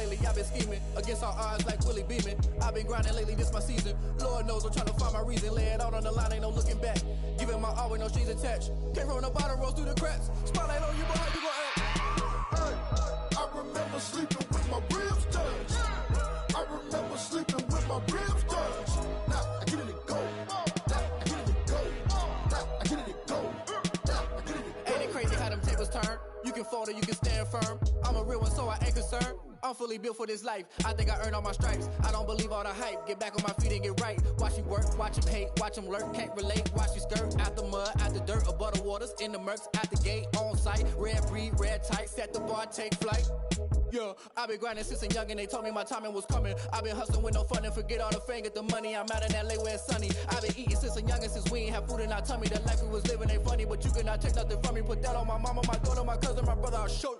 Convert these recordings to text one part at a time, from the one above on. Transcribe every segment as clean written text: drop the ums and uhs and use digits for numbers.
lately, I've been scheming against all odds like Willie Beeman. I've been grinding lately, this my season. Lord knows I'm trying to find my reason. Lay it out on the line, ain't no looking back. Giving my all with no strings attached. Came from the bottom, rose through the cracks. Spotlight on you, boy, how you gon' act? Hey, I remember sleeping with my ribs touched. I remember sleeping with my ribs touched. Now I get it go. Now I get it go. Now I get it go. Now I get it go. Ain't it crazy how them tables turn? You can fold or you can stand firm. I'm a real one, so I ain't concerned. I'm fully built for this life. I think I earned all my stripes. I don't believe all the hype. Get back on my feet and get right. Watch you work, watch him hate, watch him lurk. Can't relate, watch you skirt. Out the mud, out the dirt, above the waters, in the murks, out the gate, on site. Red breed, red tight, set the bar, take flight. Yeah, I been grinding since a young and they told me my timing was coming. I been hustling with no fun and forget all the fame, get the money. I'm out in LA where it's sunny. I been eating since a young and since we ain't have food in our tummy. The life we was living ain't funny, but you cannot take nothing from me. Put that on my mama, my daughter, my cousin, my brother, I'll show you.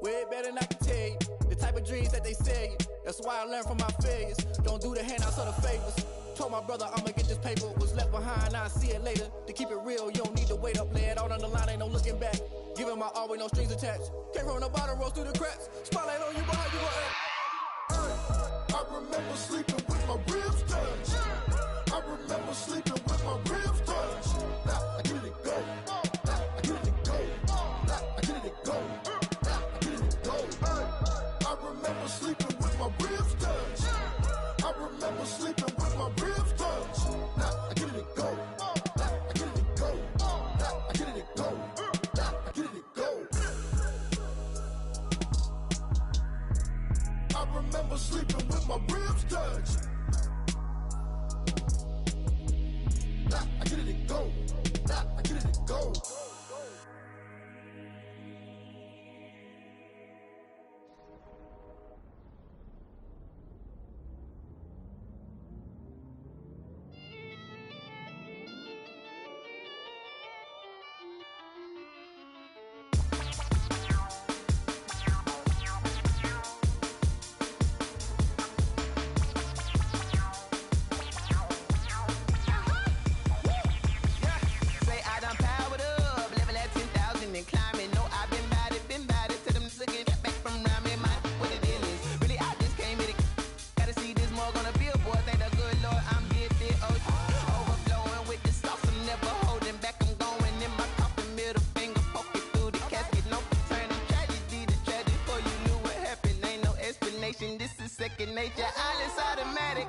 Way better than I can tell you. The type of dreams that they sell you. That's why I learned from my failures. Don't do the handouts or the favors. Told my brother I'ma get this paper. Was left behind, I'll see it later. To keep it real, you don't need to wait up. Lay it out on the line, ain't no looking back. Giving my all with no strings attached. Came from the bottom, rose through the cracks. Spotlight on you, boy, how you gon' act? I remember sleeping with my ribs touched. I remember sleeping with my ribs touched. Now I get it go. Now I get it go. Now I get it go. Now I get it go. I remember sleeping with my ribs touched. I remember sleeping with my ribs touched. Now I get it go. Now I get it go. Now I get it go. Now I get it go. I remember sleeping with my ribs touched. Now I get it go. Now I get it go. This is second nature, all is automatic.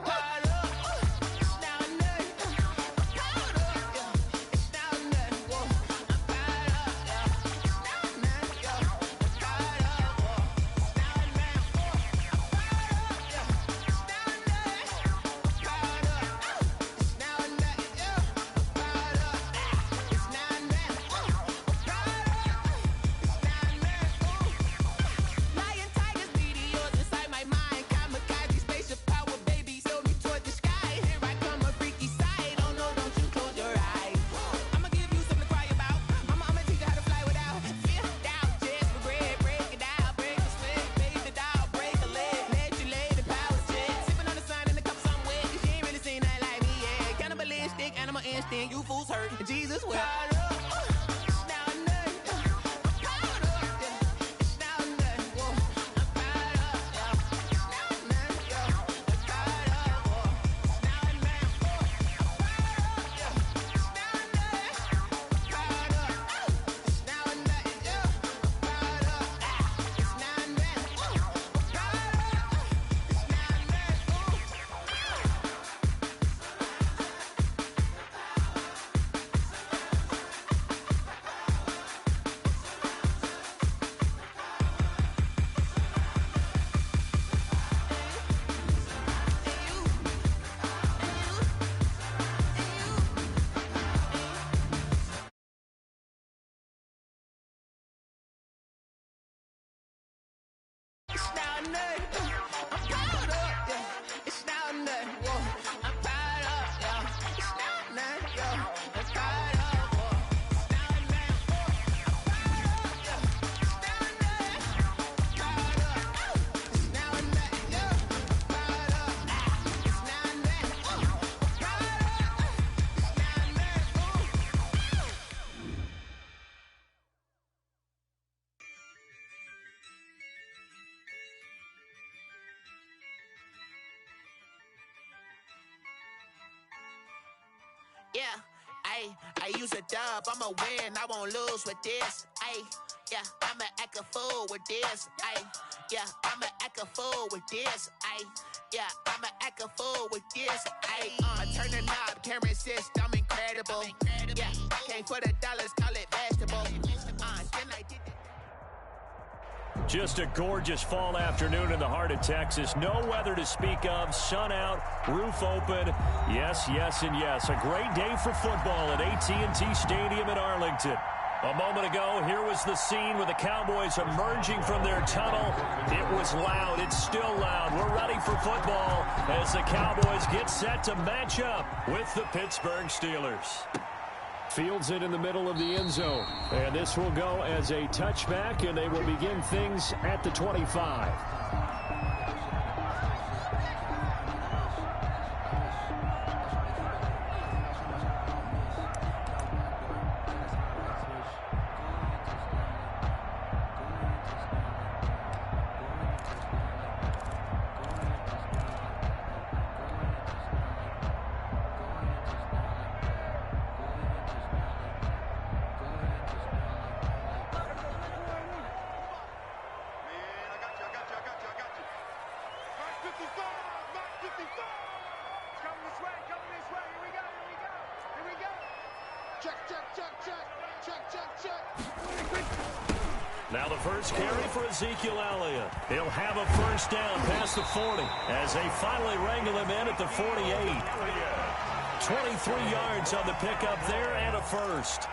You fools hurt, Jesus will. Yeah, I use a dub, I'ma win, I won't lose with this. Yeah, I'ma act a fool with this. Yeah, I'ma act a fool with this. Yeah, I'ma act a fool with this. Turn the knob, camera assist, I'm incredible. Yeah, came for the dollars, call it vegetable. Then I did it. Just a gorgeous fall afternoon in the heart of Texas. No weather to speak of. Sun out, roof open. Yes, yes, and yes. A great day for football at AT&T Stadium in Arlington. A moment ago, here was the scene with the Cowboys emerging from their tunnel. It was loud. It's still loud. We're ready for football as the Cowboys get set to match up with the Pittsburgh Steelers. Fields it in the middle of the end zone. And this will go as a touchback, and they will begin things at the 25. Now the first carry for Ezekiel Elliott. He'll have a first down past the 40 as they finally wrangle him in at the 48. 23 yards on the pickup there and a first.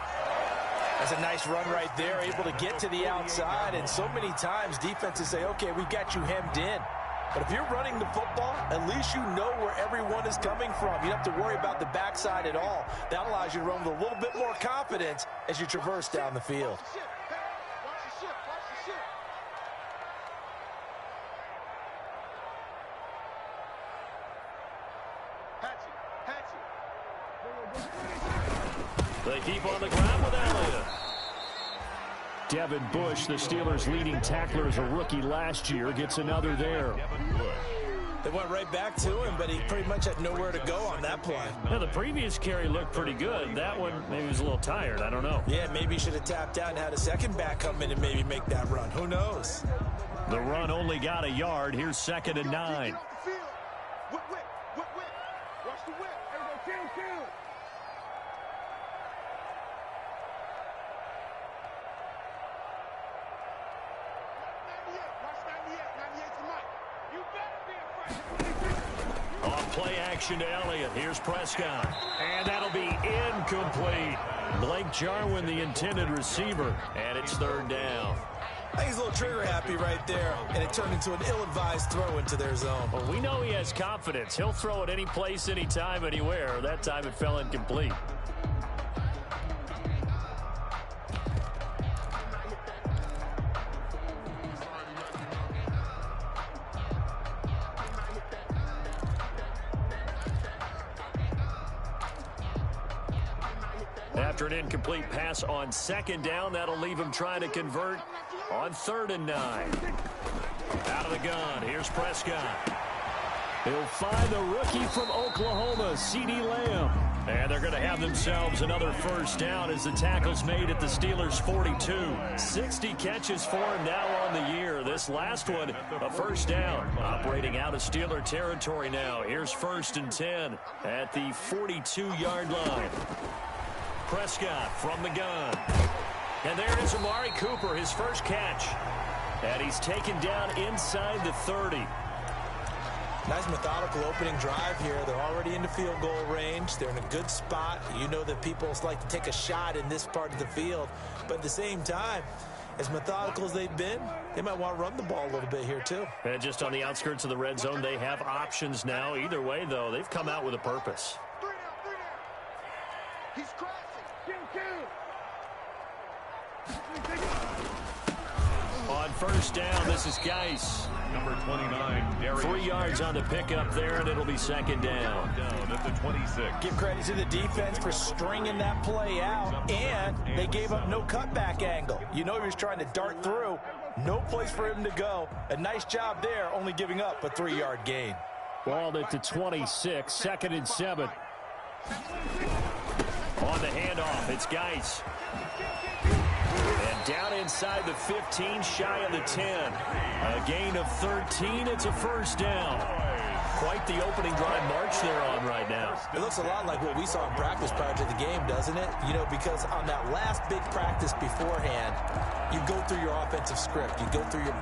That's a nice run right there, able to get to the outside. And so many times defenses say, okay, we got you hemmed in. But if you're running the football, at least you know where everyone is coming from. You don't have to worry about the backside at all. That allows you to run with a little bit more confidence as you traverse down the field. They keep on the ground with Elliott. Devin Bush, the Steelers' leading tackler as a rookie last year, gets another there. They went right back to him, but he pretty much had nowhere to go on that play. Now, the previous carry looked pretty good. That one, maybe he was a little tired. I don't know. Yeah, maybe he should have tapped out and had a second back come in and maybe make that run. Who knows? The run only got a yard. Here's 2nd and 9. Play action to Elliott. Here's Prescott. And that'll be incomplete. Blake Jarwin, the intended receiver. And it's 3rd down. I think he's a little trigger happy right there. And it turned into an ill-advised throw into their zone. Well, we know he has confidence. He'll throw it any place, anytime, anywhere. That time it fell incomplete. After an incomplete pass on 2nd down, that'll leave him trying to convert on 3rd and 9. Out of the gun, here's Prescott. He'll find the rookie from Oklahoma, CeeDee Lamb. And they're going to have themselves another first down as the tackle's made at the Steelers' 42. 60 catches for him now on the year. This last one, a first down. Operating out of Steeler territory now. Here's 1st and 10 at the 42-yard line. Prescott from the gun. And there is Amari Cooper, his first catch. And he's taken down inside the 30. Nice methodical opening drive here. They're already into field goal range. They're in a good spot. You know that people like to take a shot in this part of the field. But at the same time, as methodical as they've been, they might want to run the ball a little bit here too. And just on the outskirts of the red zone, they have options now. Either way, though, they've come out with a purpose. He's crossing. On first down, this is Geis. Number 29, 3 yards on the pickup there, and it'll be 2nd down. Down at the 26. Give credit to the defense for stringing that play out, and they gave up no cutback angle. You know he was trying to dart through. No place for him to go. A nice job there, only giving up a 3-yard gain. Ball at the 26, 2nd and 7. On the handoff, it's Geis. And down inside the 15, shy of the 10. A gain of 13, it's a first down. Quite the opening drive march they're on right now. It looks a lot like what we saw in practice prior to the game, doesn't it? You know, because on that last big practice beforehand, you go through your offensive script. You go through your...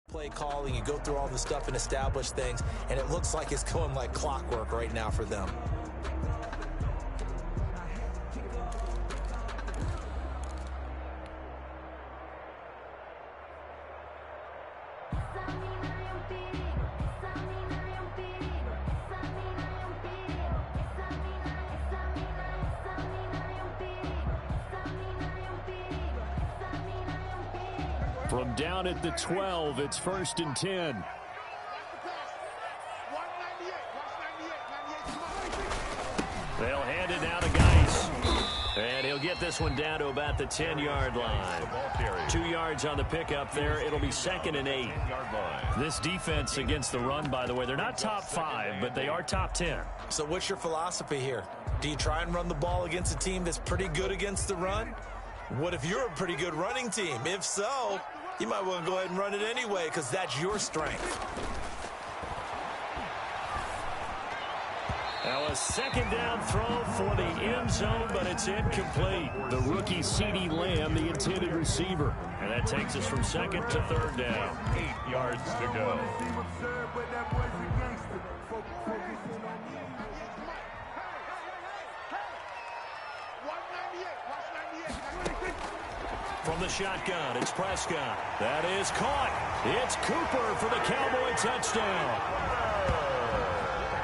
play calling, you go through all the stuff and establish things, and it looks like it's going like clockwork right now for them. From down at the 12, it's 1st and 10. They'll hand it now to Geis. And he'll get this one down to about the 10-yard line. 2 yards on the pickup there. It'll be 2nd and 8. This defense against the run, by the way, they're not top 5, but they are top 10. So what's your philosophy here? Do you try and run the ball against a team that's pretty good against the run? What if you're a pretty good running team? If so, you might want to go ahead and run it anyway because that's your strength. Now a 2nd down throw for the end zone, but it's incomplete. The rookie C.D. Lamb, the intended receiver. And that takes us from 2nd to 3rd down. 8 yards to go. From the shotgun, it's Prescott. That is caught. It's Cooper for the Cowboy touchdown.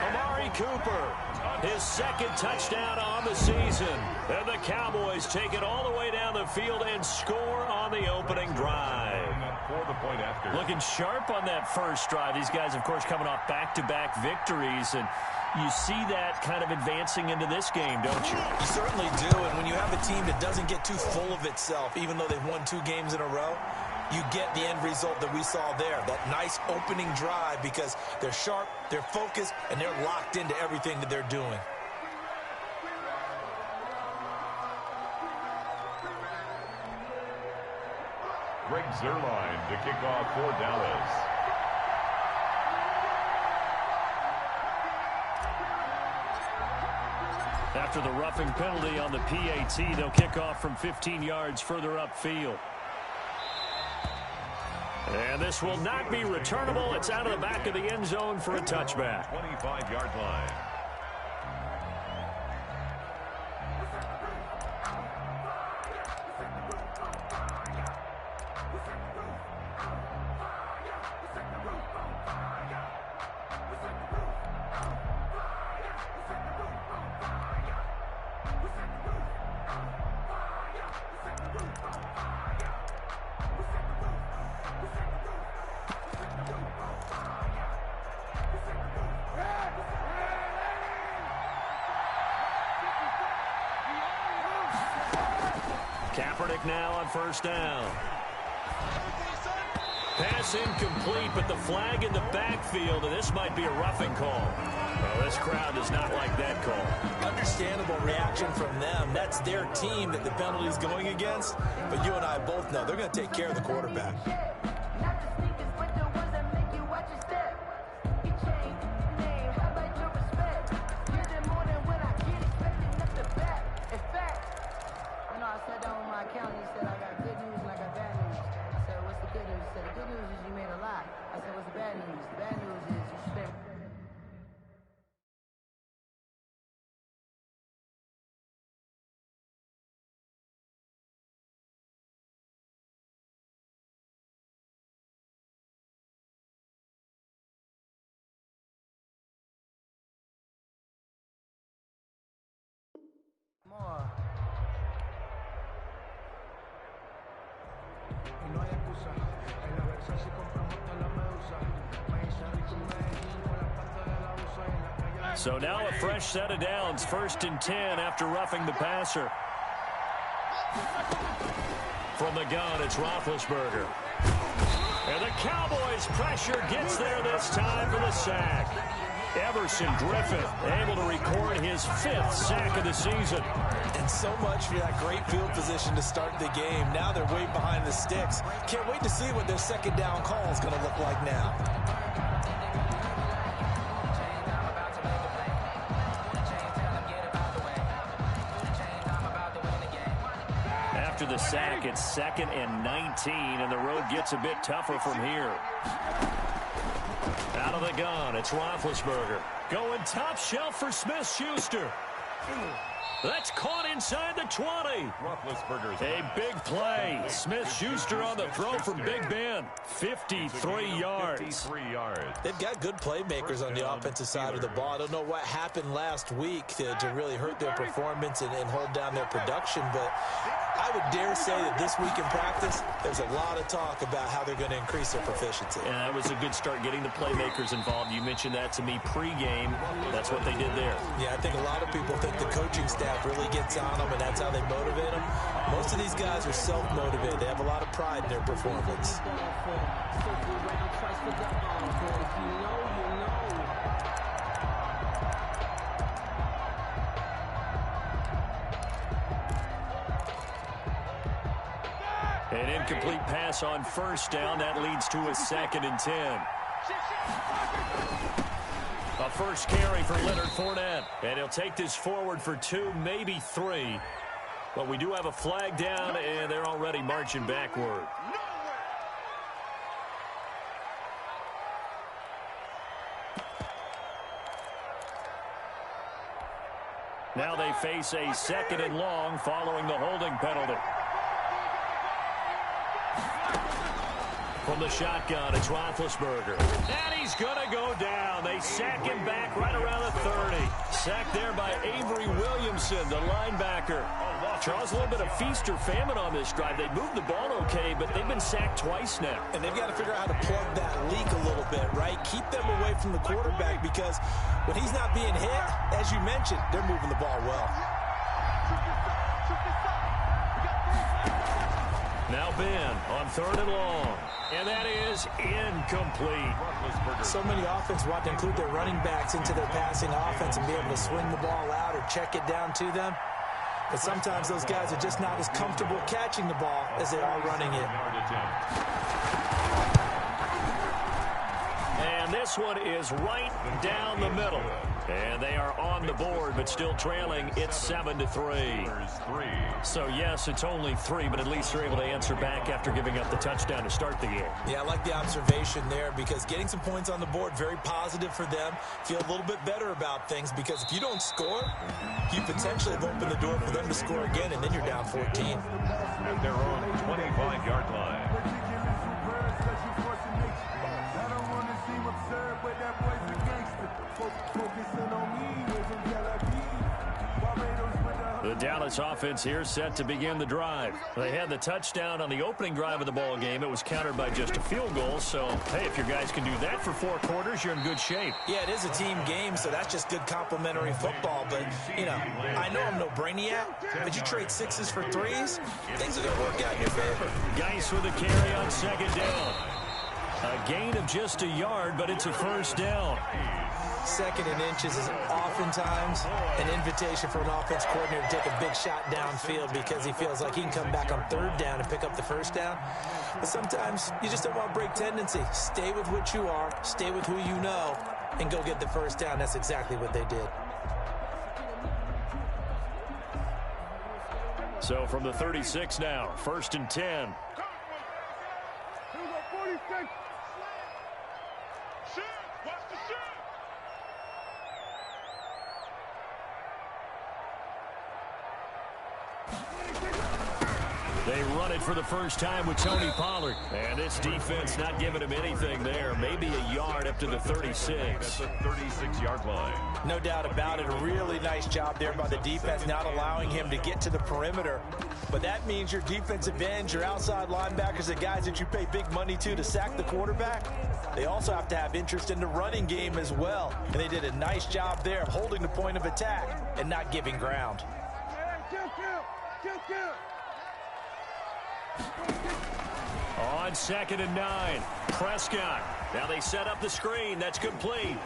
Amari Cooper, his 2nd touchdown on the season. And the Cowboys take it all the way down the field and score on the opening drive. For the point after. Looking sharp on that first drive. These guys, of course, coming off back-to-back victories, and you see that kind of advancing into this game, don't you? You certainly do, and when you have a team that doesn't get too full of itself, even though they've won 2 games in a row, you get the end result that we saw there, that nice opening drive, because they're sharp, they're focused, and they're locked into everything that they're doing. Greg Zuerlein to kick off for Dallas. After the roughing penalty on the PAT, they'll kick off from 15 yards further upfield. And this will not be returnable. It's out of the back of the end zone for a touchback. 25-yard line. Kaepernick now on 1st down. Pass incomplete, but the flag in the backfield, and this might be a roughing call. Well, this crowd does not like that call. Understandable reaction from them. That's their team that the penalty's going against. But you and I both know they're going to take care of the quarterback. So now a fresh set of downs, 1st and 10 after roughing the passer. From the gun, it's Roethlisberger. And the Cowboys' pressure gets there this time for the sack. Everson Griffith able to record his 5th sack of the season. And so much for that great field position to start the game. Now they're way behind the sticks. Can't wait to see what their second down call is going to look like now. After the sack, it's 2nd and 19, and the road gets a bit tougher from here. Out of the gun, it's Roethlisberger. Going top shelf for Smith-Schuster. That's caught inside the 20. Roethlisberger's a big play. Smith-Schuster on the throw from Big Ben. 53 yards. 53 yards. They've got good playmakers on the offensive side of the ball. I don't know what happened last week to really hurt their performance and hold down their production, but I would dare say that this week in practice, there's a lot of talk about how they're going to increase their proficiency. And that was a good start getting the playmakers involved. You mentioned that to me pregame. That's what they did there. Yeah, I think a lot of people think the coaching staff really gets on them, and that's how they motivate them. Most of these guys are self-motivated. They have a lot of pride in their performance. An incomplete pass on 1st down. That leads to a 2nd and 10. A first carry for Leonard Fournette. And he'll take this forward for 2, maybe 3. But we do have a flag down, and they're already marching backward. Now they face a 2nd and long following the holding penalty. From the shotgun, it's Roethlisberger. And he's going to go down. They sack him back right around the 30. Sacked there by Avery Williamson, the linebacker. Charles, a little bit of feast or famine on this drive. They moved the ball okay, but they've been sacked twice now. And they've got to figure out how to plug that leak a little bit, right? Keep them away from the quarterback, because when he's not being hit, as you mentioned, they're moving the ball well. Now Ben on 3rd and long. And that is incomplete. So many offenses want to include their running backs into their passing offense and be able to swing the ball out or check it down to them. But sometimes those guys are just not as comfortable catching the ball as they are running it. And this one is right down the middle. And they are on the board, but still trailing. It's 7-3. So, yes, it's only 3, but at least they're able to answer back after giving up the touchdown to start the game. Yeah, I like the observation there, because getting some points on the board, very positive for them. Feel a little bit better about things, because if you don't score, you potentially have opened the door for them to score again, and then you're down 14. At their own 25-yard line. The Dallas offense here set to begin the drive. They had the touchdown on the opening drive of the ball game. It was countered by just a field goal. So, hey, if your guys can do that for 4 quarters, you're in good shape. Yeah, it is a team game, so that's just good complimentary football. But, you know, I know I'm no brainiac, but you trade 6s for 3s, things are going to work out in your favor. Geis with a carry on 2nd down. A gain of just a yard, but it's a 1st down. 2nd and inches is oftentimes an invitation for an offense coordinator to take a big shot downfield, because he feels like he can come back on 3rd down and pick up the 1st down. But sometimes you just don't want to break tendency. Stay with what you are, stay with who you know, and go get the 1st down. That's exactly what they did. So from the 36 now, 1st and 10. They run it for the first time with Tony Pollard. And this defense not giving him anything there. Maybe a yard up to the 36. At the 36-yard line. No doubt about it. A really nice job there by the defense, not allowing him to get to the perimeter. But that means your defensive ends, your outside linebackers, the guys that you pay big money to sack the quarterback, they also have to have interest in the running game as well. And they did a nice job there of holding the point of attack and not giving ground. On 2nd and 9, Prescott. Now they set up the screen. That's complete.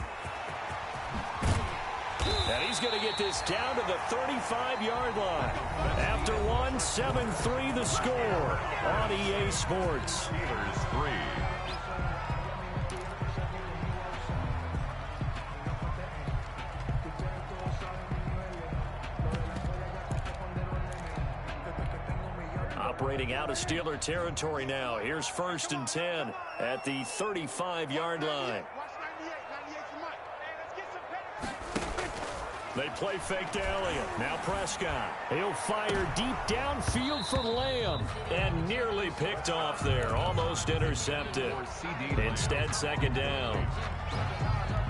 And he's going to get this down to the 35-yard line. After one, 7-3 the score on EA Sports. Steelers 3. Operating out of Steeler territory now. Here's 1st and 10 at the 35-yard line. They play fake to Elliott. Now Prescott. He'll fire deep downfield for Lamb. And nearly picked off there. Almost intercepted. Instead, 2nd down.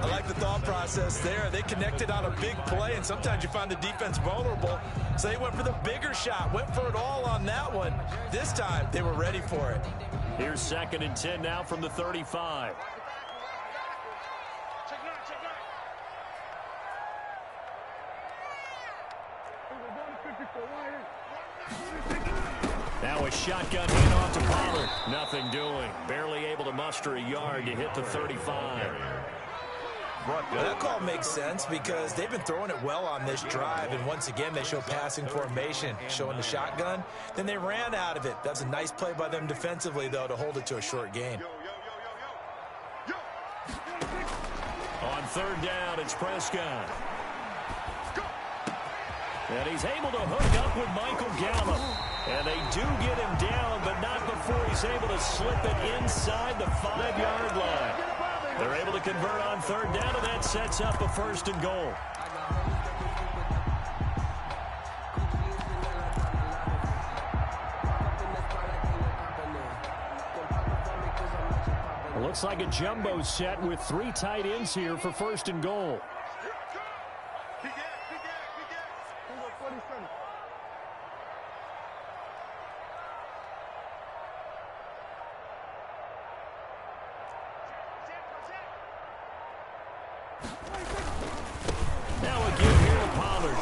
I like the thought process there. They connected on a big play, and sometimes you find the defense vulnerable. So they went for the bigger shot, went for it all on that one. This time, they were ready for it. Here's 2nd and 10 now from the 35. Now a shotgun handoff to Pollard. Nothing doing. Barely able to muster a yard to hit the 35. Well, that call makes sense because they've been throwing it well on this drive, and once again they show passing formation, showing the shotgun. Then they ran out of it. That's a nice play by them defensively, though, to hold it to a short gain. On 3rd down, it's Prescott. And he's able to hook up with Michael Gallup. And they do get him down, but not before he's able to slip it inside the 5-yard line. They're able to convert on 3rd down, and that sets up a 1st and goal. Looks like a jumbo set with 3 tight ends here for 1st and goal. Now a give here to Pollard.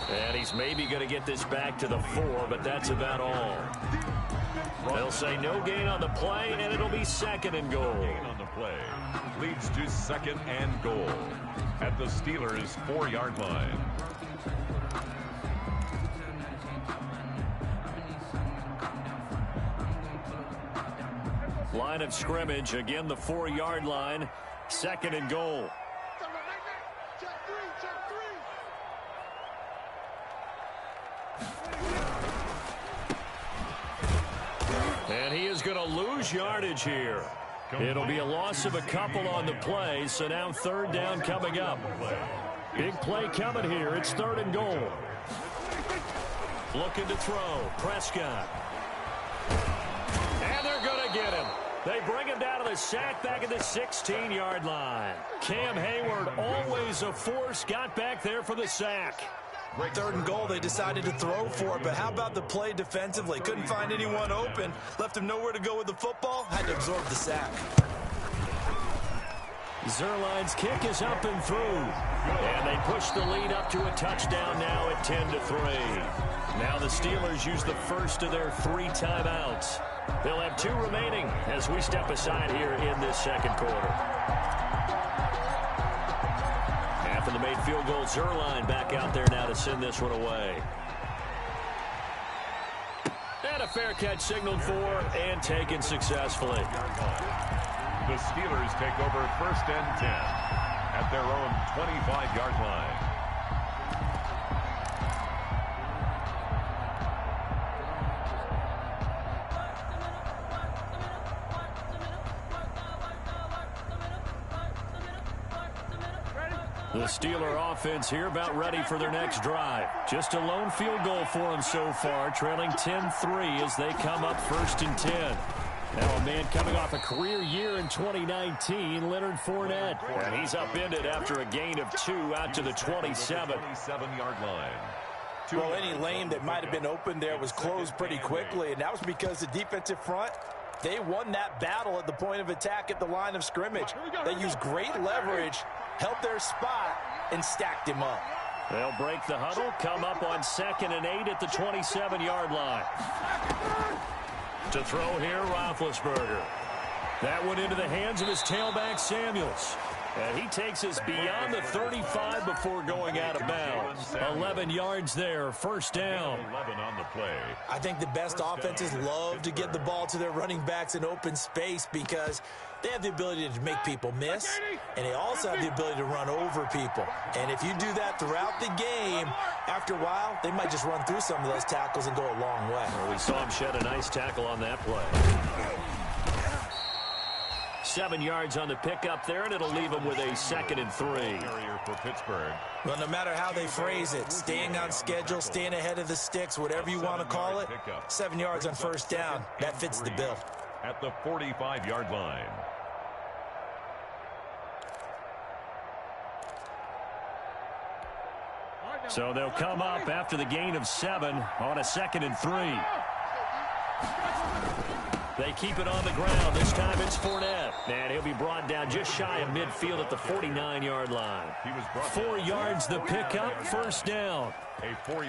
And he's maybe going to get this back to the 4, but that's about all. They'll say no gain on the play, and it'll be 2nd and goal. Gain on the play leads to 2nd and goal at the Steelers' 4-yard line. Line of scrimmage, again the 4-yard line, 2nd and goal. And he is going to lose yardage here. It'll be a loss of a couple on the play, so now 3rd down coming up. Big play coming here. It's 3rd and goal. Looking to throw. Prescott. And they're going to get him. They bring him down to the sack back at the 16-yard line. Cam Hayward, always a force, got back there for the sack. 3rd and goal, they decided to throw for it, but how about the play defensively? Couldn't find anyone open, left him nowhere to go with the football, had to absorb the sack. Zuerlein's kick is up and through. And they push the lead up to a touchdown now at 10-3. Now the Steelers use the first of their 3 timeouts. They'll have 2 remaining as we step aside here in this 2nd quarter. After the made field goal, Zuerlein back out there now to send this one away. And a fair catch signaled for and taken successfully. The Steelers take over 1st and 10 at their own 25-yard line. The Steeler offense here about ready for their next drive. Just a lone field goal for them so far, trailing 10-3 as they come up 1st and 10. Now a man coming off a career year in 2019, Leonard Fournette. And he's upended after a gain of 2 out to the 27-yard line. Well, any lane that might have been open there was closed pretty quickly, and that was because the defensive front, they won that battle at the point of attack at the line of scrimmage. They used great leverage, held their spot, and stacked him up. They'll break the huddle, come up on 2nd and 8 at the 27-yard line. To throw here, Roethlisberger. That went into the hands of his tailback, Samuels. And he takes us beyond the 35 before going out of bounds. 11 yards there, 1st down. 11 on the play. I think the best offenses love to get the ball to their running backs in open space because they have the ability to make people miss, and they also have the ability to run over people. And if you do that throughout the game, after a while, they might just run through some of those tackles and go a long way. Well, we saw him shed a nice tackle on that play. 7 yards on the pickup there, and it'll leave him with a 2nd and 3. Carrier for Pittsburgh. Well, no matter how they phrase it, staying on schedule, staying ahead of the sticks, whatever you want to call it, 7 yards on 1st down, that fits the bill. At the 45-yard line. So they'll come up after the gain of 7 on a 2nd and 3. They keep it on the ground. This time it's Fournette. And he'll be brought down just shy of midfield at the 49-yard line. 4 yards the pickup, 1st down.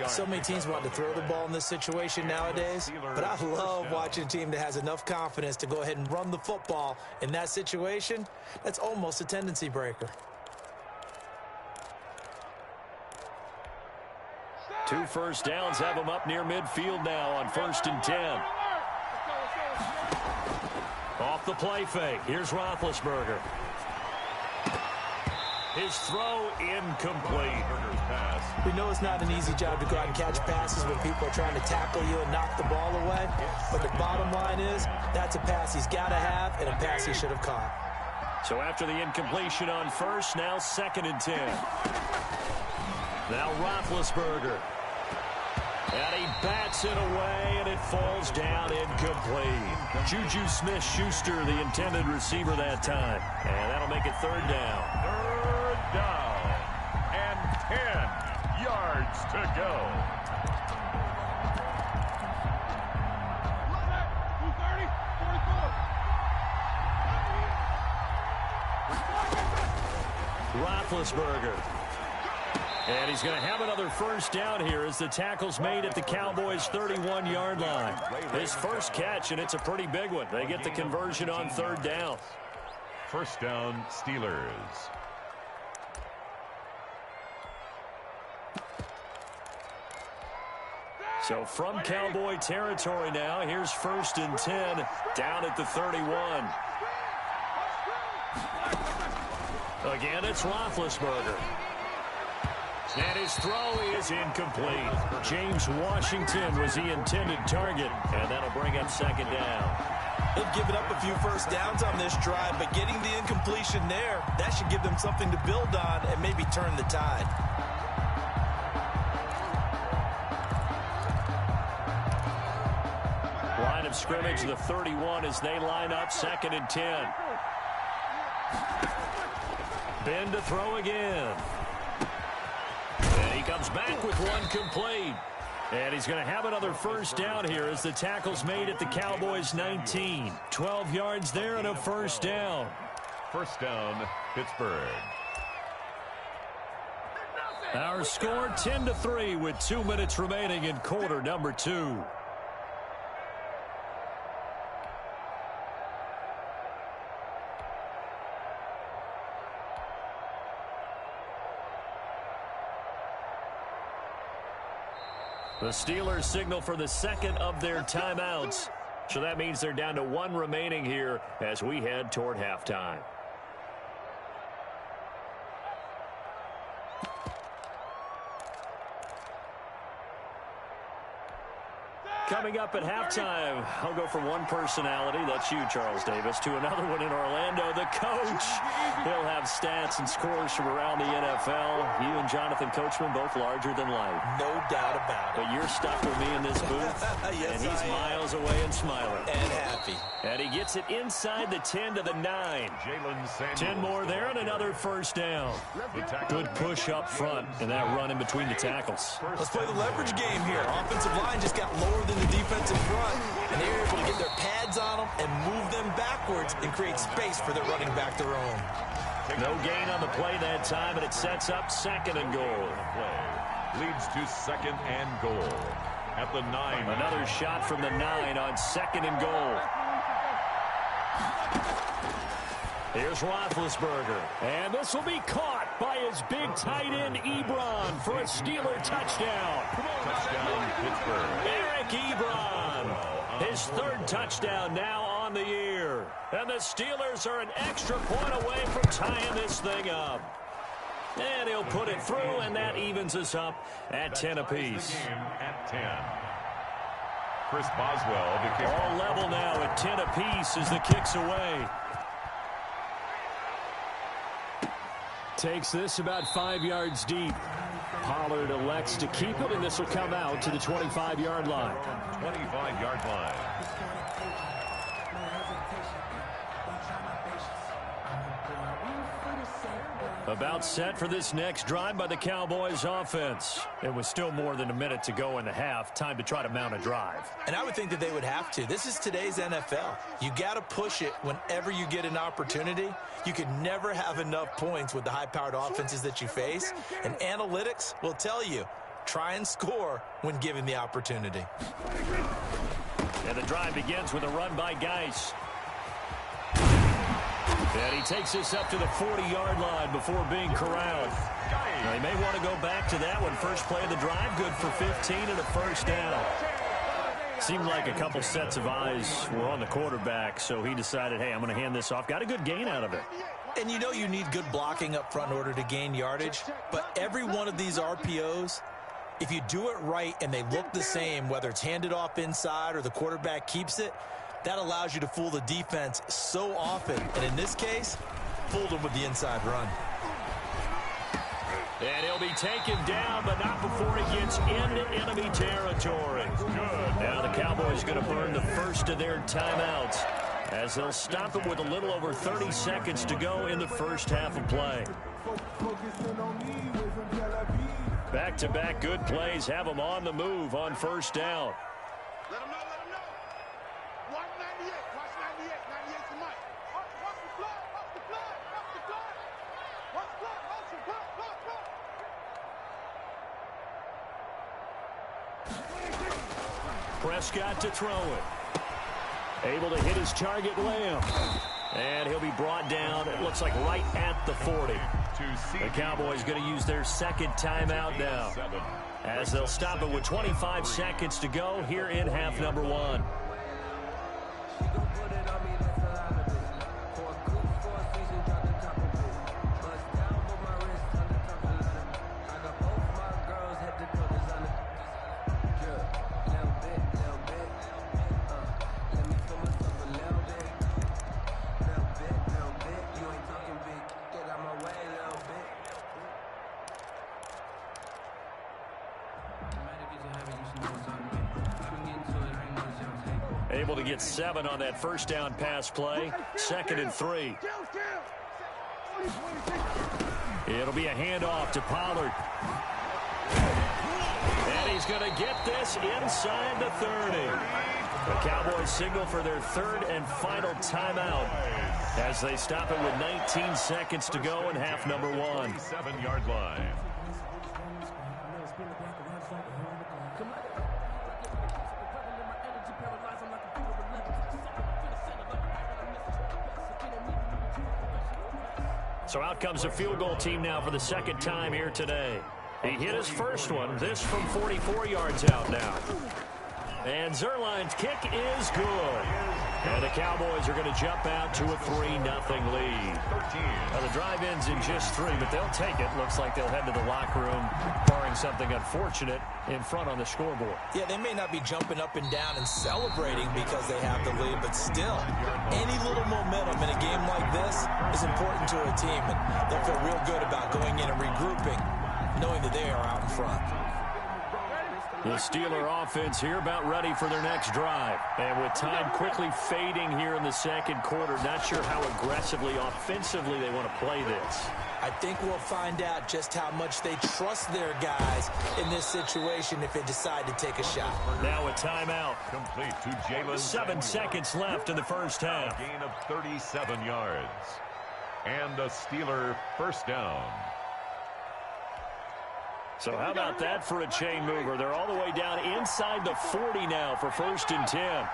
So many teams want to throw the ball in this situation nowadays, but I love watching a team that has enough confidence to go ahead and run the football in that situation. That's almost a tendency breaker. 2 1st downs have them up near midfield now on 1st and 10. Off the play fake. Here's Roethlisberger. His throw incomplete. We know it's not an easy job to go out and catch passes when people are trying to tackle you and knock the ball away. But the bottom line is that's a pass he's got to have and a pass he should have caught. So after the incompletion on 1st, now 2nd and 10. Now Roethlisberger. And he bats it away, and it falls down incomplete. Juju Smith-Schuster, the intended receiver that time. And that'll make it 3rd down. 3rd down. And 10 yards to go. Roethlisberger. And he's going to have another 1st down here as the tackle's made at the Cowboys' 31-yard line. His first catch, and it's a pretty big one. They get the conversion on 3rd down. 1st down, Steelers. So from Cowboy territory now, here's 1st and 10 down at the 31. Again, it's Roethlisberger. And his throw is incomplete. James Washington was the intended target, and that'll bring up 2nd down. They've given up a few 1st downs on this drive, but getting the incompletion there, that should give them something to build on and maybe turn the tide. Line of scrimmage, the 31 as they line up 2nd and 10. Ben to throw again. And he comes back with one complete. And he's going to have another 1st down here as the tackle's made at the Cowboys' 19. 12 yards there and a 1st down. 1st down, Pittsburgh. Our score 10-3 with 2 minutes remaining in quarter number 2. The Steelers signal for the 2nd of their timeouts. So that means they're down to 1 remaining here as we head toward halftime. Coming up at halftime, I'll go from one personality, that's you, Charles Davis, to another one in Orlando, the coach. He'll have stats and scores from around the NFL. You and Jonathan Coachman, both larger than life. No doubt about it. But you're stuck with me in this booth, yes, and he's miles away and smiling. And happy. And he gets it inside the 10 to the 9. 10 more there and another first down. Good push up front and that run in between the tackles. Let's play the leverage game here. Offensive line just got lower than the defensive front, and they were able to get their pads on them and move them backwards and create space for their running back to roam. No gain on the play that time, and it sets up 2nd and goal. Leads to 2nd and goal at the 9. Another shot from the 9 on 2nd and goal. Here's Roethlisberger, and this will be caught by his big tight end Ebron for a Steeler touchdown. Touchdown, Pittsburgh. Eric Ebron, his 3rd touchdown now on the year. And the Steelers are an extra point away from tying this thing up. And he'll put it through, and that evens us up at 10 apiece. At 10. Chris Boswell, the kick. All level now at 10 apiece as the kick's away. Takes this about 5 yards deep. Pollard elects to keep it, and this will come out to the 25-yard line. 25-yard line. About set for this next drive by the Cowboys offense. It was still more than a minute to go in the half. Time to try to mount a drive. And I would think that they would have to. This is today's NFL. You got to push it whenever you get an opportunity. You can never have enough points with the high-powered offenses that you face. And analytics will tell you, try and score when given the opportunity. And the drive begins with a run by Geis. And he takes this up to the 40-yard line before being corralled. Now, he may want to go back to that one. First play of the drive, good for 15 and a first down. Seemed like a couple sets of eyes were on the quarterback, so he decided, hey, I'm going to hand this off. Got a good gain out of it. And you know you need good blocking up front in order to gain yardage, but every one of these RPOs, if you do it right and they look the same, whether it's handed off inside or the quarterback keeps it, that allows you to fool the defense so often. And in this case, fooled them with the inside run. And he'll be taken down, but not before he gets into enemy territory. Good. Now the Cowboys going to burn the first of their timeouts as they'll stop it with a little over 30 seconds to go in the first half of play. Back-to-back good plays have them on the move on first down. Let him know. Watch 98. Watch 98. 98's the mic. Watch the flag. Watch the flag. Watch the flag. Watch the flag. Watch the flag. Prescott to throw it. Able to hit his target, Lamb. And he'll be brought down, it looks like right at the 40. The Cowboys going to use their second timeout now, as they'll stop it with 25 seconds to go here in half number 1. Able to get 7 on that first down pass play. 2nd and 3. It'll be a handoff to Pollard. And he's going to get this inside the 30. The Cowboys signal for their third and final timeout as they stop it with 19 seconds to go in half number 1. 7-yard line. So out comes a field goal team now for the second time here today. He hit his first one, this from 44 yards out now. And Zerline's kick is good. And the Cowboys are going to jump out to a 3-0 lead. Now, the drive ends in just 3, but they'll take it. Looks like they'll head to the locker room, barring something unfortunate in front on the scoreboard. Yeah, they may not be jumping up and down and celebrating because they have the lead, but still, any little momentum in a game like this is important to a team, and they'll feel real good about going in and regrouping, knowing that they are out in front. The Steeler offense here about ready for their next drive. And with time quickly fading here in the second quarter, not sure how aggressively, offensively they want to play this. I think we'll find out just how much they trust their guys in this situation if they decide to take a shot. Now a timeout. Complete to Jalen. 7 seconds left in the first half. A gain of 37 yards. And a Steeler first down. So how about that for a chain mover? They're all the way down inside the 40 now for 1st and 10.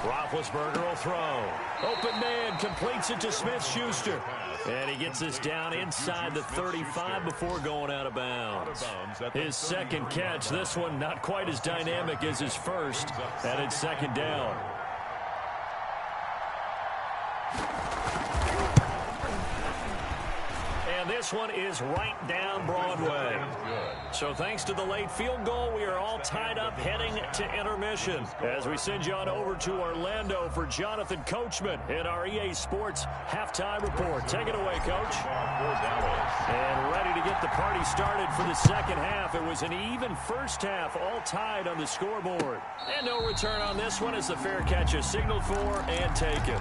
Roethlisberger will throw. Open man completes it to Smith-Schuster. And he gets this down inside the 35 before going out of bounds. His second catch, this one not quite as dynamic as his first. And it's 2nd down. And this one is right down Broadway. So thanks to the late field goal, we are all tied up heading to intermission. As we send you on over to Orlando for Jonathan Coachman in our EA Sports halftime report. Take it away, Coach. And ready to get the party started for the second half. It was an even first half, all tied on the scoreboard. And no return on this one as the fair catch is signaled for and taken.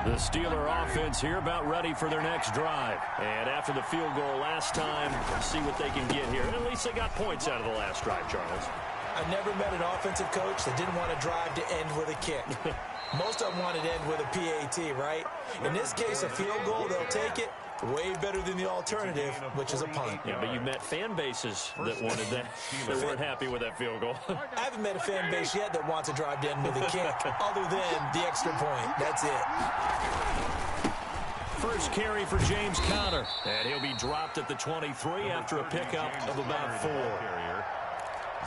The Steeler offense here about ready for their next drive. And after the field goal last time, see what they can get here. At least they got points out of the last drive, Charles. I never met an offensive coach that didn't want to drive to end with a kick. Most of them wanted to end with a PAT, right? In this case, a field goal, they'll take it. Way better than the alternative, which is a punt. Yeah, but you've met fan bases that wanted that, that weren't happy with that field goal. I haven't met a fan base yet that wants to drive to end with a kick, other than the extra point. That's it. First carry for James Conner. And he'll be dropped at the 23 after a pickup of about 4.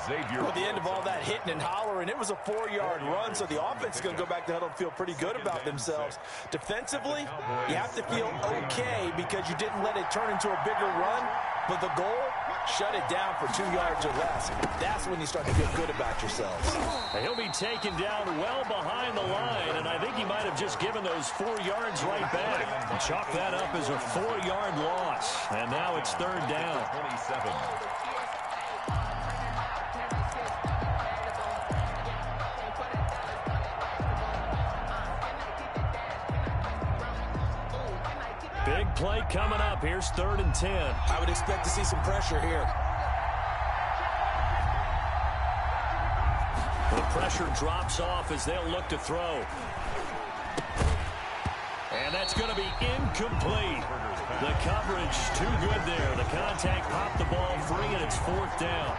Well, at the end of all that hitting and hollering, it was a 4-yard run, so the offense is going to go back to huddle and feel pretty good about themselves. Defensively, you have to feel okay because you didn't let it turn into a bigger run, but the goal, shut it down for 2 yards or less. That's when you start to feel good about yourselves. He'll be taken down well behind the line, and I think he might have just given those 4 yards right back. Chalk that up as a 4-yard loss, and now it's 3rd down. 27. Big play coming up. Here's 3rd and 10. I would expect to see some pressure here. The pressure drops off as they'll look to throw. And that's going to be incomplete. The coverage too good there. The contact popped the ball free, and it's 4th down.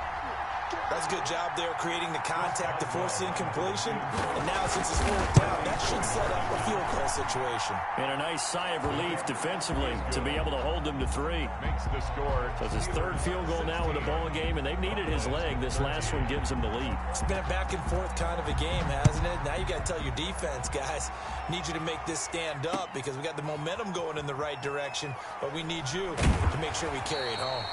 That's a good job there creating the contact to force the incompletion. And now since it's 4th down, that should set up a field goal situation. And a nice sigh of relief defensively to be able to hold them to 3. Makes the score. So it's his 3rd field goal now in the ball game, and they've needed his leg. This last one gives them the lead. It's been a back and forth kind of a game, hasn't it? Now you got to tell your defense, guys, need you to make this stand up because we got the momentum going in the right direction, but we need you to make sure we carry it home.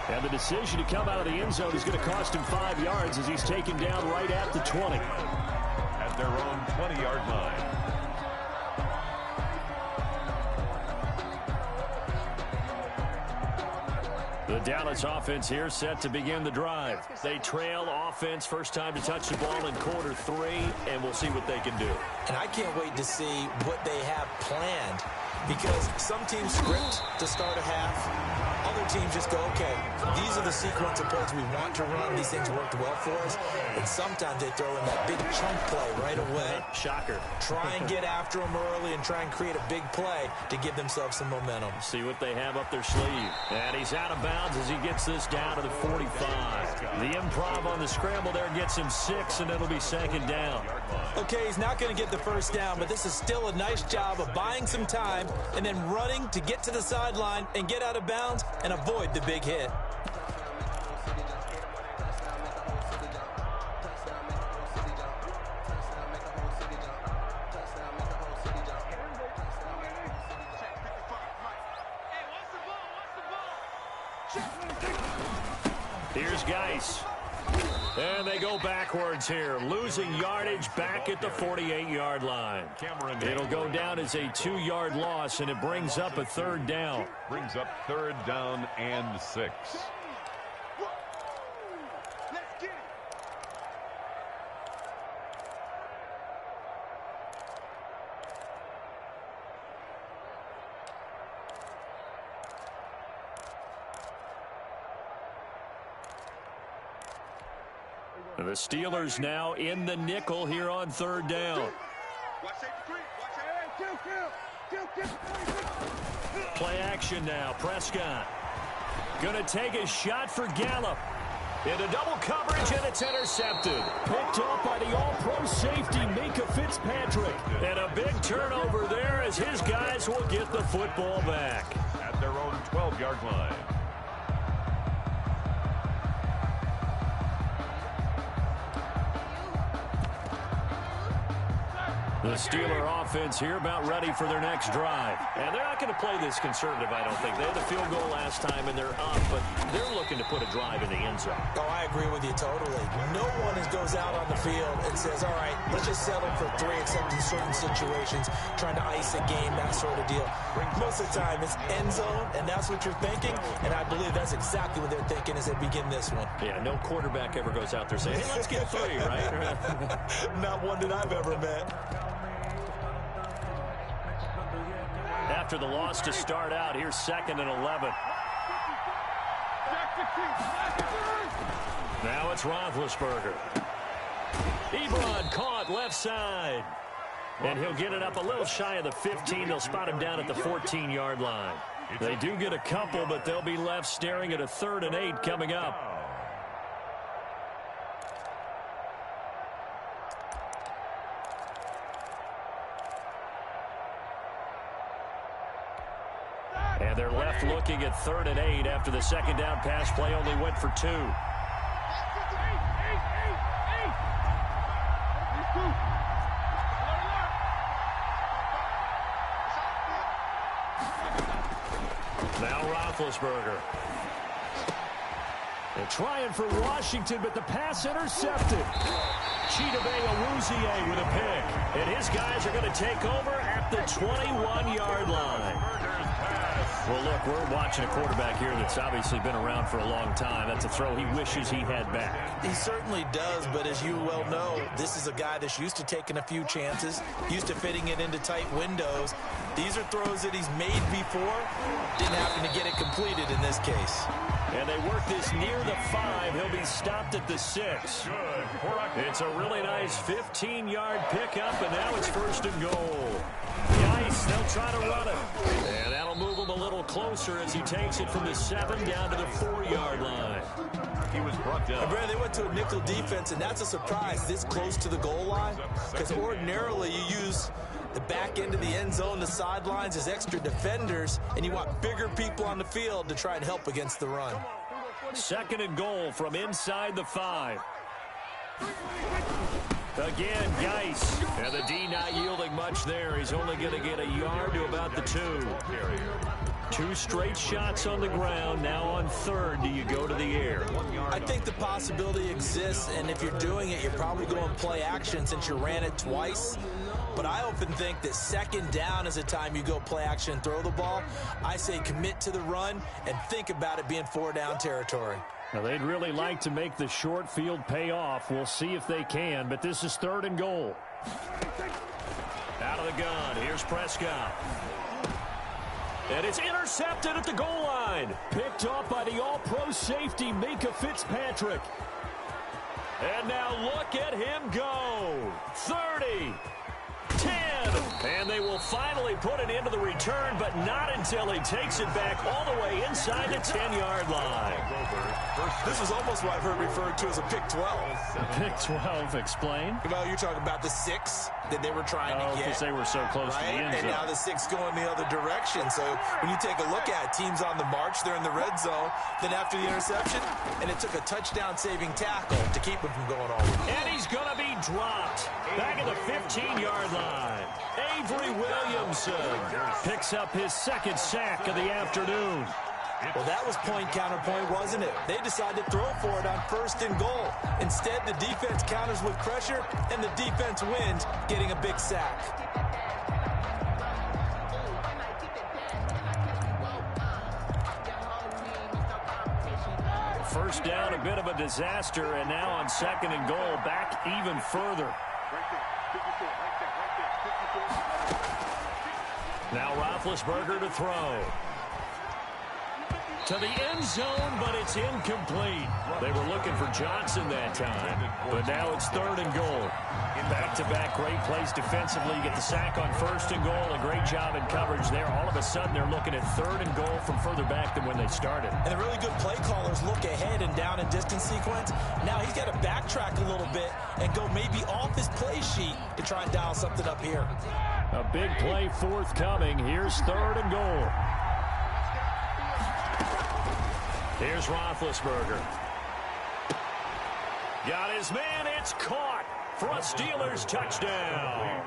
And the decision to come out of the end zone is going to cost him 5 yards as he's taken down right at the 20. At their own 20-yard line. The Dallas offense here set to begin the drive. They trail offense, first time to touch the ball in quarter 3, and we'll see what they can do. And I can't wait to see what they have planned because some teams script to start a half. Other teams just go, okay, these are the sequence of plays we want to run. These things worked well for us. And sometimes they throw in that big chunk play right away. Shocker. Try and get after them early and try and create a big play to give themselves some momentum. See what they have up their sleeve. And he's out of bounds as he gets this down to the 45. The improv on the scramble there gets him 6, and it'll be second down. Okay, he's not going to get the first down, but this is still a nice job of buying some time and then running to get to the sideline and get out of bounds and avoid the big hit. Here's Geis. And they go backwards here, losing yardage back at the 48-yard line. It'll go down as a 2-yard loss, and it brings up a third down. Brings up third down and 6. The Steelers now in the nickel here on third down. Play action now. Prescott going to take a shot for Gallup. Into double coverage, and it's intercepted. Picked off by the all-pro safety, Minka Fitzpatrick. And a big turnover there as his guys will get the football back. At their own 12-yard line. The Steeler offense here about ready for their next drive. And they're not going to play this conservative, I don't think. They had a field goal last time, and they're up, but they're looking to put a drive in the end zone. Oh, I agree with you totally. No one goes out on the field and says, all right, let's just settle for 3, except in certain situations, trying to ice a game, that sort of deal. Most of the time, it's end zone, and that's what you're thinking, and I believe that's exactly what they're thinking as they begin this one. Yeah, no quarterback ever goes out there saying, hey, let's get 3, right? Not one that I've ever met. After the loss to start out, here's 2nd and 11. Now it's Roethlisberger. Ebron caught left side. And he'll get it up a little shy of the 15. They'll spot him down at the 14-yard line. They do get a couple, but they'll be left staring at a 3rd and 8 coming up. And they're left looking at 3rd and 8 after the second down pass play only went for 2. Now Roethlisberger. They're trying for Washington, but the pass intercepted. Chidobe Awuzie with a pick. And his guys are going to take over at the 21-yard line. Well, look, we're watching a quarterback here that's obviously been around for a long time. That's a throw he wishes he had back. He certainly does, but as you well know, this is a guy that's used to taking a few chances, used to fitting it into tight windows. These are throws that he's made before. Didn't happen to get it completed in this case. And they work this near the 5. He'll be stopped at the 6. It's a really nice 15-yard pickup, and now it's 1st and goal. Geis, they'll try to run it. And that'll move him a little closer as he takes it from the 7 down to the 4-yard line. He was brought down. Brad, they went to a nickel defense, and that's a surprise this close to the goal line, because ordinarily you use the back end of the end zone, the sidelines as extra defenders, and you want bigger people on the field to try and help against the run. 2nd and goal from inside the 5. Again, Geis. And the D not yielding much there. He's only going to get a yard to about the 2. 2 straight shots on the ground. Now on 3rd, do you go to the air? I think the possibility exists, and if you're doing it, you're probably going play action since you ran it twice. But I often think that 2nd down is the time you go play action and throw the ball. I say commit to the run and think about it being 4-down territory. Now, they'd really like to make the short field pay off. We'll see if they can, but this is 3rd and goal. Out of the gun, here's Prescott. And it's intercepted at the goal line. line. Picked off by the all-pro safety, Minka Fitzpatrick. And now look at him go. 30, 10. And they will finally put it into the return, but not until he takes it back all the way inside the 10-yard line. This is almost what I've heard referred to as a pick 12. Pick 12, explain. Well, you're talking about the 6 that they were trying to get. Because they were so close to the end zone. And now the 6 going the other direction. So when you take a look at teams on the march, they're in the red zone. Then after the interception, and it took a touchdown-saving tackle to keep him from going all the way. And he's going to be dropped back at the 15-yard line. Avery Williamson picks up his second sack of the afternoon. Well, that was point-counterpoint, wasn't it? They decided to throw for it on 1st and goal. Instead, the defense counters with pressure, and the defense wins, getting a big sack. First down, a bit of a disaster, and now on 2nd and goal, back even further. Now Roethlisberger to throw. To the end zone, but it's incomplete. They were looking for Johnson that time, but now it's 3rd and goal. Back-to-back great plays defensively. You get the sack on 1st and goal. A great job in coverage there. All of a sudden, they're looking at 3rd and goal from further back than when they started. And the really good play callers look ahead and down and distance sequence. Now he's got to backtrack a little bit and go maybe off his play sheet to try and dial something up here. A big play forthcoming. Here's 3rd and goal. Here's Roethlisberger. Got his man. It's caught for a Steelers touchdown.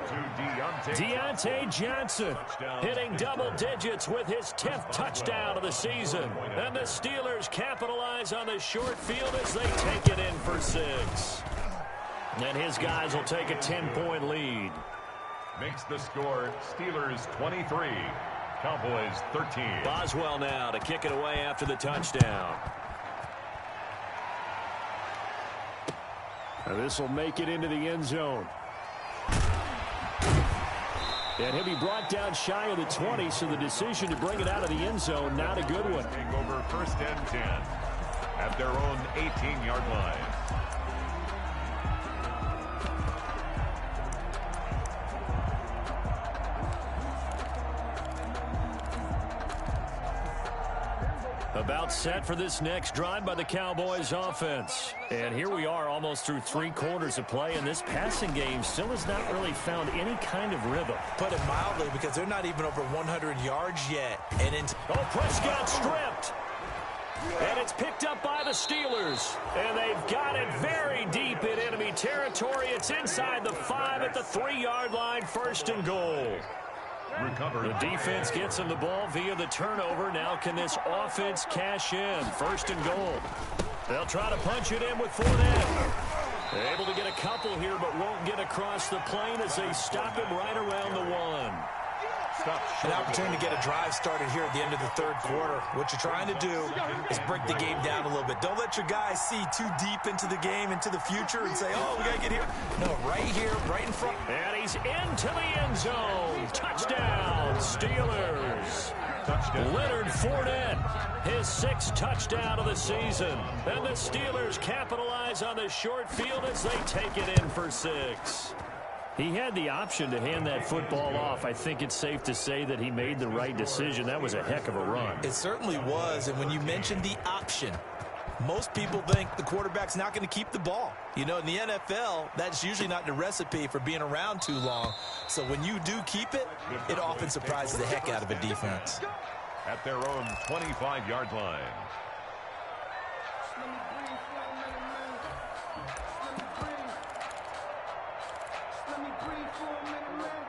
Deontay Johnson hitting double digits with his 10th touchdown of the season. And the Steelers capitalize on the short field as they take it in for 6. And his guys will take a 10-point lead. Makes the score Steelers 23. Cowboys 13. Boswell now to kick it away after the touchdown. This will make it into the end zone. And he'll be brought down shy of the 20, so the decision to bring it out of the end zone, not a good one. Take over 1st and 10 at their own 18-yard line. About set for this next drive by the Cowboys offense. And here we are almost through 3 quarters of play, and this passing game still has not really found any kind of rhythm. Put it mildly, because they're not even over 100 yards yet. And Prescott stripped. And it's picked up by the Steelers. And they've got it very deep in enemy territory. It's inside the 5 at the 3-yard line, 1st and goal. Recovered. The defense gets him the ball via the turnover. Now can this offense cash in? 1st and goal. They'll try to punch it in with Fournette. Able to get a couple here, but won't get across the plane as they stop him right around the 1. An opportunity to get a drive started here at the end of the 3rd quarter. What you're trying to do is break the game down a little bit. Don't let your guys see too deep into the game, into the future, and say, oh, we got to get here. No, right here, right in front. And he's into the end zone. Touchdown, Steelers. Touchdown. Leonard Fournette, his 6th touchdown of the season. And the Steelers capitalize on the short field as they take it in for 6. He had the option to hand that football off. I think it's safe to say that he made the right decision. That was a heck of a run. It certainly was. And when you mentioned the option, most people think the quarterback's not going to keep the ball. You know, in the NFL, that's usually not the recipe for being around too long. So when you do keep it, it often surprises the heck out of a defense. At their own 25-yard line.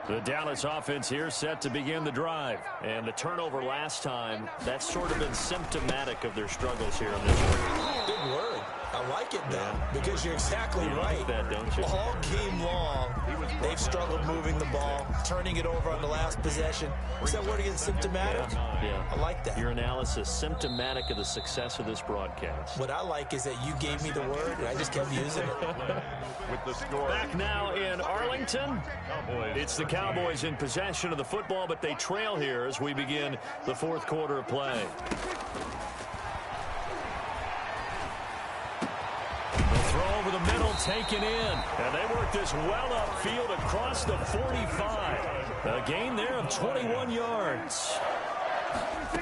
The Dallas offense here set to begin the drive. And the turnover last time, that's sort of been symptomatic of their struggles here in this one. Good word. I like it, though, because you're exactly right. Like that, don't you? All game long, they've struggled moving the ball, turning it over on the last possession. What's that word again? Symptomatic? Yeah. I like that. Your analysis, symptomatic of the success of this broadcast. What I like is that you gave me the word, and I just kept using it. With the score. Back now in Arlington. It's the Cowboys in possession of the football, but they trail here as we begin the 4th quarter of play. Throw over the middle, taken in. And they work this well upfield across the 45. A gain there of 21 yards.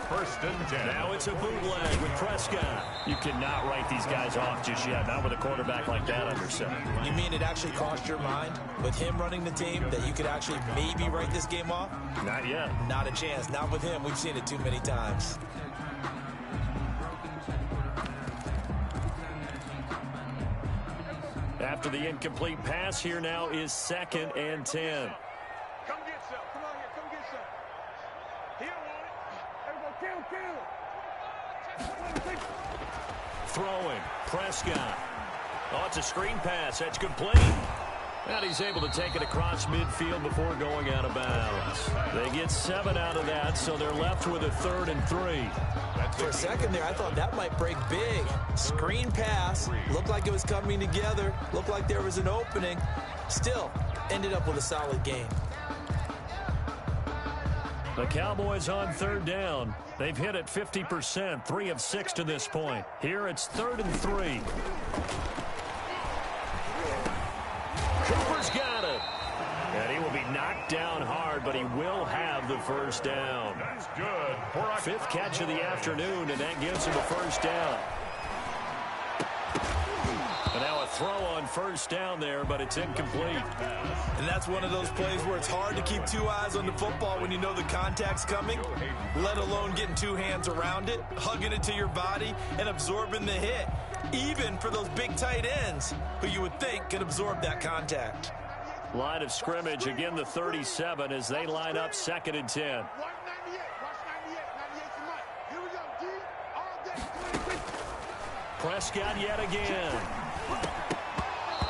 First and 10. Now it's a bootleg with Prescott. You cannot write these guys off just yet, not with a quarterback like that under center. You mean it actually crossed your mind with him running the team that you could actually maybe write this game off? Not yet. Not a chance. Not with him. We've seen it too many times. After the incomplete pass, here now is 2nd and 10. Come get some. Come on here. Come get some. He don't want it. There we go. Kill. Throwing. Prescott. Oh, it's a screen pass. That's complete. And he's able to take it across midfield before going out of bounds. They get 7 out of that, so they're left with a 3rd and 3. For a second there, I thought that might break big. Screen pass. Looked like it was coming together. Looked like there was an opening. Still, ended up with a solid game. The Cowboys on 3rd down. They've hit it 50%, 3 of 6 to this point. Here it's 3rd and 3. Cooper's got it. And he will be knocked down hard, but he will have the first down. That's good. 5th catch of the afternoon, and that gives him a first down. And now a throw on 1st down there, but it's incomplete. And that's one of those plays where it's hard to keep 2 eyes on the football when you know the contact's coming, let alone getting 2 hands around it, hugging it to your body, and absorbing the hit, even for those big tight ends who you would think could absorb that contact. Line of scrimmage, again the 37 as they line up 2nd and 10. Watch 98. Watch 98. 98 tonight. Here we go, G. All day. Prescott yet again.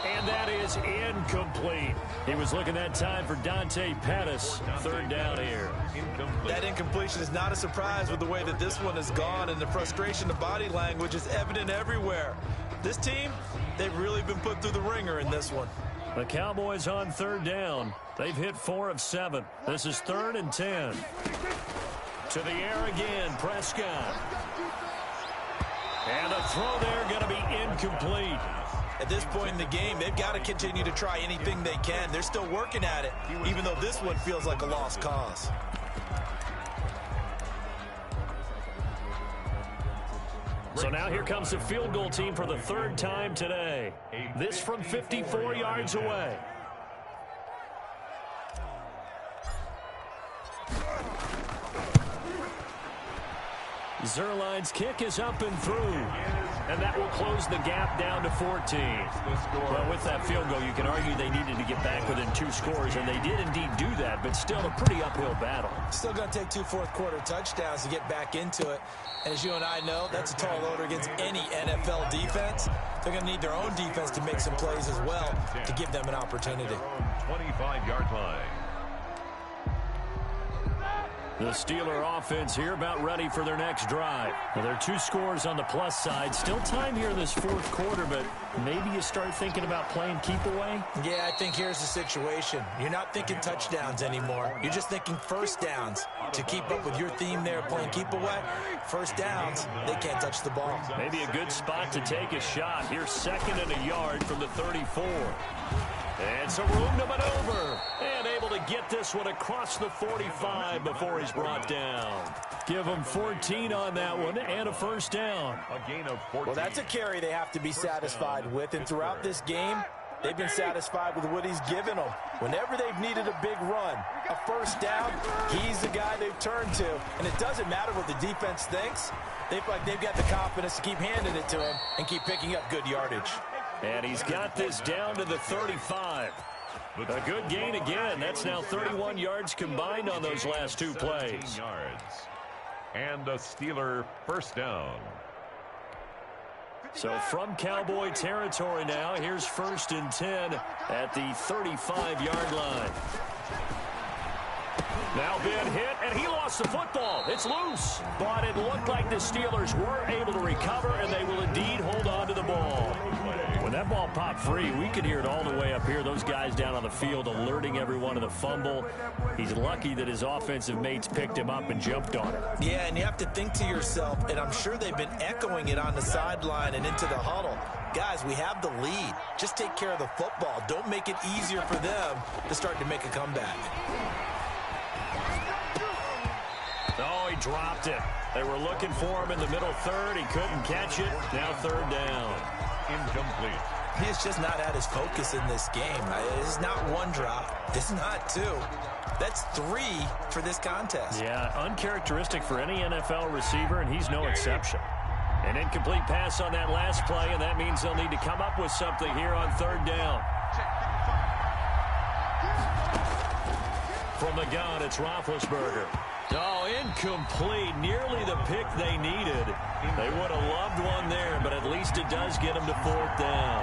And that is incomplete. He was looking that time for Dante Pettis. 3rd down here. That incompletion is not a surprise with the way that this one has gone, and the frustration of body language is evident everywhere. This team, they've really been put through the ringer in this one. The Cowboys on 3rd down. They've hit 4 of 7. This is 3rd and 10. To the air again, Prescott. And a throw there going to be incomplete. At this point in the game, they've got to continue to try anything they can. They're still working at it, even though this one feels like a lost cause. So now here comes the field goal team for the 3rd time today. This from 54 yards away. Zerline's kick is up and through. And that will close the gap down to 14. Well, with that field goal, you can argue they needed to get back within 2 scores, and they did indeed do that, but still a pretty uphill battle. Still going to take 2 fourth-quarter touchdowns to get back into it. And as you and I know, that's a tall order against any NFL defense. They're going to need their own defense to make some plays as well to give them an opportunity. 25-yard line. The Steeler offense here about ready for their next drive. Well, there are 2 scores on the plus side. Still time here in this 4th quarter, but maybe you start thinking about playing keep away? Yeah, I think here's the situation. You're not thinking touchdowns anymore. You're just thinking first downs. To keep up with your theme there, playing keep away, first downs, they can't touch the ball. Maybe a good spot to take a shot. Here's 2nd and a yard from the 34. And some room to maneuver. And able to get this one across the 45 before he's brought down. Give him 14 on that one and a first down. A gain of 14. Well, that's a carry they have to be satisfied with. And throughout this game, they've been satisfied with what he's given them. Whenever they've needed a big run, a first down, he's the guy they've turned to. And it doesn't matter what the defense thinks. They've got the confidence to keep handing it to him and keep picking up good yardage. And he's got this down to the 35. A good gain again. That's now 31 yards combined on those last 2 plays. Yards. And a Steeler first down. So from Cowboy territory now, here's 1st and 10 at the 35-yard line. Now Ben hit, and he lost the football. It's loose. But it looked like the Steelers were able to recover, and they will indeed hold on to the ball. When that ball popped free, we could hear it all the way up here. Those guys down on the field alerting everyone of the fumble. He's lucky that his offensive mates picked him up and jumped on it. Yeah, and you have to think to yourself, and I'm sure they've been echoing it on the sideline and into the huddle. Guys, we have the lead. Just take care of the football. Don't make it easier for them to start to make a comeback. Oh, he dropped it. They were looking for him in the middle third. He couldn't catch it. Now third down. Incomplete. He's just not at his focus in this game. It's not one drop. It's not two. That's three for this contest. Yeah, uncharacteristic for any NFL receiver, and he's no exception. An incomplete pass on that last play, and that means they'll need to come up with something here on third down. From the gun, it's Roethlisberger. Oh, incomplete. Nearly the pick they needed. They would have loved one there, but at least it does get them to fourth down.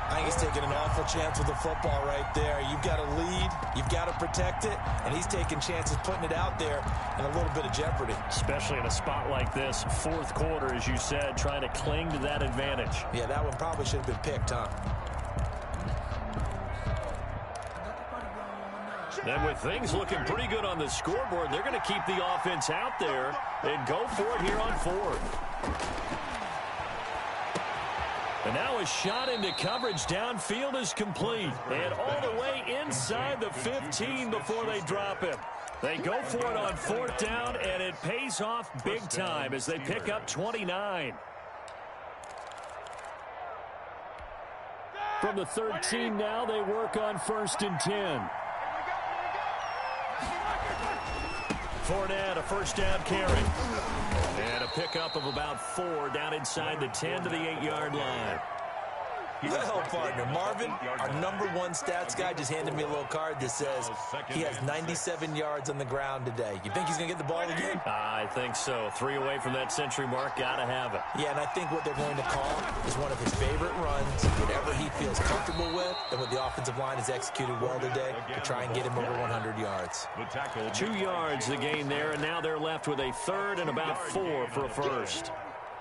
I think he's taking an awful chance with the football right there. You've got to lead, you've got to protect it, and he's taking chances putting it out there in a little bit of jeopardy. Especially in a spot like this, fourth quarter, as you said, trying to cling to that advantage. Yeah, that one probably should have been picked, huh? And with things looking pretty good on the scoreboard, they're going to keep the offense out there and go for it here on fourth. And now a shot into coverage downfield is complete. And all the way inside the 15 before they drop him. They go for it on fourth down, and it pays off big time as they pick up 29. From the 13 now, they work on 1st and 10. Fournette, a first down carry. And a pickup of about 4 down inside the 10 to the 8-yard line. Well, partner, Marvin, our #1 stats guy, just handed me a little card that says he has 97 yards on the ground today. You think he's going to get the ball again? I think so. 3 away from that century mark. Got to have it. Yeah, and I think what they're going to call is one of his favorite runs, whatever he feels comfortable with, and what the offensive line has executed well today to try and get him over 100 yards. 2 yards the gain there, and now they're left with a third and about 4 for a first.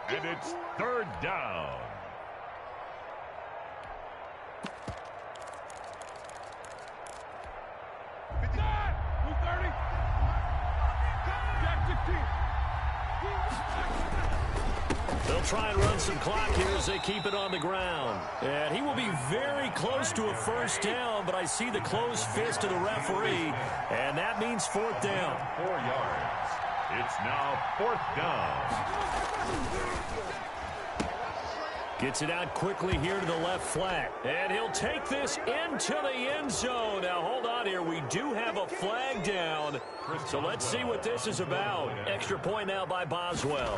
And it's third down. They'll try and run some clock here as they keep it on the ground. And he will be very close to a first down, but I see the closed fist of the referee, and that means fourth down. 4 yards. It's now fourth down. Gets it out quickly here to the left flat. And he'll take this into the end zone. Now, hold on here. We do have a flag down. So let's see what this is about. Extra point now by Boswell.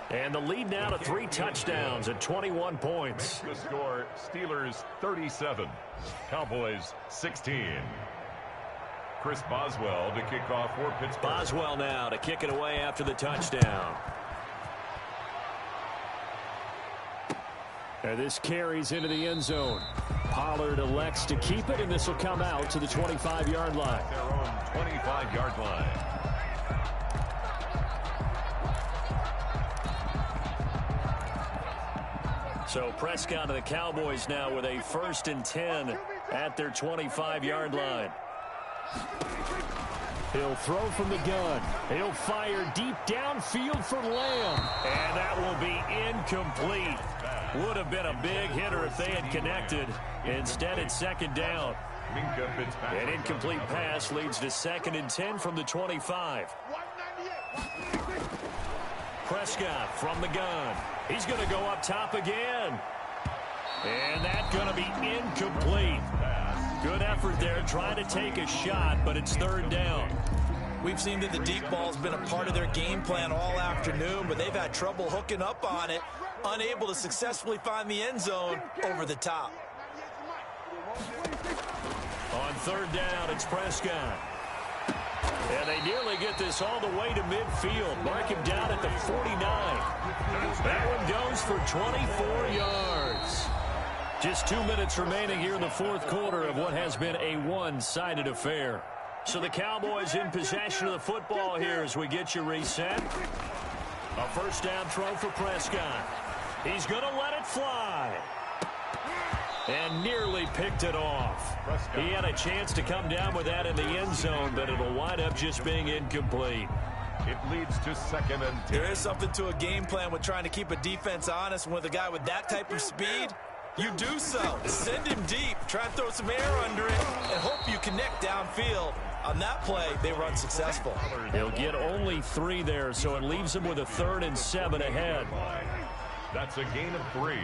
And the lead now to 3 touchdowns at 21 points. The score, Steelers 37, Cowboys 16. Chris Boswell to kick off for Pittsburgh. Boswell now to kick it away after the touchdown. And this carries into the end zone. Pollard elects to keep it, and this will come out to the 25-yard line. Their own 25-yard line. So Prescott and the Cowboys now with a 1st and 10 at their 25-yard line. He'll throw from the gun. He'll fire deep downfield for Lamb. And that will be incomplete. Would have been a big hitter if they had connected. Instead, it's second down. An incomplete pass leads to 2nd and 10 from the 25. Prescott from the gun. He's going to go up top again. And that's going to be incomplete. Good effort there trying to take a shot, but it's third down. We've seen that the deep ball's been a part of their game plan all afternoon, but they've had trouble hooking up on it, unable to successfully find the end zone over the top. On third down, it's Prescott. And they nearly get this all the way to midfield. Mark him down at the 49. That one goes for 24 yards. Just 2 minutes remaining here in the fourth quarter of what has been a one-sided affair. So the Cowboys in possession of the football here as we get you reset. A first down throw for Prescott. He's going to let it fly. And nearly picked it off. He had a chance to come down with that in the end zone, but it'll wind up just being incomplete. It leads to 2nd and 10. There is something to a game plan with trying to keep a defense honest. With a guy with that type of speed, you do so. Send him deep. Try and throw some air under it and hope you connect downfield. On that play, they run successful. They'll get only 3 there, so it leaves them with a 3rd and 7 ahead. That's a gain of 3.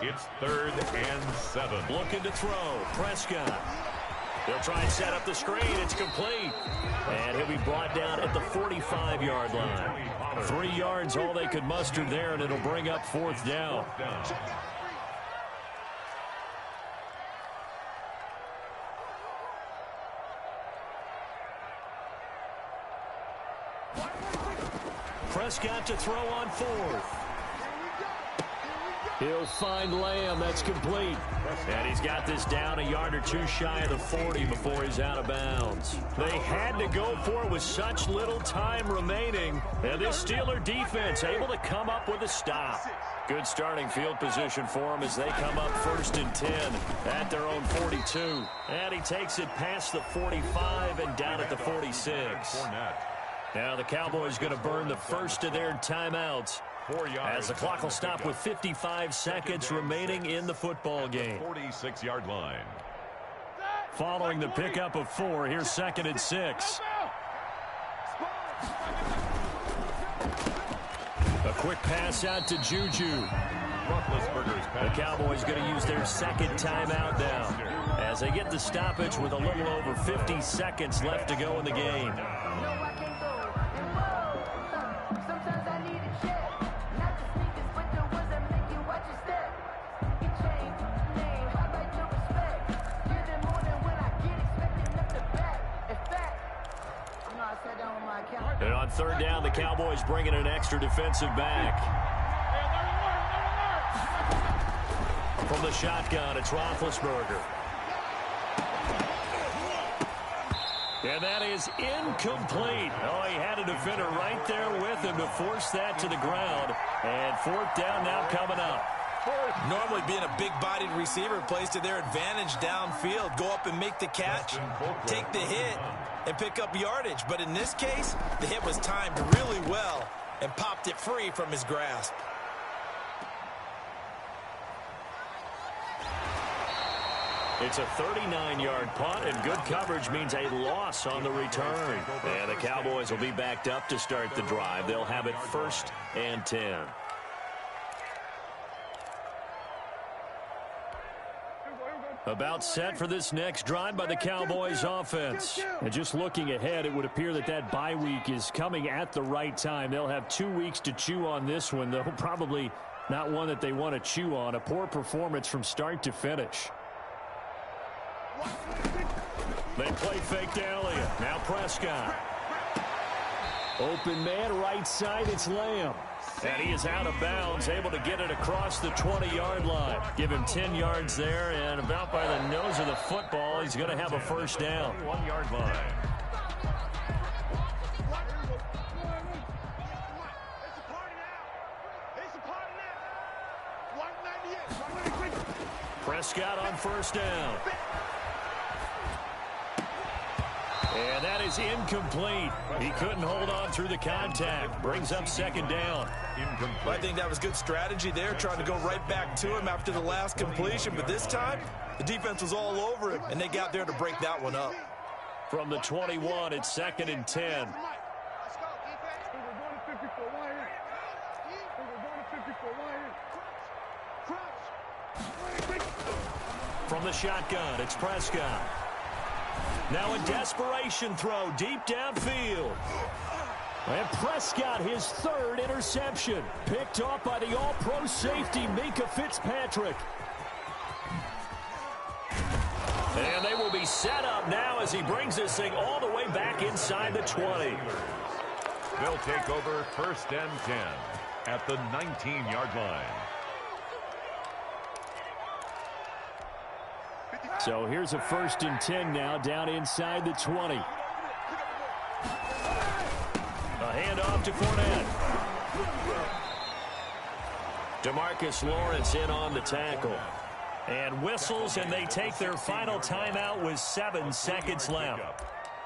It's 3rd and 7. Looking to throw. Prescott. They'll try and set up the screen. It's complete. And he'll be brought down at the 45-yard line. 3 yards, all they could muster there, and it'll bring up 4th down. Prescott to throw on 4th. He'll find Lamb. That's complete. And he's got this down a yard or 2 shy of the 40 before he's out of bounds. They had to go for it with such little time remaining. And this Steeler defense able to come up with a stop. Good starting field position for them as they come up 1st and 10 at their own 42. And he takes it past the 45 and down at the 46. Now the Cowboys going to burn the first of their timeouts, as the clock will stop with 55 seconds remaining in the football game. 46-yard line. Following the pickup of 4, here's 2nd and 6. A quick pass out to Juju. The Cowboys going to use their 2nd timeout now, as they get the stoppage with a little over 50 seconds left to go in the game. And on 3rd down, the Cowboys bringing an extra defensive back. From the shotgun, it's Roethlisberger. And that is incomplete. Oh, he had a defender right there with him to force that to the ground. And 4th down now coming up. Normally being a big-bodied receiver plays to their advantage downfield. Go up and make the catch, take the hit, and pick up yardage. But in this case, the hit was timed really well and popped it free from his grasp. It's a 39-yard punt, and good coverage means a loss on the return. And the Cowboys will be backed up to start the drive. They'll have it 1st and 10. About set for this next drive by the Cowboys offense. And just looking ahead, it would appear that that bye week is coming at the right time. They'll have 2 weeks to chew on this one, though probably not one that they want to chew on. A poor performance from start to finish. They play fake to Elliott. Now Prescott. Open man right side, it's Lamb. And he is out of bounds, able to get it across the 20-yard line. Give him 10 yards there, and about by the nose of the football, he's going to have a 1st down. 1-yard line. Prescott on 1st down. And that is incomplete. He couldn't hold on through the contact. Brings up 2nd down. I think that was good strategy there, trying to go right back to him after the last completion. But this time, the defense was all over him, and they got there to break that one up. From the 21, it's 2nd and 10. From the shotgun, it's Prescott. Now a desperation throw deep downfield. And Prescott, his 3rd interception. Picked off by the all-pro safety, Minka Fitzpatrick. And they will be set up now as he brings this thing all the way back inside the 20. They'll take over 1st and 10 at the 19-yard line. So here's a 1st and 10 now down inside the 20. A handoff to Fournette. DeMarcus Lawrence in on the tackle. And whistles, and they take their final timeout with 7 seconds left.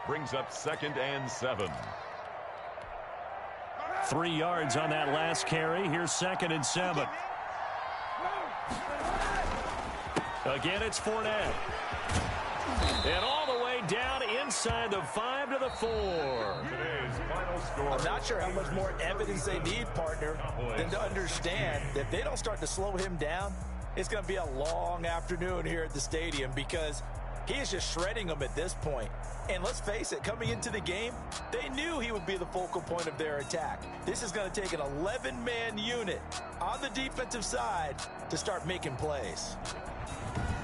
Brings up 2nd and 7. 3 yards on that last carry. Here's 2nd and 7. Again, it's Fournette. And all the way down inside the 5 to the 4. Today's final score. I'm not sure how much more evidence they need, partner, than to understand that if they don't start to slow him down, it's going to be a long afternoon here at the stadium, because he is just shredding them at this point. And let's face it, coming into the game, they knew he would be the focal point of their attack. This is going to take an 11-man unit on the defensive side to start making plays.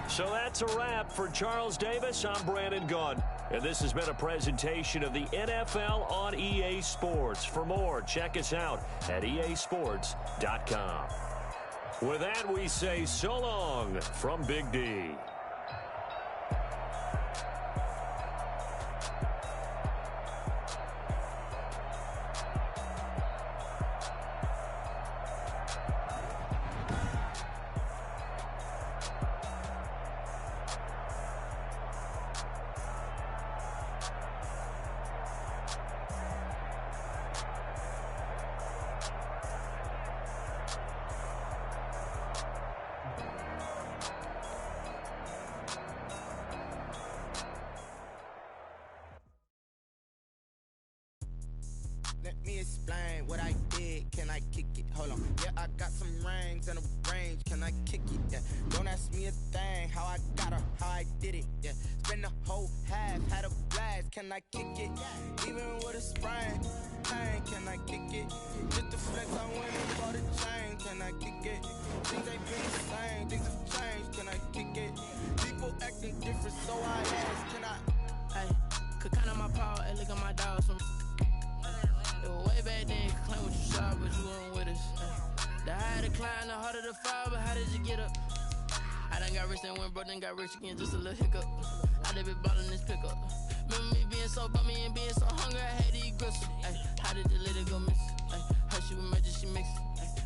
So that's a wrap for Charles Davis. I'm Brandon Gunn, and this has been a presentation of the NFL on EA Sports. For more, check us out at easports.com. With that, we say so long from Big D. Let me explain what I did. Can I kick it? Hold on. Yeah, I got some rings and a range. Can I kick it? Yeah. Don't ask me a thing. How I got her, how I did it. Yeah. Spend the whole half, had a blast. Can I kick it? Even with a sprain. Pain, can I kick it? Just the flex, I went and bought a chain. Can I kick it? Things ain't been the same. Things have changed. Can I kick it? People acting different, so I ask. Can I? Hey, could count on my power and look at my dogs from. Way back then, you could claim what you saw, but you weren't with us. The higher the climb, the harder the fall, but how did you get up? I done got rich and went broke, then got rich again, just a little hiccup. I done been ballin' this pickup. Remember me being so bummy and being so hungry, I had to eat gristle. Ay, how did the lady go miss? Ay, her she was magic, she mixed.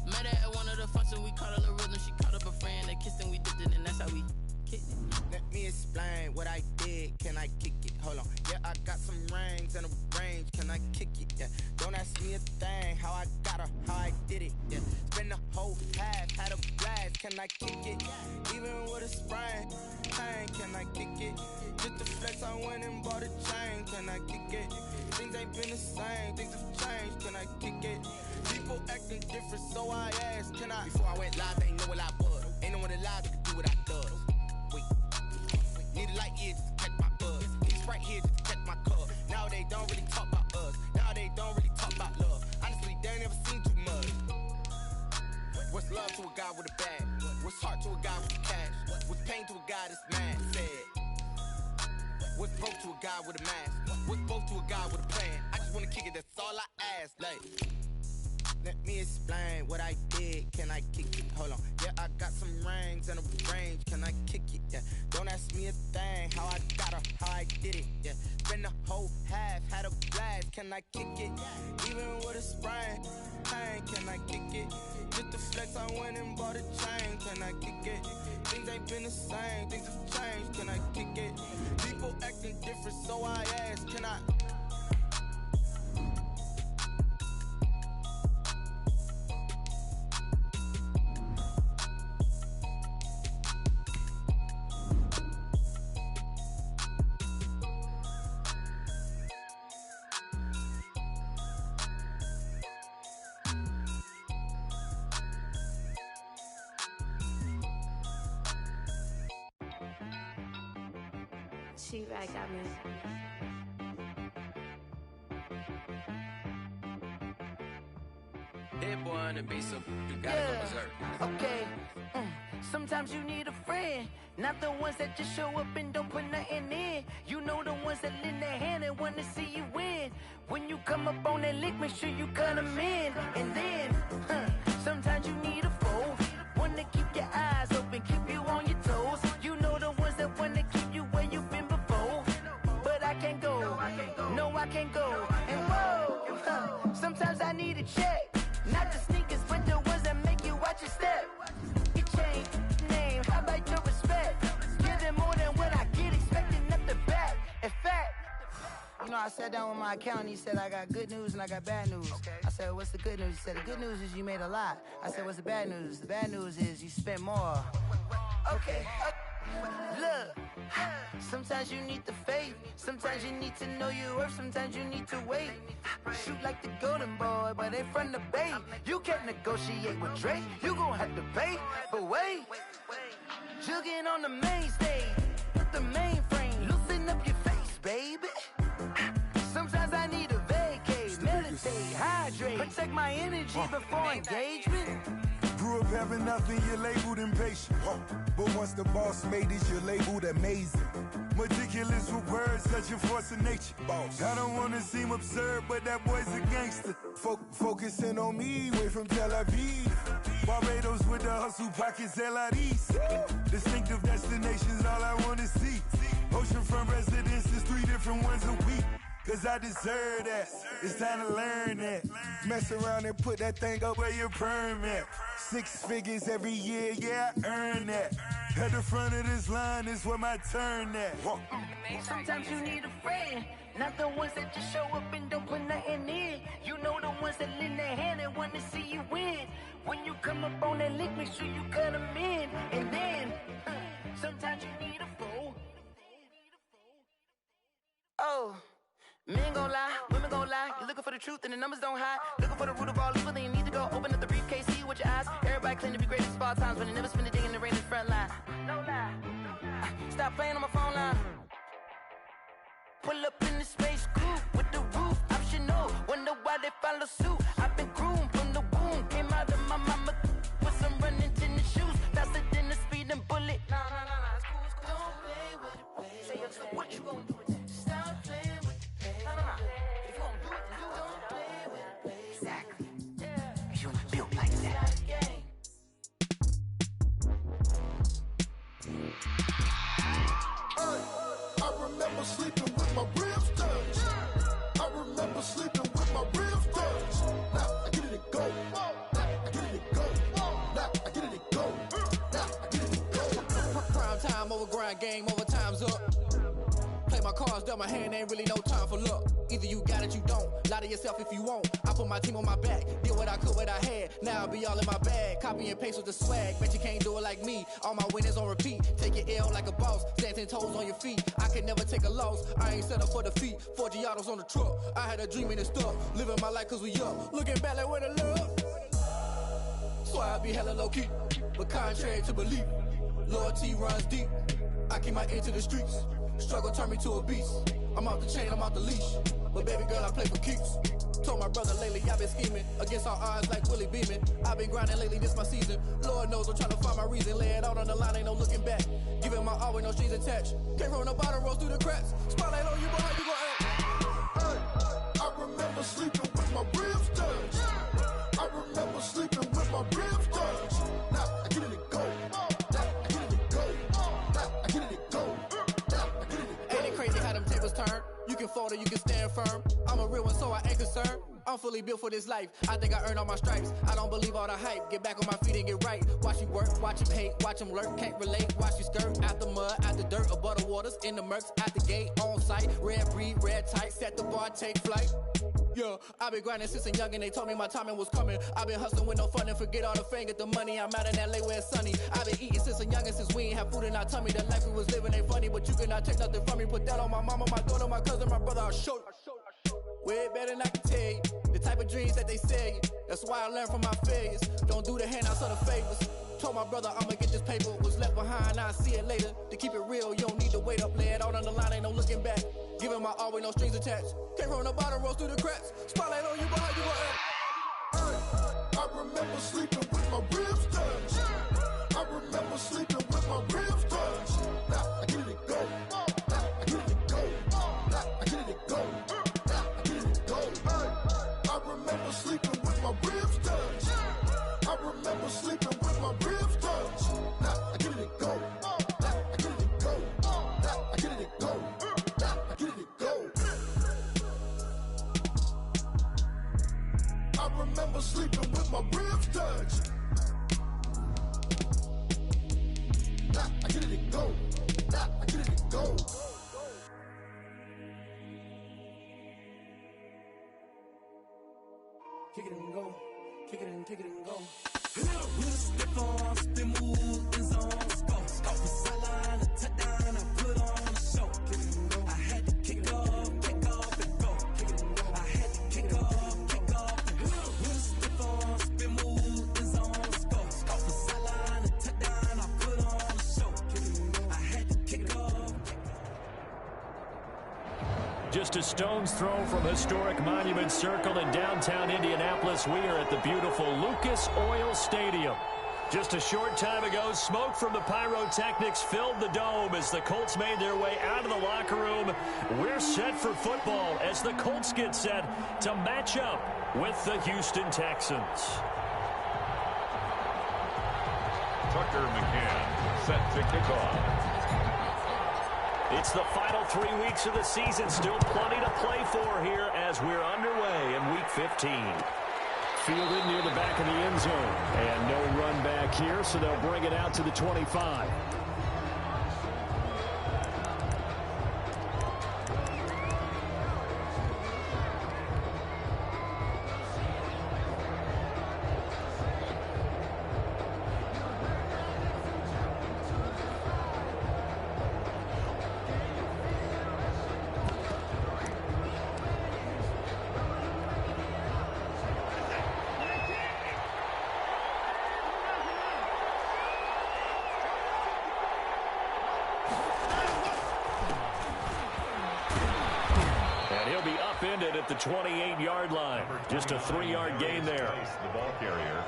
Met her at one of the functions, we caught her little rhythm, she caught up a friend, they kissed and we dipped it, and that's how we kicked it. Let me explain what I did. Can I kick it? Hold on. Yeah, I got some rings and a range. Can I kick it? Yeah. Don't ask me a thing. How I got her, how I did it. Yeah. Spend the whole half, had a blast. Can I kick it? Even with a sprain. Pain, can I kick it? Just the flex, I went and bought a chain. Can I kick it? Things ain't been the same. Things have changed. Can I kick it? People acting different, so I asked. Can I? Before I went live, they ain't know what I was. Ain't no one alive that could do what I does. Need a light here just to catch my buzz. Need a Sprite here just to catch my cup. Now they don't really talk about us. Now they don't really talk about love. Honestly, they ain't never seen too much. What's love to a guy with a bag? What's heart to a guy with cash? What's pain to a guy that's mad? Said. What's broke to a guy with a mask? What's both to a guy with a plan? I just wanna kick it, that's all I ask. Like, let me explain what I did. Can I kick it? Hold on. Yeah, I got some rings and a range. Can I kick it? Yeah. Don't ask me a thing. How I got her, how I did it. Yeah. Spend the whole half, had a blast. Can I kick it? Even with a sprain. Pain, can I kick it? Just the flex, I went and bought a chain. Can I kick it? Things ain't been the same. Things have changed. Can I kick it? People acting different, so I ask. Can I? She right got me. That boy on the beat, so you gotta go berserk. Okay. Sometimes you need a friend, not the ones that just show up and don't put nothing in. You know the ones that lend their hand and want to see you win. When you come up on that lick, make sure you cut them in. And then, sometimes you need a foe, one to keep your eyes open, keep you on your toes. You know the ones that want to keep you where you've been before. But I can't go, no I can't go. And whoa, sometimes I need a check, not just I sat down with my accountant. He said, I got good news and I got bad news. Okay. I said, what's the good news? He said, the good news is you made a lot. I said, what's the bad news? The bad news is you spent more. Okay. Look, sometimes you need the faith. Sometimes you need to know your worth. Sometimes you need to wait. Shoot like the golden boy, but they from the Bay. You can't negotiate with Drake. You gon' have to pay. But wait, jugging on the main stage. Put the mainframe. Loosen up your face, baby. Sometimes I need a vacate. Meditate, hydrate. Protect my energy before engagement. Grew up having nothing, you're labeled impatient. But once the boss made it, you're labeled amazing. Meticulous with words, such a force of nature. Boss. I don't wanna seem absurd, but that boy's a gangster. Focusing on me, way from Tel Aviv. Barbados with the hustle pockets, LIDs. Distinctive destinations, all I wanna see. Oceanfront residences, 3 different ones a week. Cause I deserve that, it's time to learn that. Mess around and put that thing up where your perm at. 6 figures every year, yeah, I earn that. At the front of this line is where my turn at. Sometimes you need a friend, not the ones that just show up and don't put nothing in. You know the ones that lend their hand and want to see you win. When you come up on that lick, make sure you cut them in. And then, sometimes you need a fool. Oh. Men gon' lie, women gon' lie. You're looking for the truth and the numbers don't hide. Looking for the root of all evil, then you need to go open up the briefcase, see with your eyes. Everybody claim to be greatest of all times, but they never spend a day in the rain in the front line. No lie. Stop playing on my phone line. Pull up in the space coupe with the roof optional. Wonder why they follow suit. I've been groomed from the womb. Came out of my mama with some running tennis shoes. Faster than a speeding bullet. Nah, it's cool, it's cool. Don't play with it, baby. Say what you gon' do with that? Stop playing with it. If you gon' do it, then you don't play with it, baby. Exactly. Yeah. Cause you're not built like that. I remember sleeping with my ribs touched. I remember sleeping with my ribs touched. Now I get it and go. Now I get it and go. Now I get it and go. Now I get it and go. Prime time over grind game, over time's up. Play my cards, dealt my hand, ain't really no time for luck. Either you got it, you don't. Lie to yourself if you won't. I put my team on my back, did what I could, what I had. Now I'll be all in my bag. Copy and paste with the swag. Bet you can't do it like me. All my winners on repeat. Take your L like a boss. Stand 10 toes on your feet. I can never take a loss. I ain't set up for defeat. 4 Giottos on the truck. I had a dream and it stuck. Living my life cause we up. Looking back like where the love. So I be hella low key. But contrary to belief, loyalty runs deep. I keep my ear to the streets. Struggle turned me to a beast. I'm off the chain, I'm off the leash. But baby girl, I play for keeps. Told my brother lately, I've been scheming. Against all odds like Willie Beeman. I've been grinding lately, this my season. Lord knows I'm trying to find my reason. Lay it out on the line, ain't no looking back. Giving my all with no strings attached. Can't roll no bottom, rolls through the cracks. Spotlight on you, boy, how you gon' act? I remember sleeping with my ribs touched. I remember sleeping with my ribs touched. Now I get it and go. Now I get it and go. Now I get it and go. Now I get it and go. Ain't it crazy how them tables turn? You can fold or you can stand firm. I'm a real one, so I ain't concerned. I'm fully built for this life. I think I earned all my stripes. I don't believe all the hype. Get back on my feet and get right. Watch you work, watch him hate, watch him lurk. Can't relate, watch you skirt. Out the mud, out the dirt, above the waters, in the murks, at the gate, on site. Red breed, red tight, set the bar, take flight. Yeah, I been grinding since a young and they told me my timing was coming. I been hustling with no fun and forget all the fame, get the money. I'm out in LA where it's sunny. I been eating since a young and since we ain't have food in our tummy. The life we was living ain't funny, but you cannot take nothing from me. Put that on my mama, my daughter, my cousin, my brother, I'll show you. Way better than I can tell you. The type of dreams that they sell you. That's why I learned from my failures. Don't do the handouts or the favors. Told my brother I'ma get this paper. Was left behind, I'll see it later. To keep it real, you don't need to wait up. Lay it out on the line, ain't no looking back. Giving my all with no strings attached. Can't roll no bottom, rolls through the cracks. Spotlight on you, boy, how you gon' act? I remember sleeping with my ribs touched. I remember sleeping with my ribs touched. Now I get it and go. Now I get it and go. Now I get it and go. Now I get it and go. I remember sleeping with my ribs touched. I remember sleeping with my ribs touched. Now I get it and go. Now I get it and go. Now I get it and go. Now I get it and go. I remember sleeping with my ribs touched. Now I get it and go. Now I get it and go. kick it and go. With a stiff arm, spin move, in zone, go. Off the sideline, a touchdown, I put on a show. I had to kick off and go. I had to kick off and go. With a stiff arm, spin move, in zone, go. Off the sideline, a touchdown, I put on a show. I had to kick off. Just a stone's throw from historic Monument Circle in downtown Indianapolis. We are at the beautiful Lucas Oil Stadium. Just a short time ago, smoke from the pyrotechnics filled the dome as the Colts made their way out of the locker room. We're set for football as the Colts get set to match up with the Houston Texans. Tucker McCann set to kick off. It's the final 3 weeks of the season. Still plenty to play for here as we're underway in Week 15. Fielded near the back of the end zone. And no run back here, so they'll bring it out to the 25. At the 28-yard line. Just a 3-yard gain there. The ball carrier.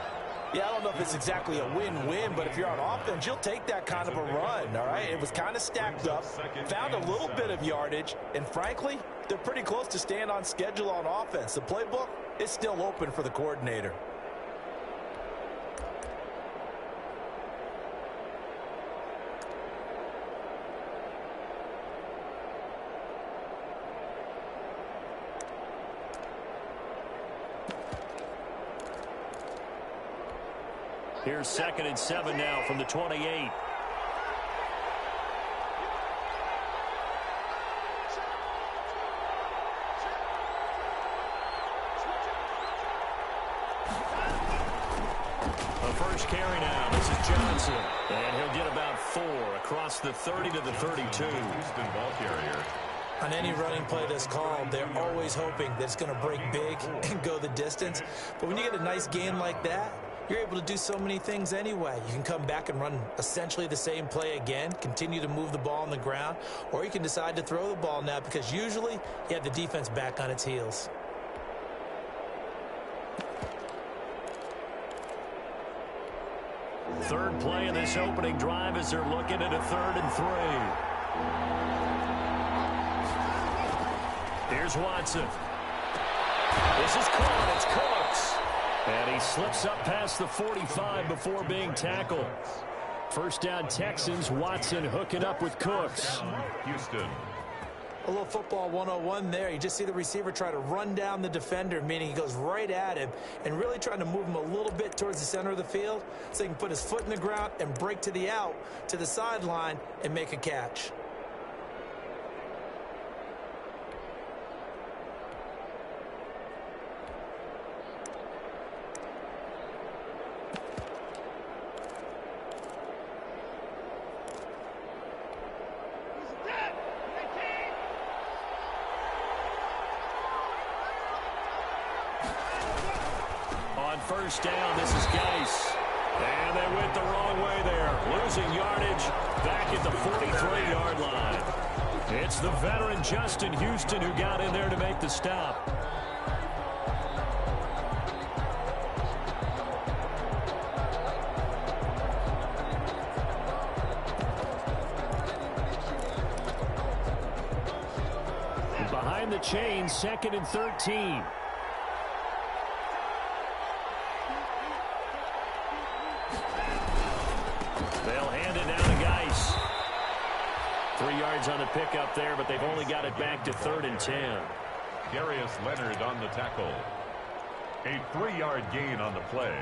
Yeah, I don't know if it's exactly a win-win, but if you're on offense, you'll take that kind of a run, all right? It was kind of stacked up, found a little bit of yardage, and frankly, they're pretty close to staying on schedule on offense. The playbook is still open for the coordinator. Here's 2nd and 7 now from the 28. The first carry now. This is Johnson. And he'll get about 4 across the 30 to the 32. Houston ball carrier. On any running play that's called, they're always hoping that it's going to break big and go the distance. But when you get a nice gain like that, you're able to do so many things anyway. You can come back and run essentially the same play again, continue to move the ball on the ground, or you can decide to throw the ball now because usually you have the defense back on its heels. Third play in this opening drive as they're looking at a 3rd and 3. Here's Watson. This is caught. It's Cooks. And he slips up past the 45 before being tackled. First down Texans. Watson hooking up with Cooks. Houston. A little football 101 there. You just see the receiver try to run down the defender, meaning he goes right at him and really trying to move him a little bit towards the center of the field so he can put his foot in the ground and break to the out, to the sideline, and make a catch. First down, this is Geis. And they went the wrong way there. Losing yardage back at the 43-yard line. It's the veteran Justin Houston who got in there to make the stop. Behind the chain, 2nd and 13. They'll hand it down to Geis. 3 yards on the pickup there, but they've only got it back to 3rd and 10. Darius Leonard on the tackle. A 3-yard gain on the play.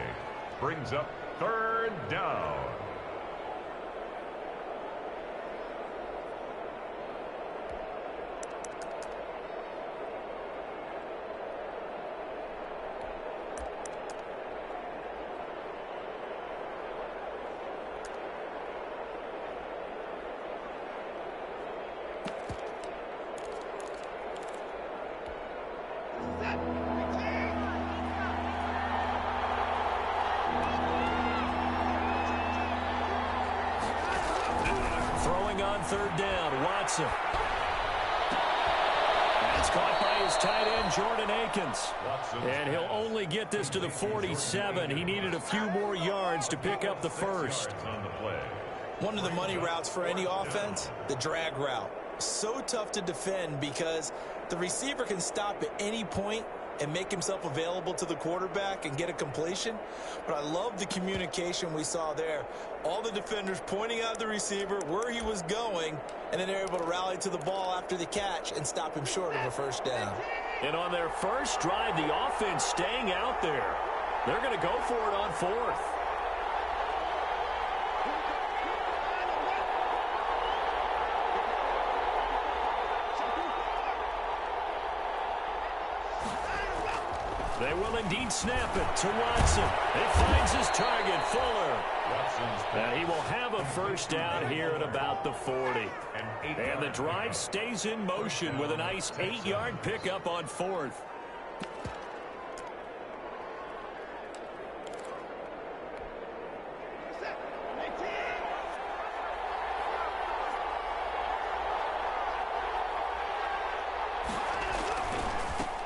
Brings up 3rd down. throwing on third down. Watson. That's caught by his tight end, Jordan Akins. And he'll only get this to the 47. He needed a few more yards to pick up the first. One of the money routes for any offense, the drag route. So tough to defend because the receiver can stop at any point and make himself available to the quarterback and get a completion. But I love the communication we saw there. All the defenders pointing out the receiver, where he was going, and then they're able to rally to the ball after the catch and stop him short of a first down. And on their first drive, the offense staying out there. They're going to go for it on fourth. They will indeed snap it to Watson. He finds his target, Fuller. And he will have a first down here at about the 40. And the drive stays in motion with a nice 8-yard pickup on fourth.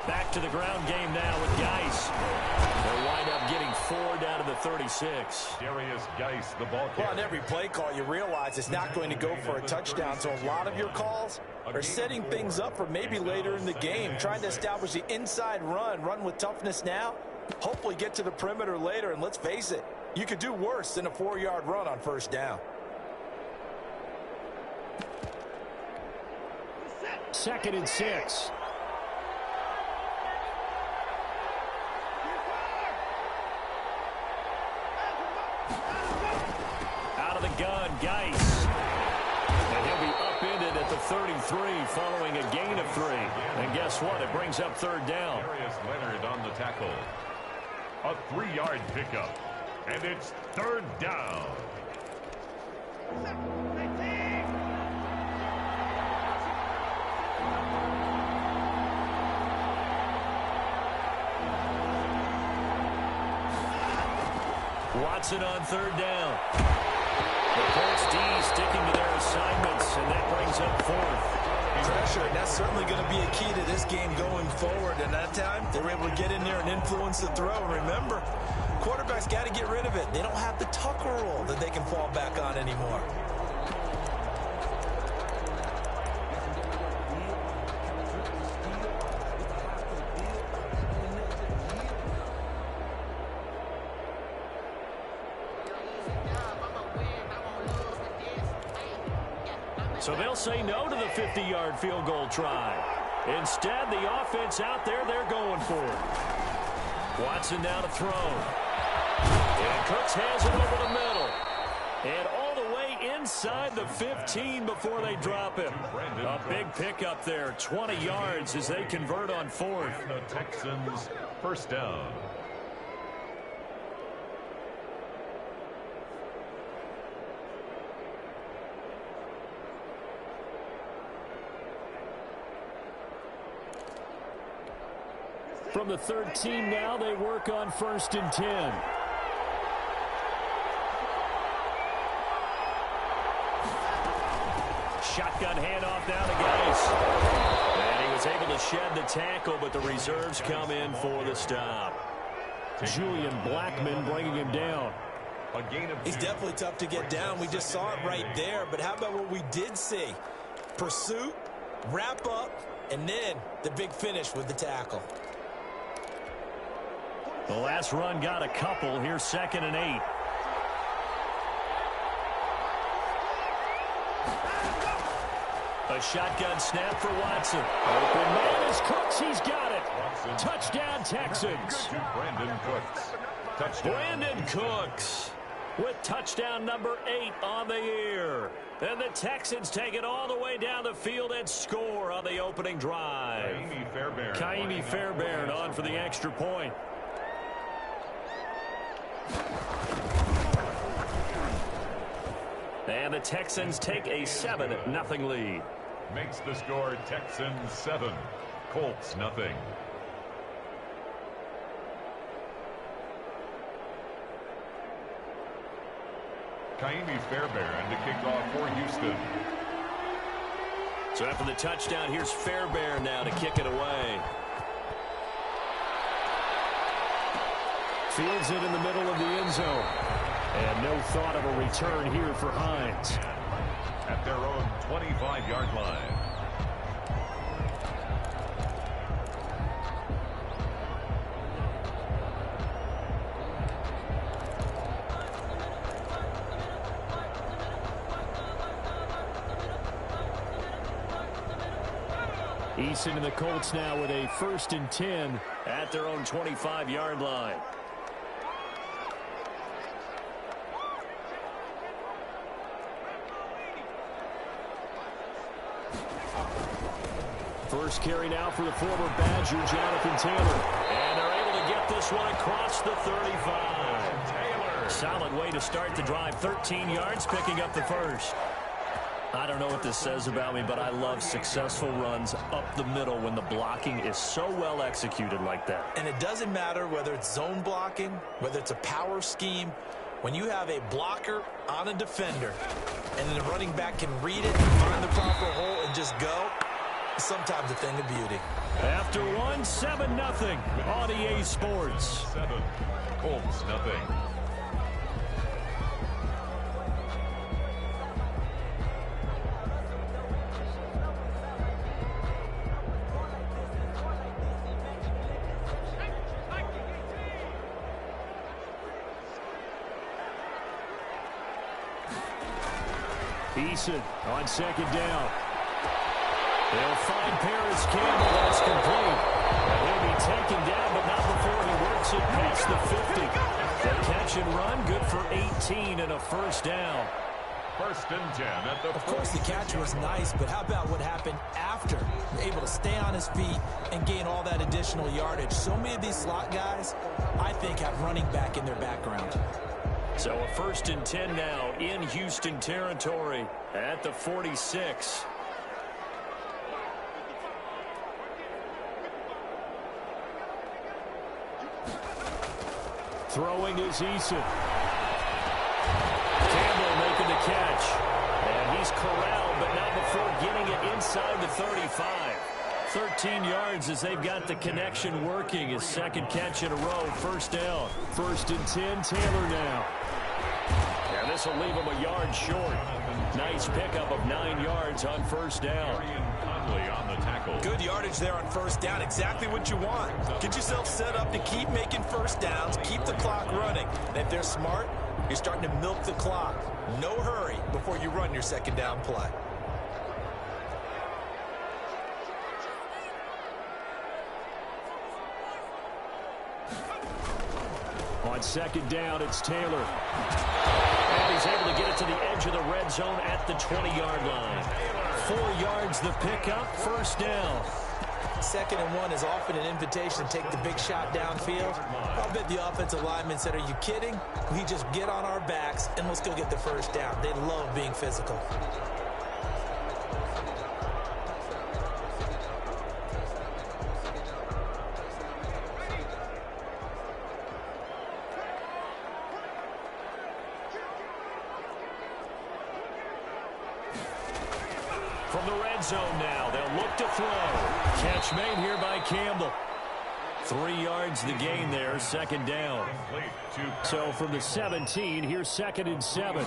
Back to the ground game now with Geis. They'll wind up getting 4 down to the 36. Darius Geis, the ball carrier. Well, on every play call, you realize it's not going to go for a touchdown. So a lot of your calls are setting things up for maybe later in the game, trying to establish the inside run with toughness now, hopefully get to the perimeter later. And let's face it, you could do worse than a 4-yard run on first down. Second and 6. Out of the gun, Geis. And he'll be upended at the 33 following a gain of 3. And guess what? It brings up third down. Darius Leonard on the tackle. A 3-yard pickup. And it's third down. Watson on third down. The Colts D sticking to their assignments, and that brings up fourth. Pressure, and that's certainly going to be a key to this game going forward. And that time, they were able to get in there and influence the throw. And remember, quarterbacks got to get rid of it. They don't have the Tucker rule that they can fall back on anymore. So they'll say no to the 50-yard field goal try. Instead, the offense out there, they're going for it. Watson now to throw. And Cooks has it over the middle. And all the way inside the 15 before they drop him. A big pickup there, 20 yards as they convert on fourth. The Texans first down. From the 13 now, they work on 1st and 10. Shotgun handoff now to Geis. And he was able to shed the tackle, but the reserves come in for the stop. Julian Blackman bringing him down. He's definitely tough to get down. We just saw it right there. But how about what we did see? Pursuit, wrap up, and then the big finish with the tackle. The last run got a couple. Here's 2nd and 8. A shotgun snap for Watson. Open man is Cooks. He's got it. Watson. Touchdown, Texans. To Brandon Cooks. Touchdown. Brandon Cooks with touchdown number 8 on the year. And the Texans take it all the way down the field and score on the opening drive. Kaimi Fairbairn on for the extra point. And the Texans take a 7-0 lead. Makes the score Texans 7, Colts nothing. Kaimi Fairbairn to kick off for Houston. So after the touchdown, here's Fairbairn now to kick it away. Fields it in the middle of the end zone. And no thought of a return here for Hines. At their own 25-yard line. Eason and the Colts now with a 1st and 10 at their own 25-yard line. First carry now for the former Badger, Jonathan Taylor. And they're able to get this one across the 35. Taylor. Solid way to start the drive. 13 yards, picking up the first. I don't know what this says about me, but I love successful runs up the middle when the blocking is so well executed like that. And it doesn't matter whether it's zone blocking, whether it's a power scheme. When you have a blocker on a defender, and then the running back can read it, find the proper hole, and just go, sometimes a thing of beauty. After one, 7-0 on EA Sports. 7, Colts nothing. Eason on 2nd down. They'll find Paris Campbell. That's complete. And he'll be taken down, but not before he works it past the 50. The catch and run, good for 18 and a 1st down. 1st and 10 at the. Of course, the catch was nice, but how about what happened after? Able to stay on his feet and gain all that additional yardage. So many of these slot guys, I think, have running back in their background. So a 1st and 10 now in Houston territory at the 46. Throwing is Eason. Campbell making the catch. And he's corralled, but not before getting it inside the 35. 13 yards as they've got the connection working. His 2nd catch in a row. 1st down. 1st and 10, Taylor now. And this will leave him a yard short. Nice pickup of 9 yards on 1st down. On the tackle. Good yardage there on 1st down. Exactly what you want. Get yourself set up to keep making 1st downs. Keep the clock running. And if they're smart, you're starting to milk the clock. No hurry before you run your 2nd down play. On 2nd down, it's Taylor. And he's able to get it to the edge of the red zone at the 20-yard line. 4 yards the pickup, 1st down. 2nd and 1 is often an invitation to take the big shot downfield. I'll bet the offensive linemen said, are you kidding? We just get on our backs and let's go get the 1st down. They love being physical. From the red zone now, they'll look to throw. Catch made here by Campbell. 3 yards the gain there, 2nd down. So from the 17, here's 2nd and 7.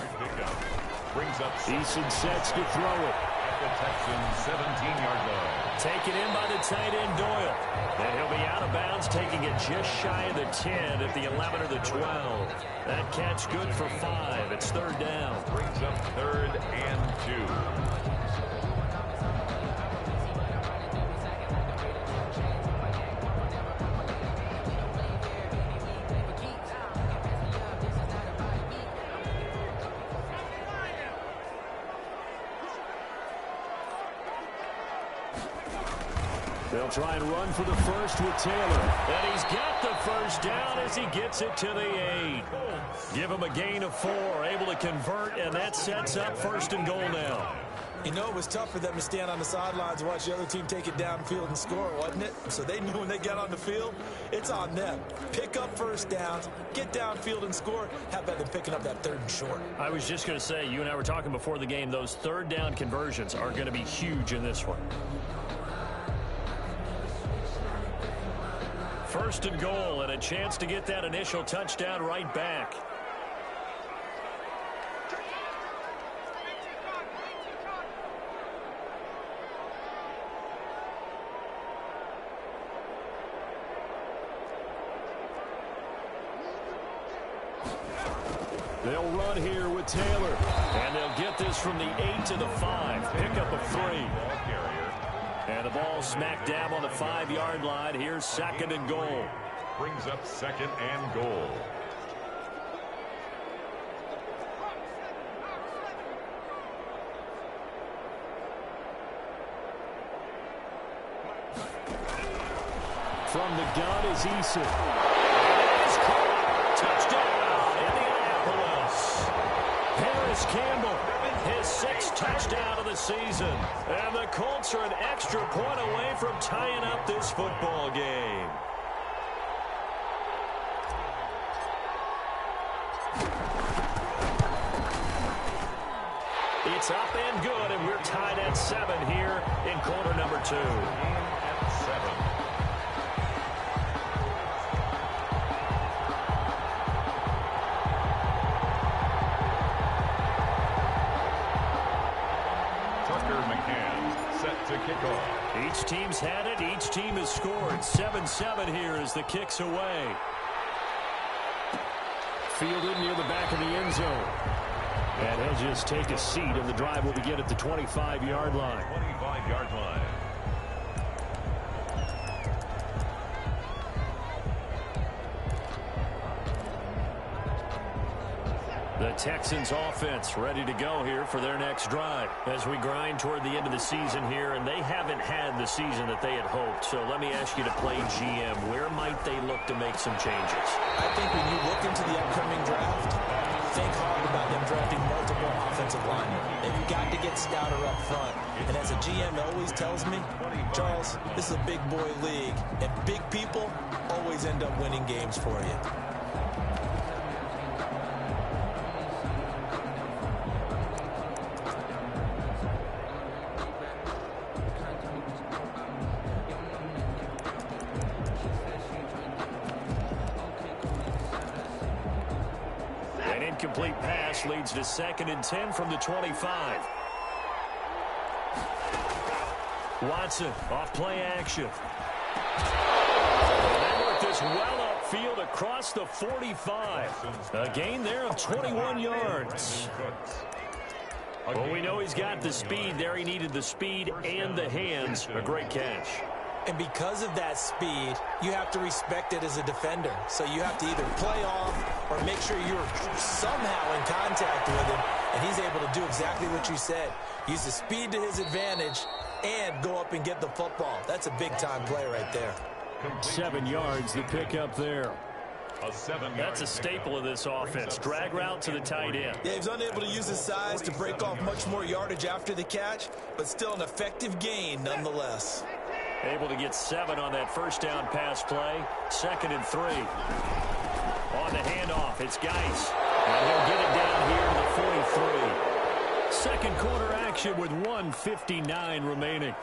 Eason sets to throw it. The Texans' 17-yard line. Taken in by the tight end, Doyle. And he'll be out of bounds, taking it just shy of the 10 at the 11 or the 12. That catch good for 5. It's 3rd down. Brings up 3rd and 2. They'll try and run for the first with Taylor. And he's got the 1st down as he gets it to the 8. Give him a gain of 4, able to convert, and that sets up 1st and goal now. You know, it was tough for them to stand on the sidelines and watch the other team take it downfield and score, wasn't it? So they knew when they got on the field, it's on them. Pick up first downs, get downfield and score. How about them picking up that 3rd and short? I was just going to say, you and I were talking before the game, those 3rd down conversions are going to be huge in this one. 1st and goal, and a chance to get that initial touchdown right back. They'll run here with Taylor, and they'll get this from the 8 to the 5. Pick up a 3. And the ball smack dab on the 5-yard line. Here's 2nd and goal. Brings up 2nd and goal. From the gun is Eason. He's caught. Touchdown, Indianapolis. Harris Campbell, his 6th touchdown of the season. And the Colts are an extra point away from tying up this football game. It's up and good, and we're tied at 7 here in quarter number 2. At 7. To kick off. Each team's had it. Each team has scored. 7-7 here as the kick's away. Fielded near the back of the end zone. And he'll just take a seat, and the drive will begin at the 25-yard line. 25-yard line. The Texans offense ready to go here for their next drive as we grind toward the end of the season here, and they haven't had the season that they had hoped. So let me ask you to play GM. Where might they look to make some changes? I think when you look into the upcoming draft, think hard about them drafting multiple offensive linemen. They've got to get stouter up front. And as a GM always tells me, Charles, this is a big boy league, and big people always end up winning games for you. Incomplete pass leads to 2nd and 10 from the 25. Watson off play action. And they work this well upfield across the 45. A gain there of 21 yards. Well, we know he's got the speed there. He needed the speed and the hands. A great catch. And because of that speed, you have to respect it as a defender. So you have to either play off or make sure you're somehow in contact with him. And he's able to do exactly what you said. Use the speed to his advantage and go up and get the football. That's a big-time play right there. 7 yards, the pickup there. That's a staple of this offense. Drag route to the tight end. Yeah, he's unable to use his size to break off much more yardage after the catch, but still an effective gain nonetheless. Able to get 7 on that first down pass play. 2nd and 3. On the handoff, it's Geis. And he'll get it down here to the 43. Second quarter action with 1:59 remaining.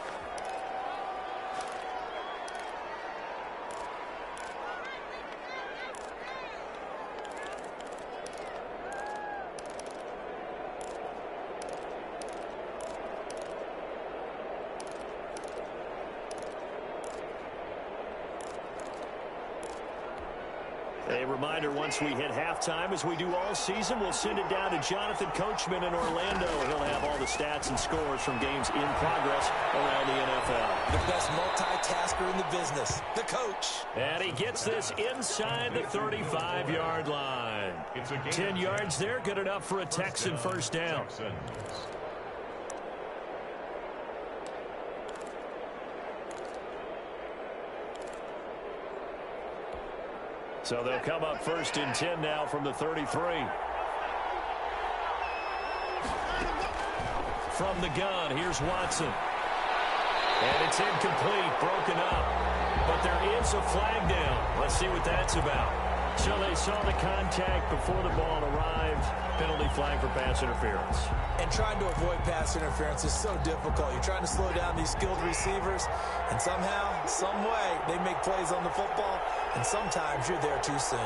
A reminder, once we hit halftime, as we do all season, we'll send it down to Jonathan Coachman in Orlando. He'll have all the stats and scores from games in progress around the NFL. The best multitasker in the business, the coach. And he gets this inside the 35-yard line. 10 yards there, good enough for a Texan first down. So they'll come up 1st and 10 now from the 33. from the gun. Here's Watson. And it's incomplete, broken up. But there is a flag down. Let's see what that's about. So they saw the contact before the ball arrived. Penalty flag for pass interference. And trying to avoid pass interference is so difficult. You're trying to slow down these skilled receivers, and somehow, some way, they make plays on the football, and sometimes you're there too soon.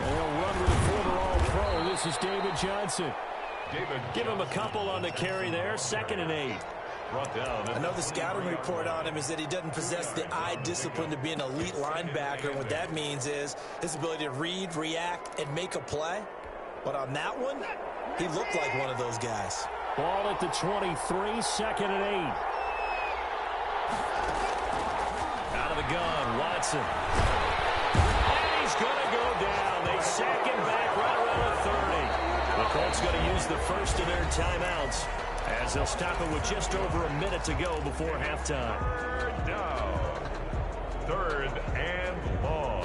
They'll run with a former All-Pro. This is David Johnson. Give him a couple on the carry there. 2nd and 8. Brought down. I know the scouting report on him is that he doesn't possess the eye discipline to be an elite linebacker. And what that means is his ability to read, react, and make a play. But on that one, he looked like one of those guys. Ball at the 23, 2nd and 8. Out of the gun, Watson. And he's going to go down. They sack him back right around the 30. The Colts going to use the first of their timeouts, as they'll stop it with just over a minute to go before halftime. 3rd down. 3rd and long.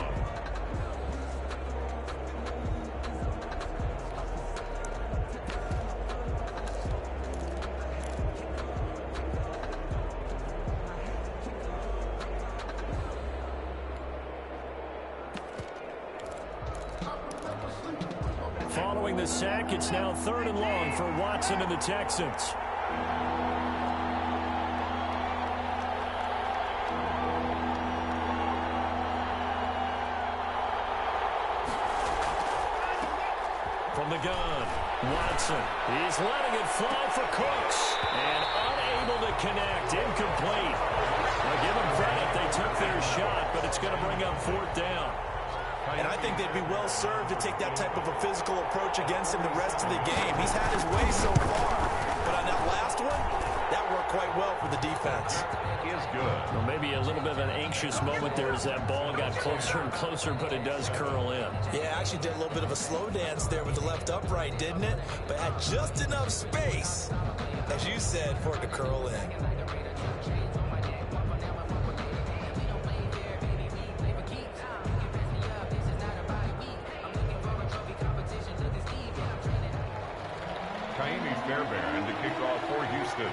Following the sack, it's now 3rd and long for Watson and the Texans. From the gun, Watson. He's letting it fly for Cooks. And unable to connect. Incomplete. Now give them credit. They took their shot, but it's going to bring up 4th down. And I think they'd be well served to take that type of a physical approach against him the rest of the game. He's had his way so far. But on that last one, that worked quite well for the defense. He is good. Well, maybe a little bit of an anxious moment there as that ball got closer and closer, but it does curl in. Yeah, actually did a little bit of a slow dance there with the left upright, didn't it? But had just enough space, as you said, for it to curl in. Fairbairn to kick off for Houston.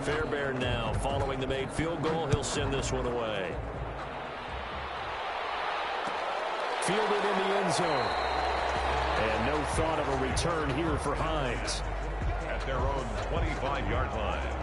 Fairbairn now following the made field goal. He'll send this one away. Fielded in the end zone. And no thought of a return here for Hines. At their own 25-yard line.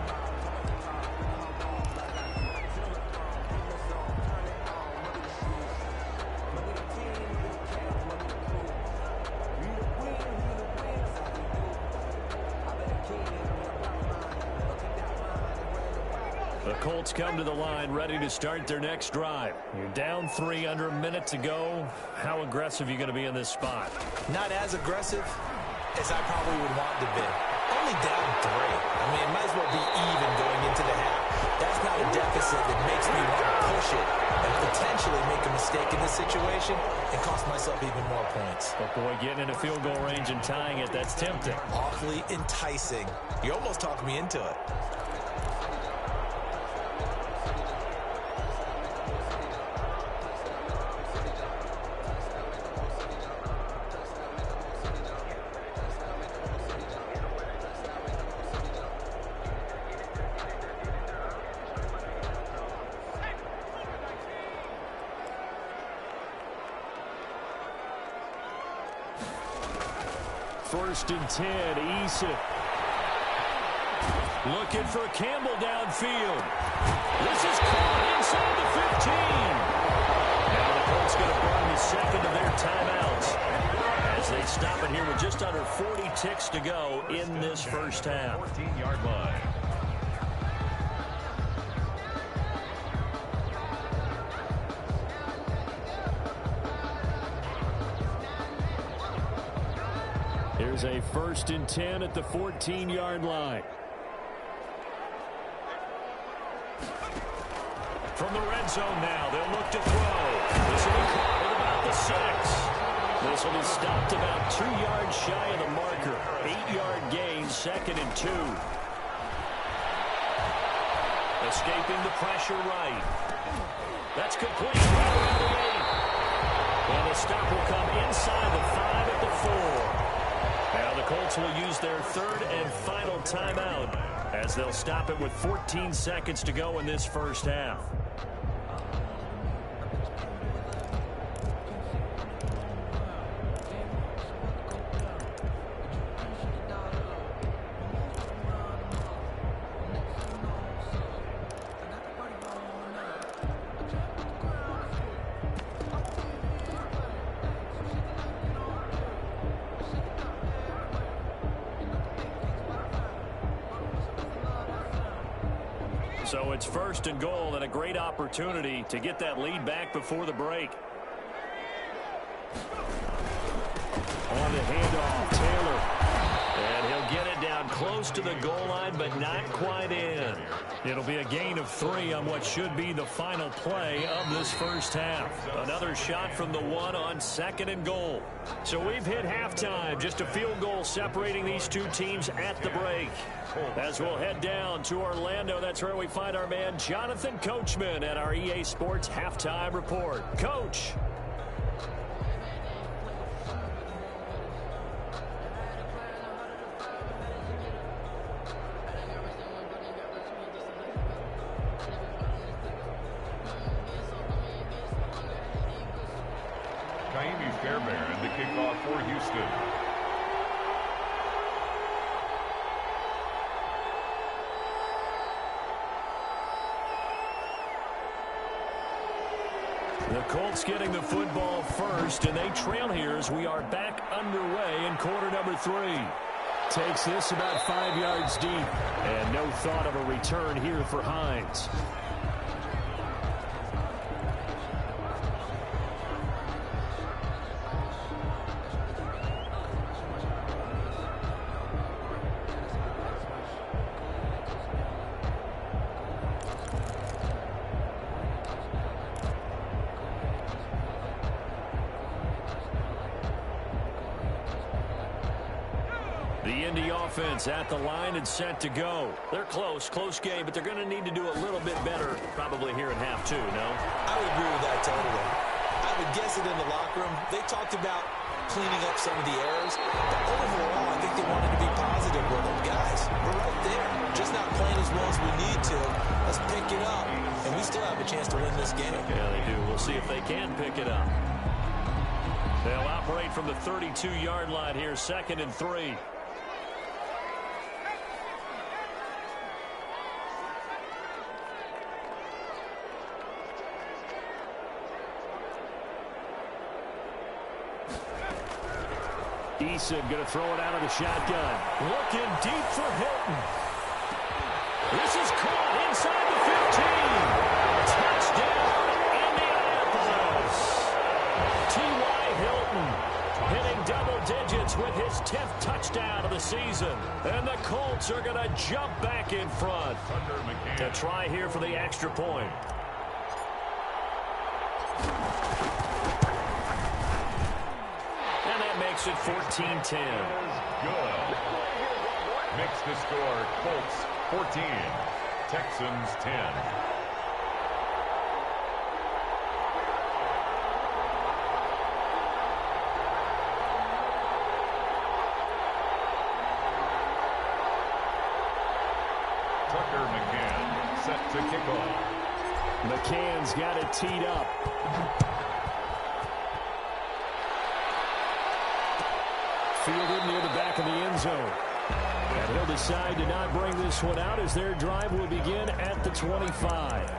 The Colts come to the line ready to start their next drive. You're down 3 under a minute to go. How aggressive are you going to be in this spot? Not as aggressive as I probably would want to be. Only down 3. I mean, it might as well be even going into the half. That's not a deficit that makes me want to push it and potentially make a mistake in this situation and cost myself even more points. But boy, getting in a field goal range and tying it, that's tempting. Awfully enticing. You almost talked me into it. First and 10, Eason. Looking for Campbell downfield. This is caught inside the 15. Now the Colts going to burn the second of their timeouts as they stop it here with just under 40 ticks to go in this first half. 14-yard line. Here's a first and 10 at the 14-yard line. From the red zone now, they'll look to throw. This will be caught at about the 6. This will be stopped about 2 yards shy of the marker. 8-yard gain, 2nd and 2. Escaping the pressure right. That's complete right around the 8. And the stop will come inside the 5 at the 4. Now the Colts will use their 3rd and final timeout as they'll stop it with 14 seconds to go in this first half. So it's 1st and goal and a great opportunity to get that lead back before the break. On the handoff, Taylor. And he'll get it down close to the goal line, but not quite in. It'll be a gain of 3 on what should be the final play of this first half. Another shot from the 1 on 2nd and goal. So we've hit halftime. Just a field goal separating these two teams at the break. As we'll head down to Orlando, that's where we find our man Jonathan Coachman at our EA Sports Halftime Report. Coach. Fairbairn to kick off for Houston. The Colts getting the football first, and they trail here as we are back underway in quarter number 3. Takes this about 5 yards deep, and no thought of a return here for Hines. Offense at the line and set to go. They're close game, but they're going to need to do a little bit better probably here in half 2, no? I would agree with that totally. I would guess it in the locker room. They talked about cleaning up some of the errors, but overall, I think they wanted to be positive with them. Guys, we're right there. Just not playing as well as we need to. Let's pick it up, and we still have a chance to win this game. Yeah, they do. We'll see if they can pick it up. They'll operate from the 32-yard line here, 2nd and 3. Eason going to throw it out of the shotgun. Looking deep for Hilton. This is caught inside the 15. Touchdown, Indianapolis. T.Y. Hilton hitting double digits with his 10th touchdown of the season. And the Colts are going to jump back in front to try here for the extra point. Makes it 14-10. Good. Makes the score Colts 14, Texans 10. Tucker McCann set to kick off. McCann's got it teed up. Fielded near the back of the end zone. And he'll decide to not bring this one out as their drive will begin at the 25.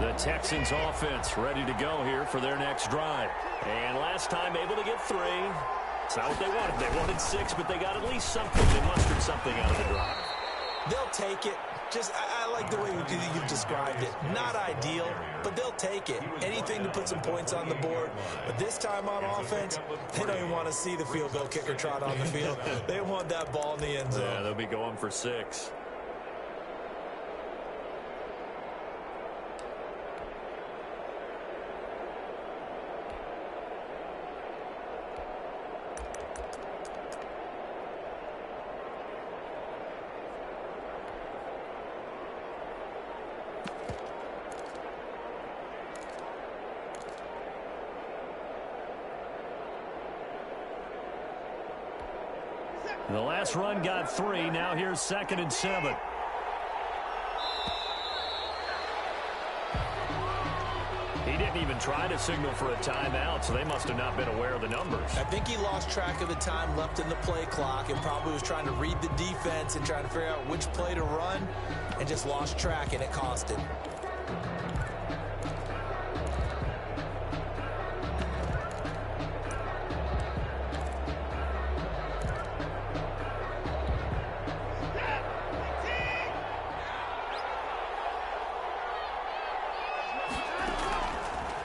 The Texans offense ready to go here for their next drive. And last time able to get 3. It's not what they wanted. They wanted 6, but they got at least something. They mustered something out of the drive. They'll take it. I like the way you've described it. Not ideal, but they'll take it. Anything to put some points on the board. But this time on offense, they don't even want to see the field goal kicker trot on the field. They want that ball in the end zone. Yeah, they'll be going for 6. The last run got 3. Now here's 2nd and 7. He didn't even try to signal for a timeout, so they must have not been aware of the numbers. I think he lost track of the time left in the play clock and probably was trying to read the defense and trying to figure out which play to run and just lost track, and it cost him.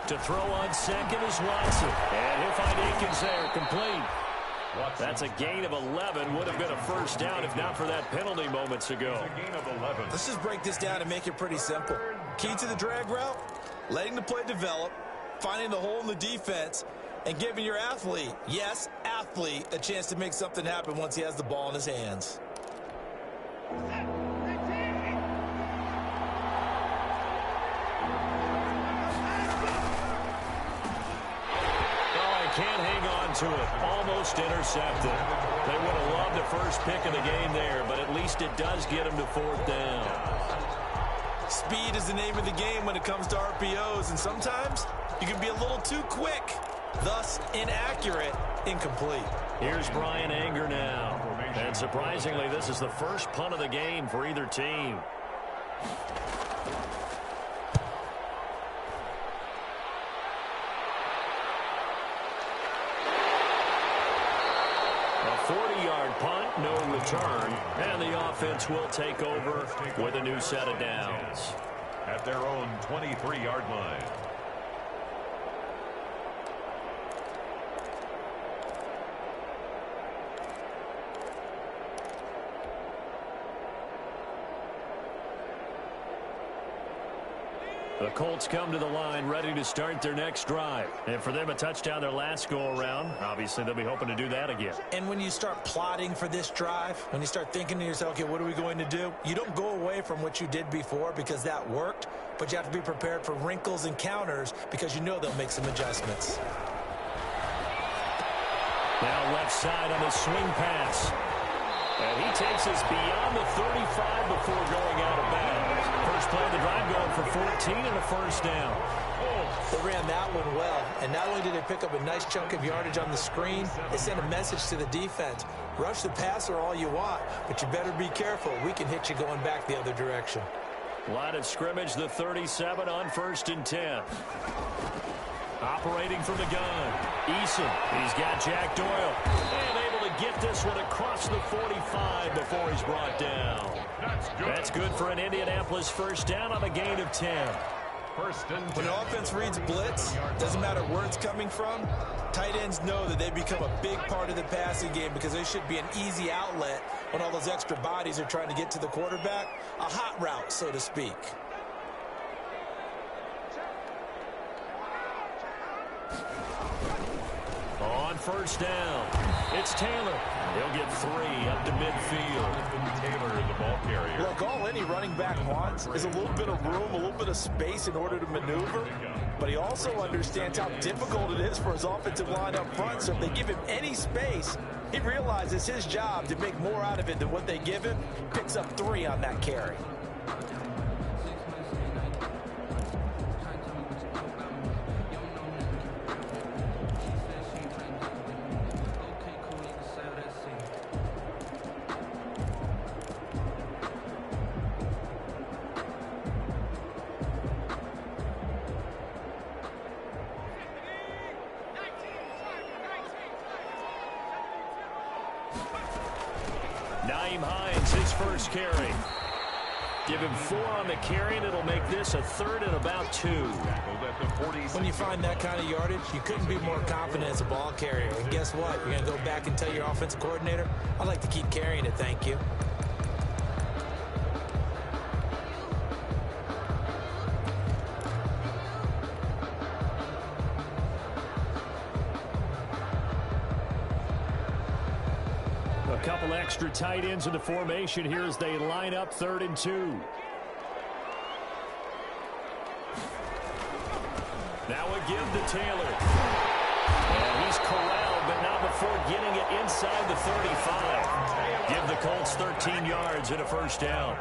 To throw on 2nd is Watson. And he'll find Akins there, complete. That's a gain of 11. Would have been a first down if not for that penalty moments ago. Let's just break this down and make it pretty simple. Key to the drag route, letting the play develop, finding the hole in the defense, and giving your athlete, yes, athlete, a chance to make something happen once he has the ball in his hands. Can't hang on to it. Almost intercepted. They would have loved the first pick of the game there, but at least it does get them to 4th down. Speed is the name of the game when it comes to RPOs, and sometimes you can be a little too quick, thus inaccurate, incomplete. Here's Brian Anger now. And surprisingly, this is the first punt of the game for either team. A 40-yard punt, no return, and the offense will take over with a new set of downs. At their own 23-yard line. The Colts come to the line ready to start their next drive. And for them, a touchdown their last go-around. Obviously, they'll be hoping to do that again. And when you start plotting for this drive, when you start thinking to yourself, okay, what are we going to do? You don't go away from what you did before because that worked, but you have to be prepared for wrinkles and counters because you know they'll make some adjustments. Now left side on the swing pass. And he takes us beyond the 35 before going out of bounds. First play of the drive going for 14 and a first down. They ran that one well, and not only did they pick up a nice chunk of yardage on the screen, they sent a message to the defense. Rush the passer all you want, but you better be careful. We can hit you going back the other direction. Line of scrimmage, the 37 on 1st and 10. Operating from the gun. Eason, he's got Jack Doyle. And able to get this one across the 45 before he's brought down. That's good for an Indianapolis first down on a gain of 10. When an offense reads blitz, doesn't matter where it's coming from, tight ends know that they become a big part of the passing game because they should be an easy outlet when all those extra bodies are trying to get to the quarterback. A hot route, so to speak. On first down, it's Taylor. He'll get 3 up to midfield. Taylor, the ball carrier. Look, all any running back wants is a little bit of room, a little bit of space in order to maneuver. But he also understands how difficult it is for his offensive line up front. So if they give him any space, he realizes his job to make more out of it than what they give him. Picks up 3 on that carry. first carry. Give him 4 on the carry, and it'll make this a 3rd and about 2. When you find that kind of yardage, you couldn't be more confident as a ball carrier. And guess what? You're going to go back and tell your offensive coordinator, I'd like to keep carrying it, thank you. A couple extra tight ends in the formation here as they line up 3rd and 2. Now a give to Taylor. And he's corralled, but not before getting it inside the 35. Give the Colts 13 yards and a first down.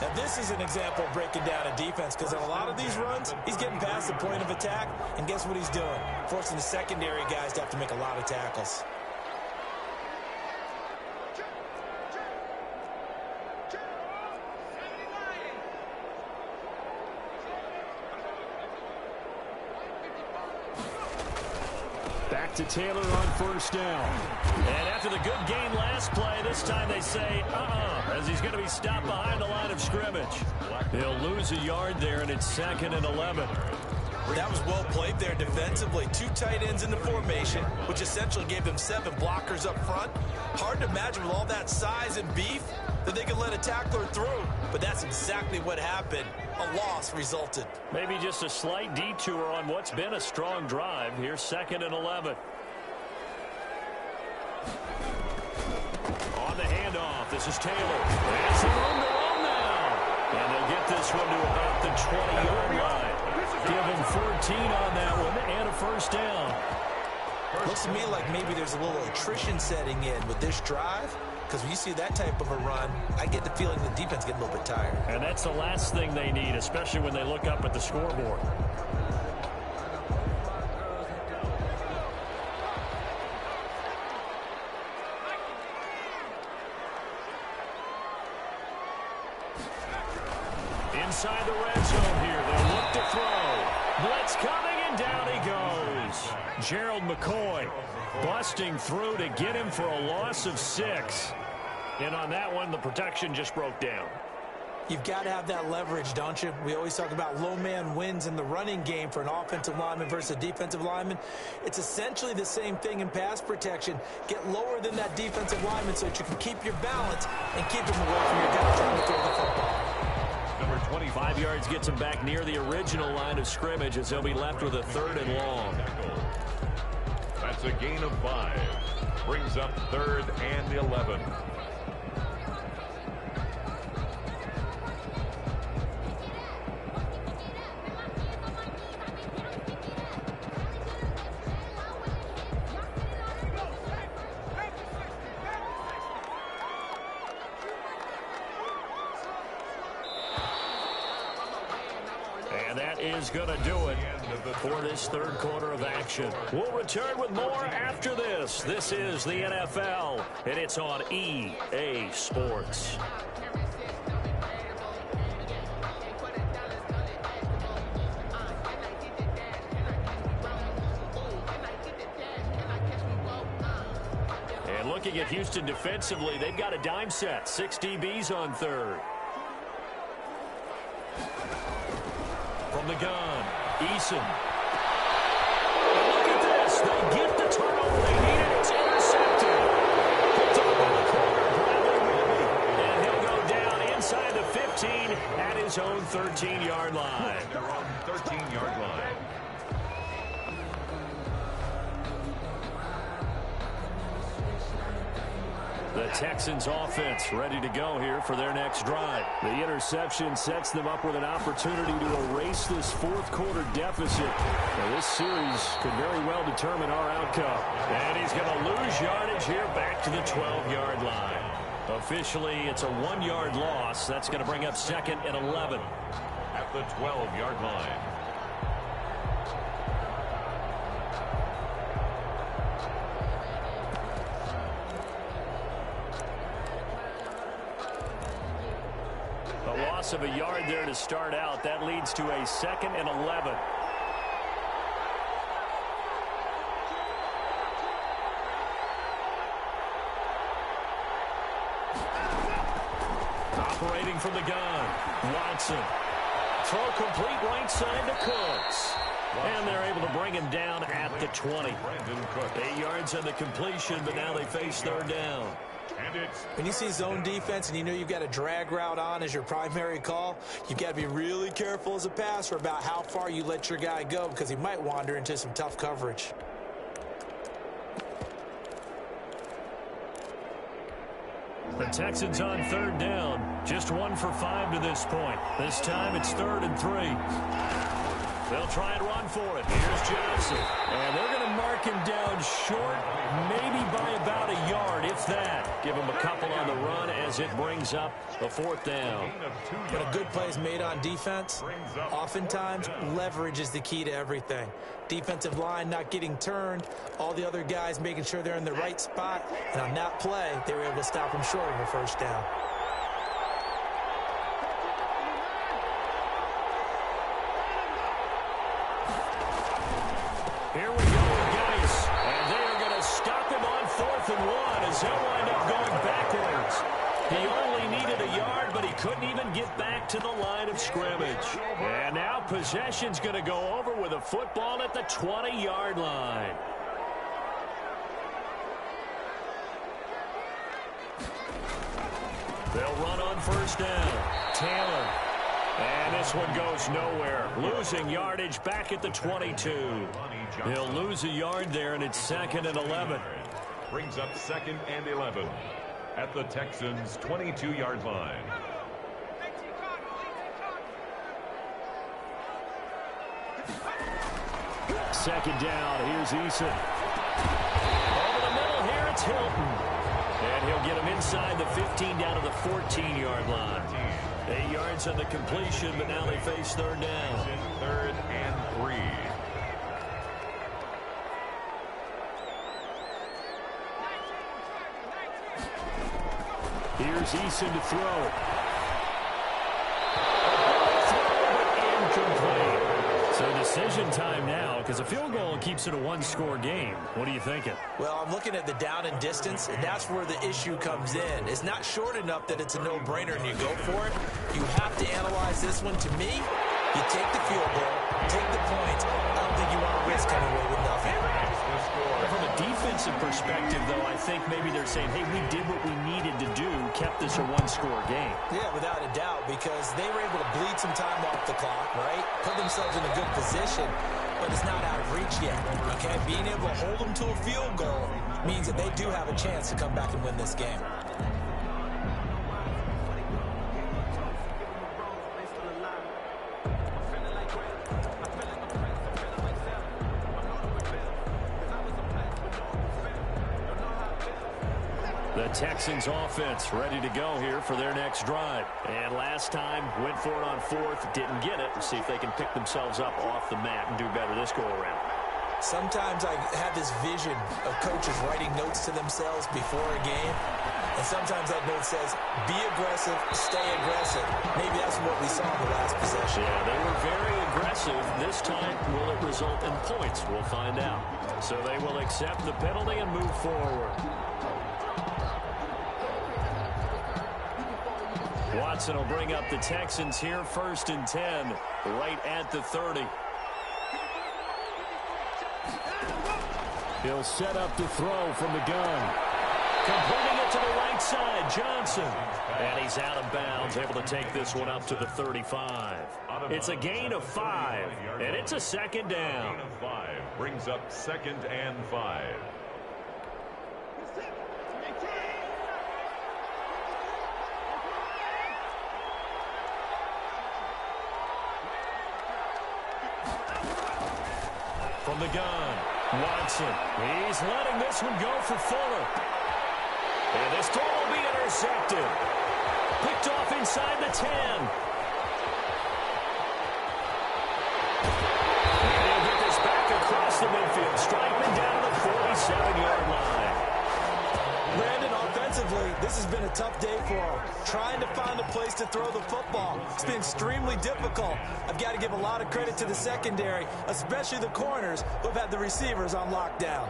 Now this is an example of breaking down a defense, because on a lot of these runs, he's getting past the point of attack, and guess what he's doing? Forcing the secondary guys to have to make a lot of tackles. Back to Taylor on first down. And after the good game last play, this time they say, as he's going to be stopped behind the line of scrimmage. He'll lose a yard there, and it's 2nd and 11. That was well played there defensively. 2 tight ends in the formation, which essentially gave them 7 blockers up front. Hard to imagine with all that size and beef that they could let a tackler through. But that's exactly what happened. A loss resulted. Maybe just a slight detour on what's been a strong drive. Here's 2nd and 11. On the handoff, this is Taylor. Has some room to run now. And they'll get this one to about the 20-yard line. Give him 14 on that one and a first down. Looks to me like maybe there's a little attrition setting in with this drive, because when you see that type of a run, I get the feeling the defense getting a little bit tired. And that's the last thing they need, especially when they look up at the scoreboard. Inside the red zone here, they'll look to throw. Blitz coming, and down he goes. Gerald McCoy busting through to get him for a loss of 6. And on that one, the protection just broke down. You've got to have that leverage, don't you? We always talk about low man wins in the running game for an offensive lineman versus a defensive lineman. It's essentially the same thing in pass protection. Get lower than that defensive lineman so that you can keep your balance and keep him away from your guy trying to throw the football. Number 25 yards gets him back near the original line of scrimmage as he'll be left with a 3rd and long. That's a gain of 5. Brings up 3rd and 11. And that is going to do it for this 3rd quarter of action. We'll return with more after this. This is the NFL, and it's on EA Sports. And looking at Houston defensively, they've got a dime set. 6 DBs on 3rd. From the gun, Eason. Look at this. They get the turnover they needed. It's intercepted. Picked up in the corner, Bradley Roby. And he'll go down inside the 15 at his own 13-yard line. Their own 13-yard line. The Texans offense ready to go here for their next drive. The interception sets them up with an opportunity to erase this 4th quarter deficit. Now, this series could very well determine our outcome. And he's going to lose yardage here back to the 12-yard line. Officially, it's a 1-yard loss. That's going to bring up 2nd and 11. At the 12-yard line. Loss of a yard there to start out. That leads to a 2nd and 11. looking from the gun. Watson. Throw complete right side to Cooks. And they're able to bring him down at the 20. 8 yards on the completion, but now they face third down. When you see zone defense and you know you've got a drag route on as your primary call, you've got to be really careful as a passer about how far you let your guy go because he might wander into some tough coverage. The Texans on third down. Just 1 for 5 to this point. This time it's 3rd and 3. They'll try and run for it. Here's Johnson. And they're going to mark him down short, maybe by about a yard, if that. Give him a couple on the run as it brings up the 4th down. But a good play is made on defense. Oftentimes, leverage is the key to everything. Defensive line not getting turned, all the other guys making sure they're in the right spot. And on that play, they were able to stop him short of a first down. Here we go with Geis, and they are going to stop him on 4th and 1 as they'll wind up going backwards. He only needed a yard, but he couldn't even get back to the line of scrimmage. And now possession's going to go over with a football at the 20-yard line. They'll run on first down. Taylor. And this one goes nowhere. Losing yardage back at the 22. He'll lose a yard there, and it's 2nd and 11. Brings up 2nd and 11 at the Texans' 22-yard line. Second down. Here's Eason. Over the middle here, it's Hilton. And he'll get him inside the 15 down to the 14-yard line. 8 yards on the completion, but now they face third down. 3rd and 3. Here's Eason to throw. Incomplete. So decision time now, because a field goal keeps it a one-score game. What are you thinking? Well, I'm looking at the down and distance, and that's where the issue comes in. It's not short enough that it's a no-brainer and you go for it. You have to analyze this one. To me, you take the field goal, take the points. I don't think you want to risk coming away with nothing. From a defensive perspective, though, I think maybe they're saying, hey, we did what we needed to do, kept this a one-score game. Yeah, without a doubt, because they were able to bleed some time off the clock, right? Put themselves in a good position, but it's not out of reach yet, okay? Being able to hold them to a field goal means that they do have a chance to come back and win this game. The Texans offense ready to go here for their next drive. And last time, went for it on 4th, didn't get it. See if they can pick themselves up off the mat and do better this go-around. Sometimes I have this vision of coaches writing notes to themselves before a game. And sometimes that note says, be aggressive, stay aggressive. Maybe that's what we saw in the last possession. Yeah, they were very aggressive. This time, will it result in points? We'll find out. So they will accept the penalty and move forward. Watson will bring up the Texans here, 1st and 10, right at the 30. He'll set up the throw from the gun. Completing it to the right side, Johnson. And he's out of bounds, able to take this one up to the 35. It's a gain of 5, and it's a 2nd down. Gain of 5 brings up 2nd and 5. From the gun, Watson. He's letting this one go for Fuller. And this throw will be intercepted. Picked off inside the 10. And he'll get this back across the midfield. Strikeman down to the 47-yard line. Brandon, offensively, this has been a tough day for him. Trying to find a place to throw the football. It's been extremely difficult. I've got to give a lot of credit to the secondary, especially the corners who have had the receivers on lockdown.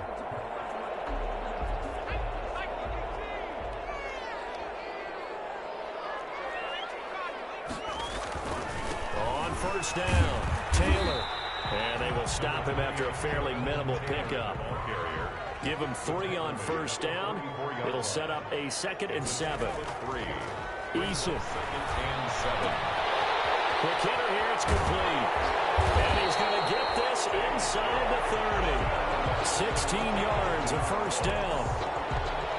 first down. Taylor. And they will stop him after a fairly minimal pickup. Give him 3 on first down. It'll set up a 2nd and 7. Eason. Quick hitter here. It's complete. And he's going to get this inside the 30. 16 yards of first down.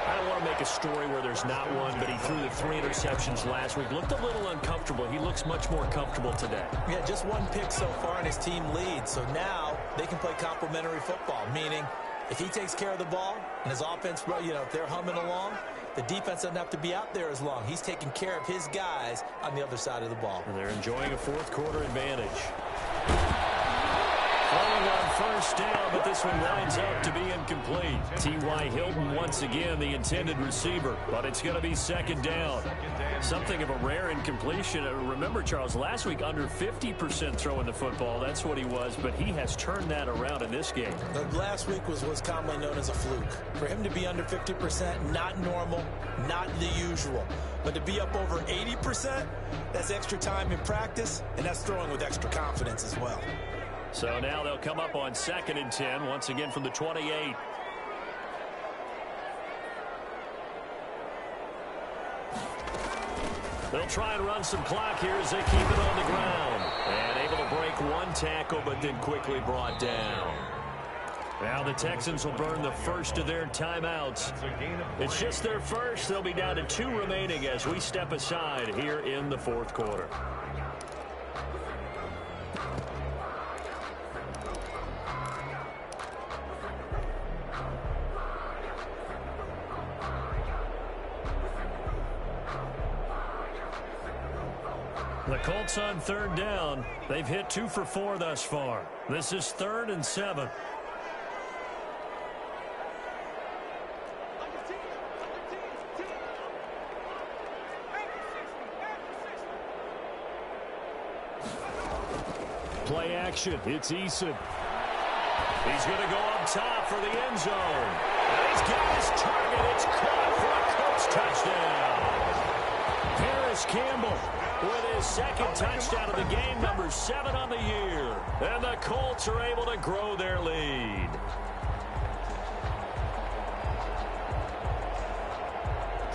I don't want to make a story where there's not one, but he threw the 3 interceptions last week. Looked a little uncomfortable. He looks much more comfortable today. Yeah, just 1 pick so far and his team leads. So now they can play complementary football, meaning if he takes care of the ball and his offense, if they're humming along, the defense doesn't have to be out there as long. He's taking care of his guys on the other side of the ball. And they're enjoying a 4th quarter advantage. Throwing on first down, but this one winds up to be incomplete. T.Y. Hilton once again the intended receiver, but it's going to be 2nd down. Something of a rare incompletion. Remember, Charles, last week under 50% throwing the football. That's what he was, but he has turned that around in this game. Last week was what's commonly known as a fluke. For him to be under 50%, not normal, not the usual. But to be up over 80%, that's extra time in practice, and that's throwing with extra confidence as well. So now they'll come up on 2nd and 10, once again from the 28. They'll try and run some clock here as they keep it on the ground. And able to break 1 tackle, but then quickly brought down. Now the Texans will burn the first of their timeouts. It's just their first. They'll be down to 2 remaining as we step aside here in the 4th quarter. The Colts on 3rd down. They've hit 2 for 4 thus far. This is 3rd and 7. Play action. It's Eason. He's going to go up top for the end zone. And he's got his target. It's caught for a Colts touchdown. Paris Campbell with his 2nd touchdown of the game, number 7 on the year. And the Colts are able to grow their lead.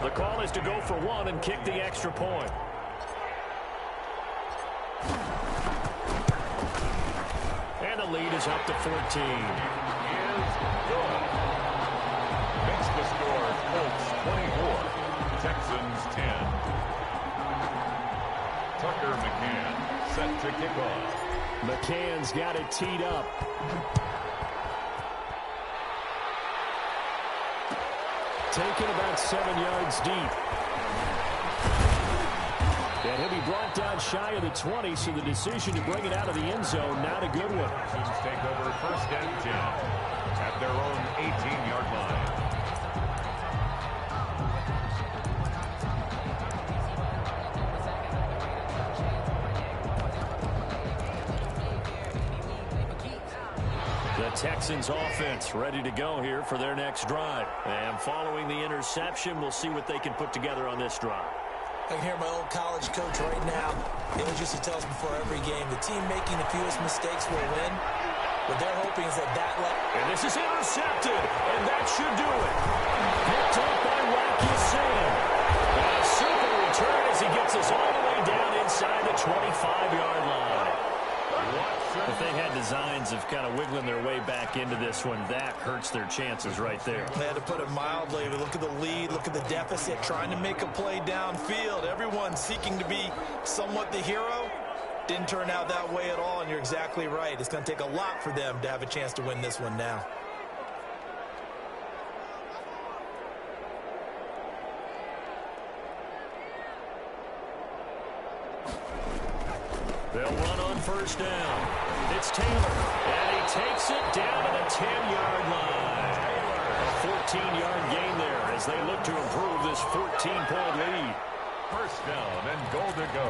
The call is to go for 1 and kick the extra point. And the lead is up to 14. Is good. Makes the score Colts 24, Texans 10. Tucker McCann set to kick off. McCann's got it teed up. Taken about 7 yards deep. And he'll be brought down shy of the 20, so the decision to bring it out of the end zone, not a good one. Texans take over 1st and 10 at their own 18-yard line. The Texans offense ready to go here for their next drive. And following the interception, we'll see what they can put together on this drive. I can hear my old college coach right now. He always used to tell us before every game, the team making the fewest mistakes will win. What they're hoping is that and this is intercepted, and that should do it. Picked up by Wk9. And a super return as he gets us all the way down inside the 25-yard line. If they had designs of kind of wiggling their way back into this one, that hurts their chances right there. They had to put it mildly. Look at the lead. Look at the deficit. Trying to make a play downfield. Everyone seeking to be somewhat the hero. Didn't turn out that way at all, and you're exactly right. It's going to take a lot for them to have a chance to win this one now. They'll run on first down. It's Taylor, and he takes it down to the 10-yard line. A 14-yard gain there as they look to improve this 14-point lead. First down and goal to go.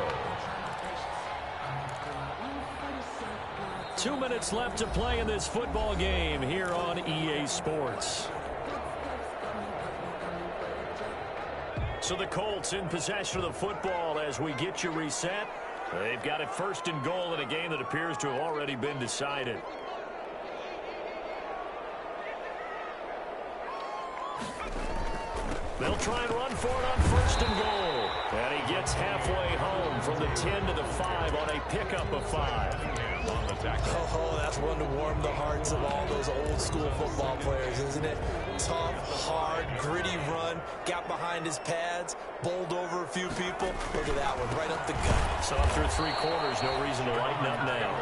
2 minutes left to play in this football game here on EA Sports. So the Colts in possession of the football as we get you reset. They've got it 1st and goal in a game that appears to have already been decided. They'll try and run for it on 1st and goal. And he gets halfway home from the 10 to the 5 on a pickup of 5. Oh, that's one to warm the hearts of all those old school football players, isn't it? Tough, hard, gritty run, got behind his pads, bowled over a few people. Look at that one, right up the gut. So through 3 quarters, no reason to lighten up now.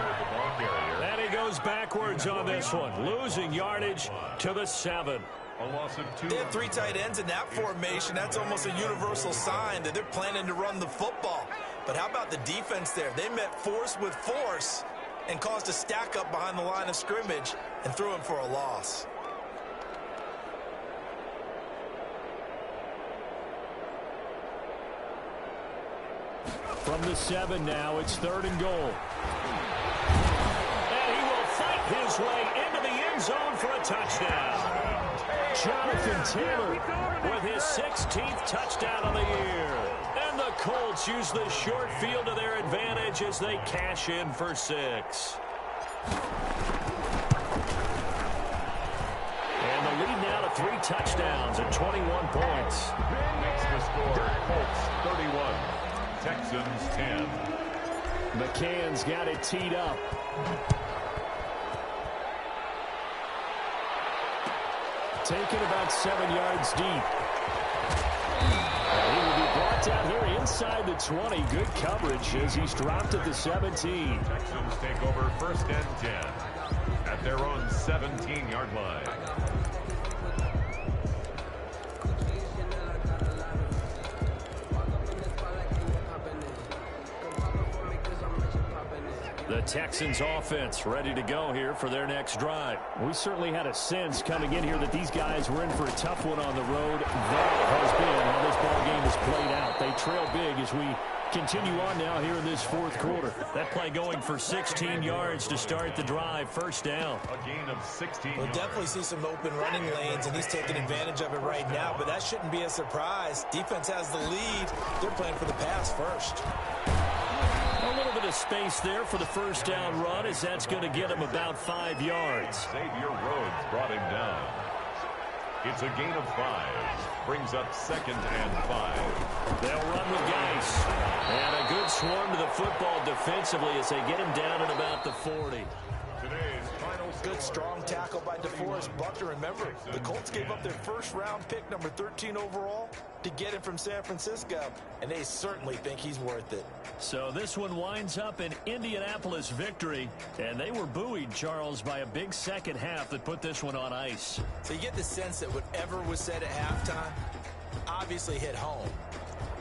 And he goes backwards on this one, losing yardage to the 7. A loss of 2. They have 3 tight ends in that formation. That's almost a universal sign that they're planning to run the football. But how about the defense there? They met force with force and caused a stack up behind the line of scrimmage and threw him for a loss. From the 7 now, it's 3rd and goal. And he will fight his way into the end zone for a touchdown. Jonathan Taylor with his 16th touchdown of the year. And the Colts use the short field to their advantage as they cash in for 6. And the lead now to 3 touchdowns at 21 points. Makes the score Colts 31, Texans 10. McCann's got it teed up. Taken about 7 yards deep. And he will be brought down here inside the 20. Good coverage as he's dropped at the 17. Texans take over 1st and 10 at their own 17-yard line. The Texans offense ready to go here for their next drive. We certainly had a sense coming in here that these guys were in for a tough one on the road. That has been how this ball game has played out. They trail big as we continue on now here in this 4th quarter. That play going for 16 yards to start the drive. 1st down. A gain of 16 We'll definitely see some open running lanes, and he's taking advantage of it right now, but that shouldn't be a surprise. Defense has the lead. They're playing for the pass first. A little bit of space there for the 1st down run as that's going to get him about 5 yards. Xavier Rhodes brought him down. It's a gain of 5. Brings up 2nd and 5. They'll run with Geis. And a good swarm to the football defensively as they get him down at about the 40. Today's final Good strong tackle by DeForest Buckner. Remember, the Colts gave up their 1st-round pick, number 13 overall, to get him from San Francisco, and they certainly think he's worth it. So this one winds up an Indianapolis victory, and they were buoyed, Charles, by a big second half that put this one on ice. So you get the sense that whatever was said at halftime obviously hit home.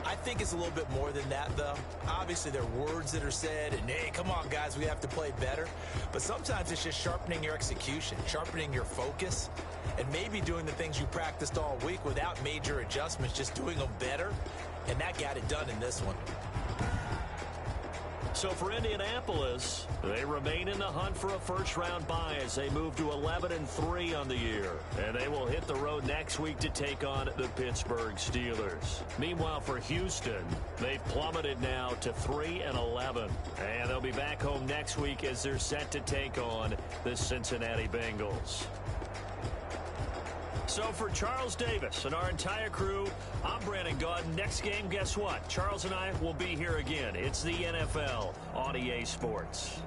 I think it's a little bit more than that, though. Obviously, there are words that are said, and, hey, come on, guys, we have to play better. But sometimes it's just sharpening your execution, sharpening your focus, and maybe doing the things you practiced all week without major adjustments, just doing them better. And that got it done in this one. So for Indianapolis, they remain in the hunt for a 1st-round bye as they move to 11-3 on the year. And they will hit the road next week to take on the Pittsburgh Steelers. Meanwhile, for Houston, they've plummeted now to 3-11. And they'll be back home next week as they're set to take on the Cincinnati Bengals. So for Charles Davis and our entire crew, I'm Brandon Gaudin. Next game, guess what? Charles and I will be here again. It's the NFL on EA Sports.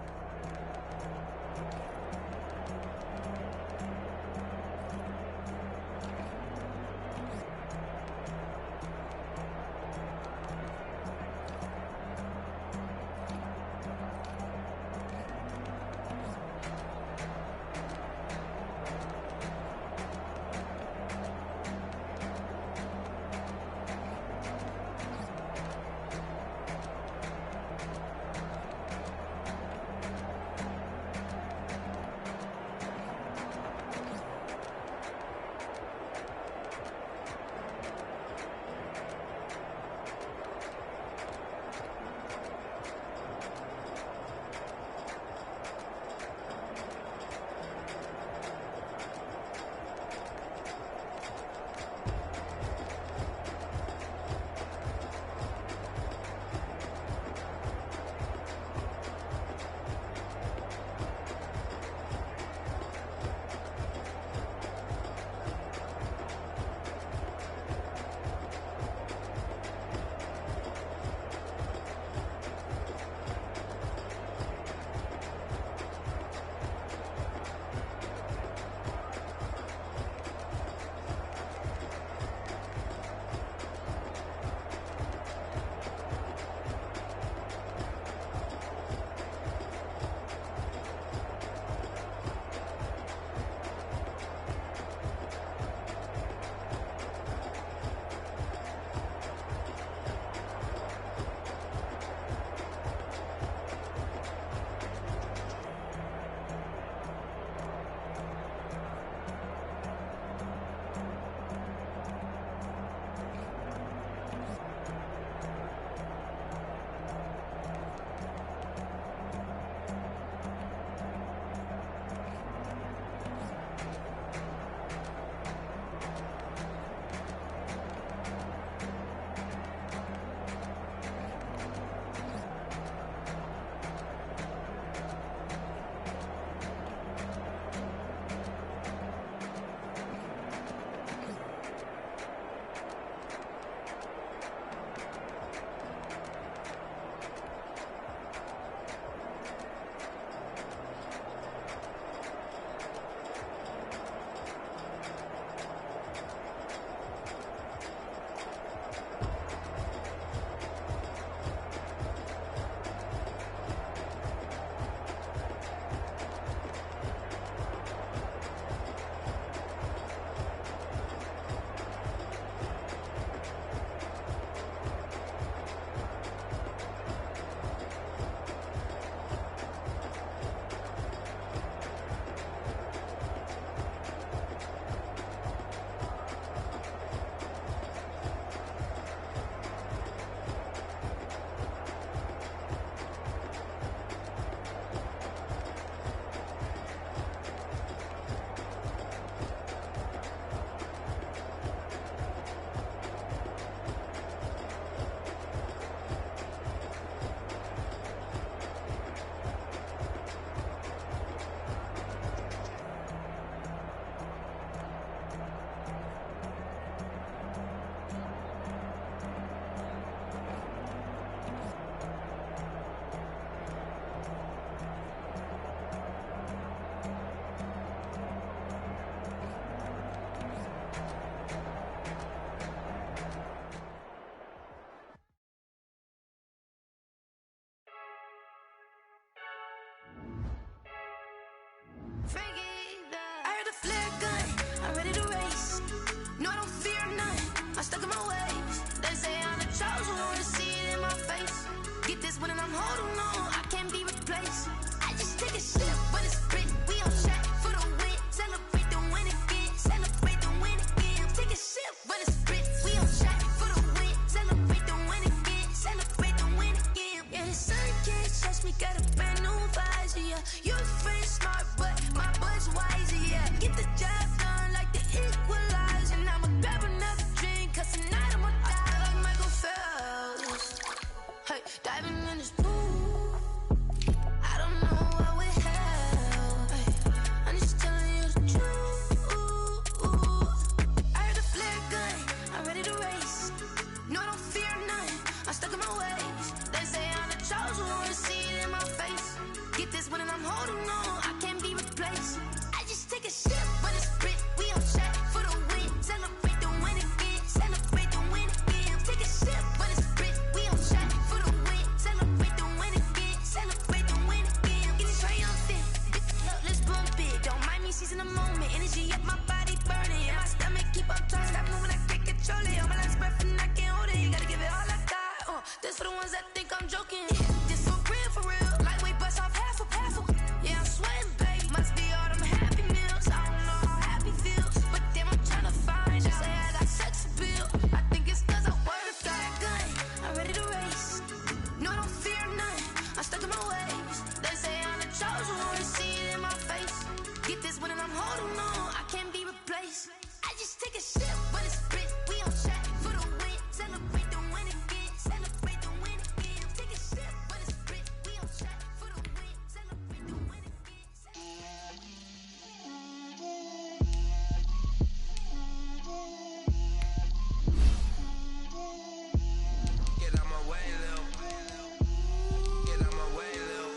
stuck in my ways. They say I'm the chosen one, see it in my face. Get this one and I'm holding on, I can't be replaced. I just take a sip, but it's sprit. We on track for the win. Celebrate the win again. Celebrate the win again. Take a sip, but it's sprit. We on track for the win. Celebrate the win again. Celebrate the win again. Yeah, the sun can't touch me. Got a brand new visor. Yeah, your friend smart, but my bud's wiser. Yeah, get the job done like the equalizer. And I'ma grab another drink, 'cause tonight I'ma die like Michael Phelps. Hey, diving in this pool. I don't know what we have. Hey, I'm just telling you the truth. I heard the flare gun, I'm ready to race. No, I don't fear none, I'm stuck in my ways. They say I'm the chosen one, see it in my face. Get this one and I'm holding on, I can't be replaced. I just take a sip, but it's sprit. We on track for the win. Celebrate the win again. Celebrate the win again. Take a sip, but it's sprit. We on track for the win. Celebrate the win again. Celebrate the win again. Get it triumphant. Let's bump it. Don't mind me seizing the moment. Energy up my body burning. And my stomach keep on turning. Stop moving, I can't control it. On my last breath and I can't hold it. You gotta give it all I got. This for the ones that think I'm joking. This for real, for real. Lightweight bust off half a. Yeah, I'm sweating, babe. Must be all them happy meals. I don't know how happy feels, but damn, I'm tryna find out. Say I got sex appeal. I think it's 'cause I wear a fire gun. I'm ready to race. No, I don't fear none. I'm stuck in my ways. They say I'm the chosen one, see it in my face. Get this one and I'm holding on, I can't be replaced. I just take a sip, but it's sprit. We on track for the win. Celebrate the win again. Celebrate the win again. Take a sip, but it's sprit. We on track for the win. Celebrate the win again. Get out my way, Lil. Get out my way, Lil.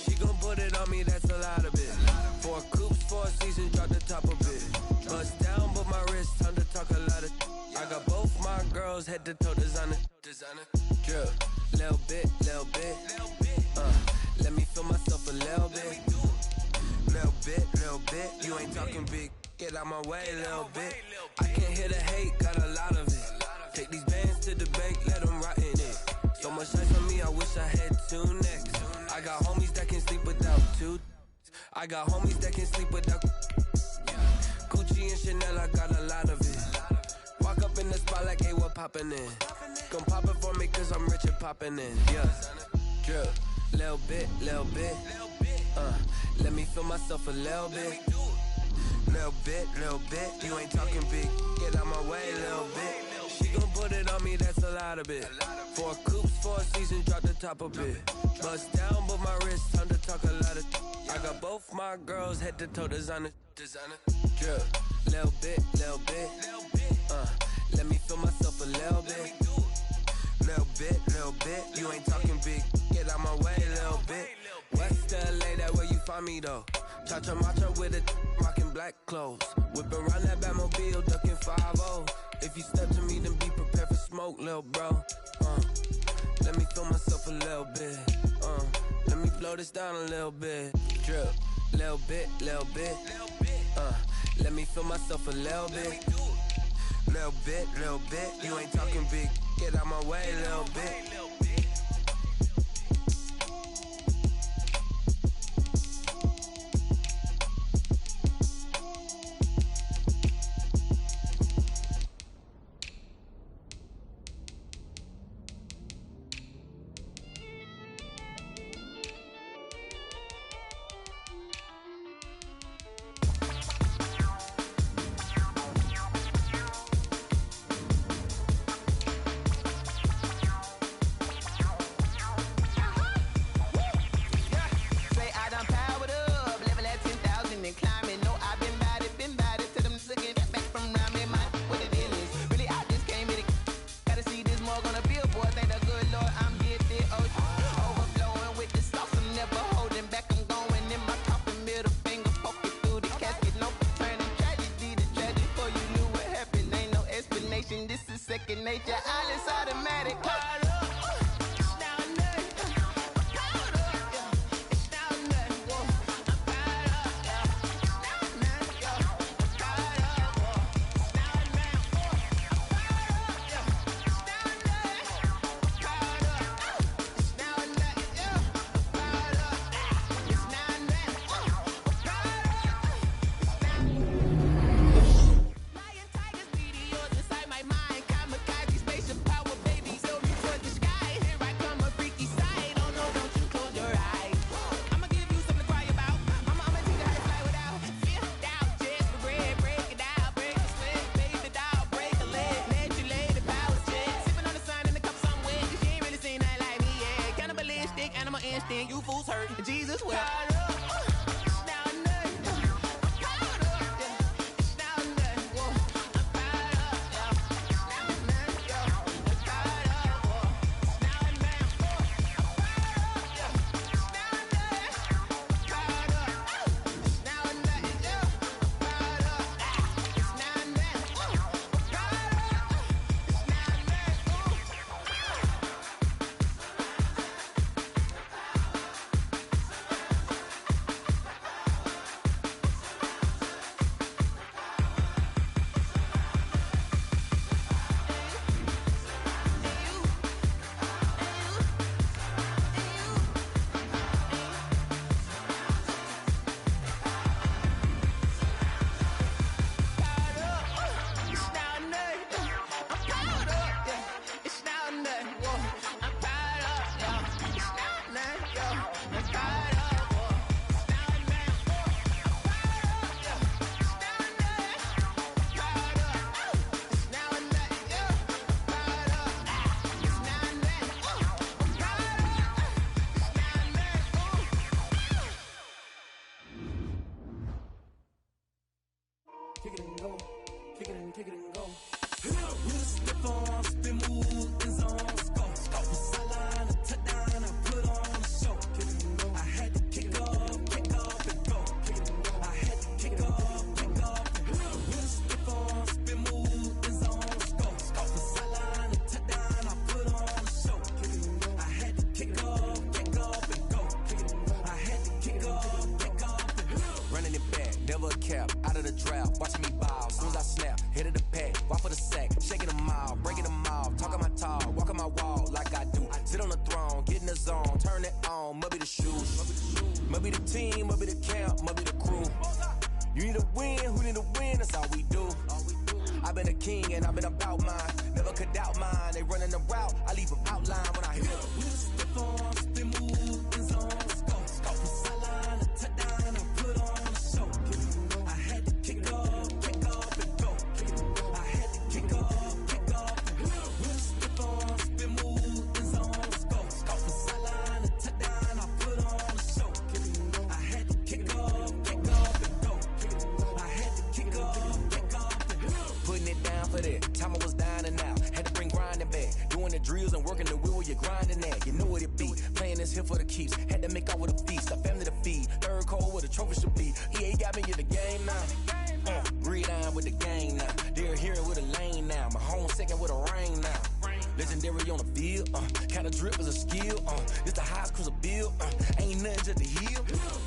She gon' put it on me, that's a lot of it. 4 coops, 4 seasons, drop the top of it. Bust down, but my wrist, time to talk a lot of. I got both my girls, head to toe designer. Drip, little bit, little bit. Let me feel myself a little bit. Little bit. You ain't talking big. Get out my way, little bit. I can't hear the hate, got a lot of it. Take these bands to the bank, let them rot in it. So much ice on me, I wish I had 2 necks. I got homies that can sleep without 2. I got homies that can sleep without. Gucci and Chanel, I got a lot of it. Walk up in the spot like, hey, what poppin' in? Gon' pop it for me, 'cause I'm rich and poppin' in. Yeah, drip, little bit. Let me feel myself a little bit. Little bit. You ain't talking big. Get out my way, little bit. She gon' put it on me, that's a lot of it. 4 coops, 4 seasons, drop the top of it. Bust down, but my wrist, time to talk a lot of. I got both my girls, head to toe designer. Drip, little bit. Let me feel myself a little bit. Little bit. You ain't talking big. Get out my way, little bit. West LA, that where you find me though. Cha-cha matcha with it, rockin' black clothes. Whip around that Batmobile, ducking 5-0. If you step to me, then be prepared for smoke, lil' bro. Let me feel myself a little bit. Let me blow this down a little bit. Drip, little bit. Let me feel myself a little bit. Little bit. You ain't talking big. Get out my way, little bit. nature, all is automatic. handstand, you fools hurt. Jesus will. Kinda drip is a skill, it's the highest cruise a bill, ain't nothing just the heel.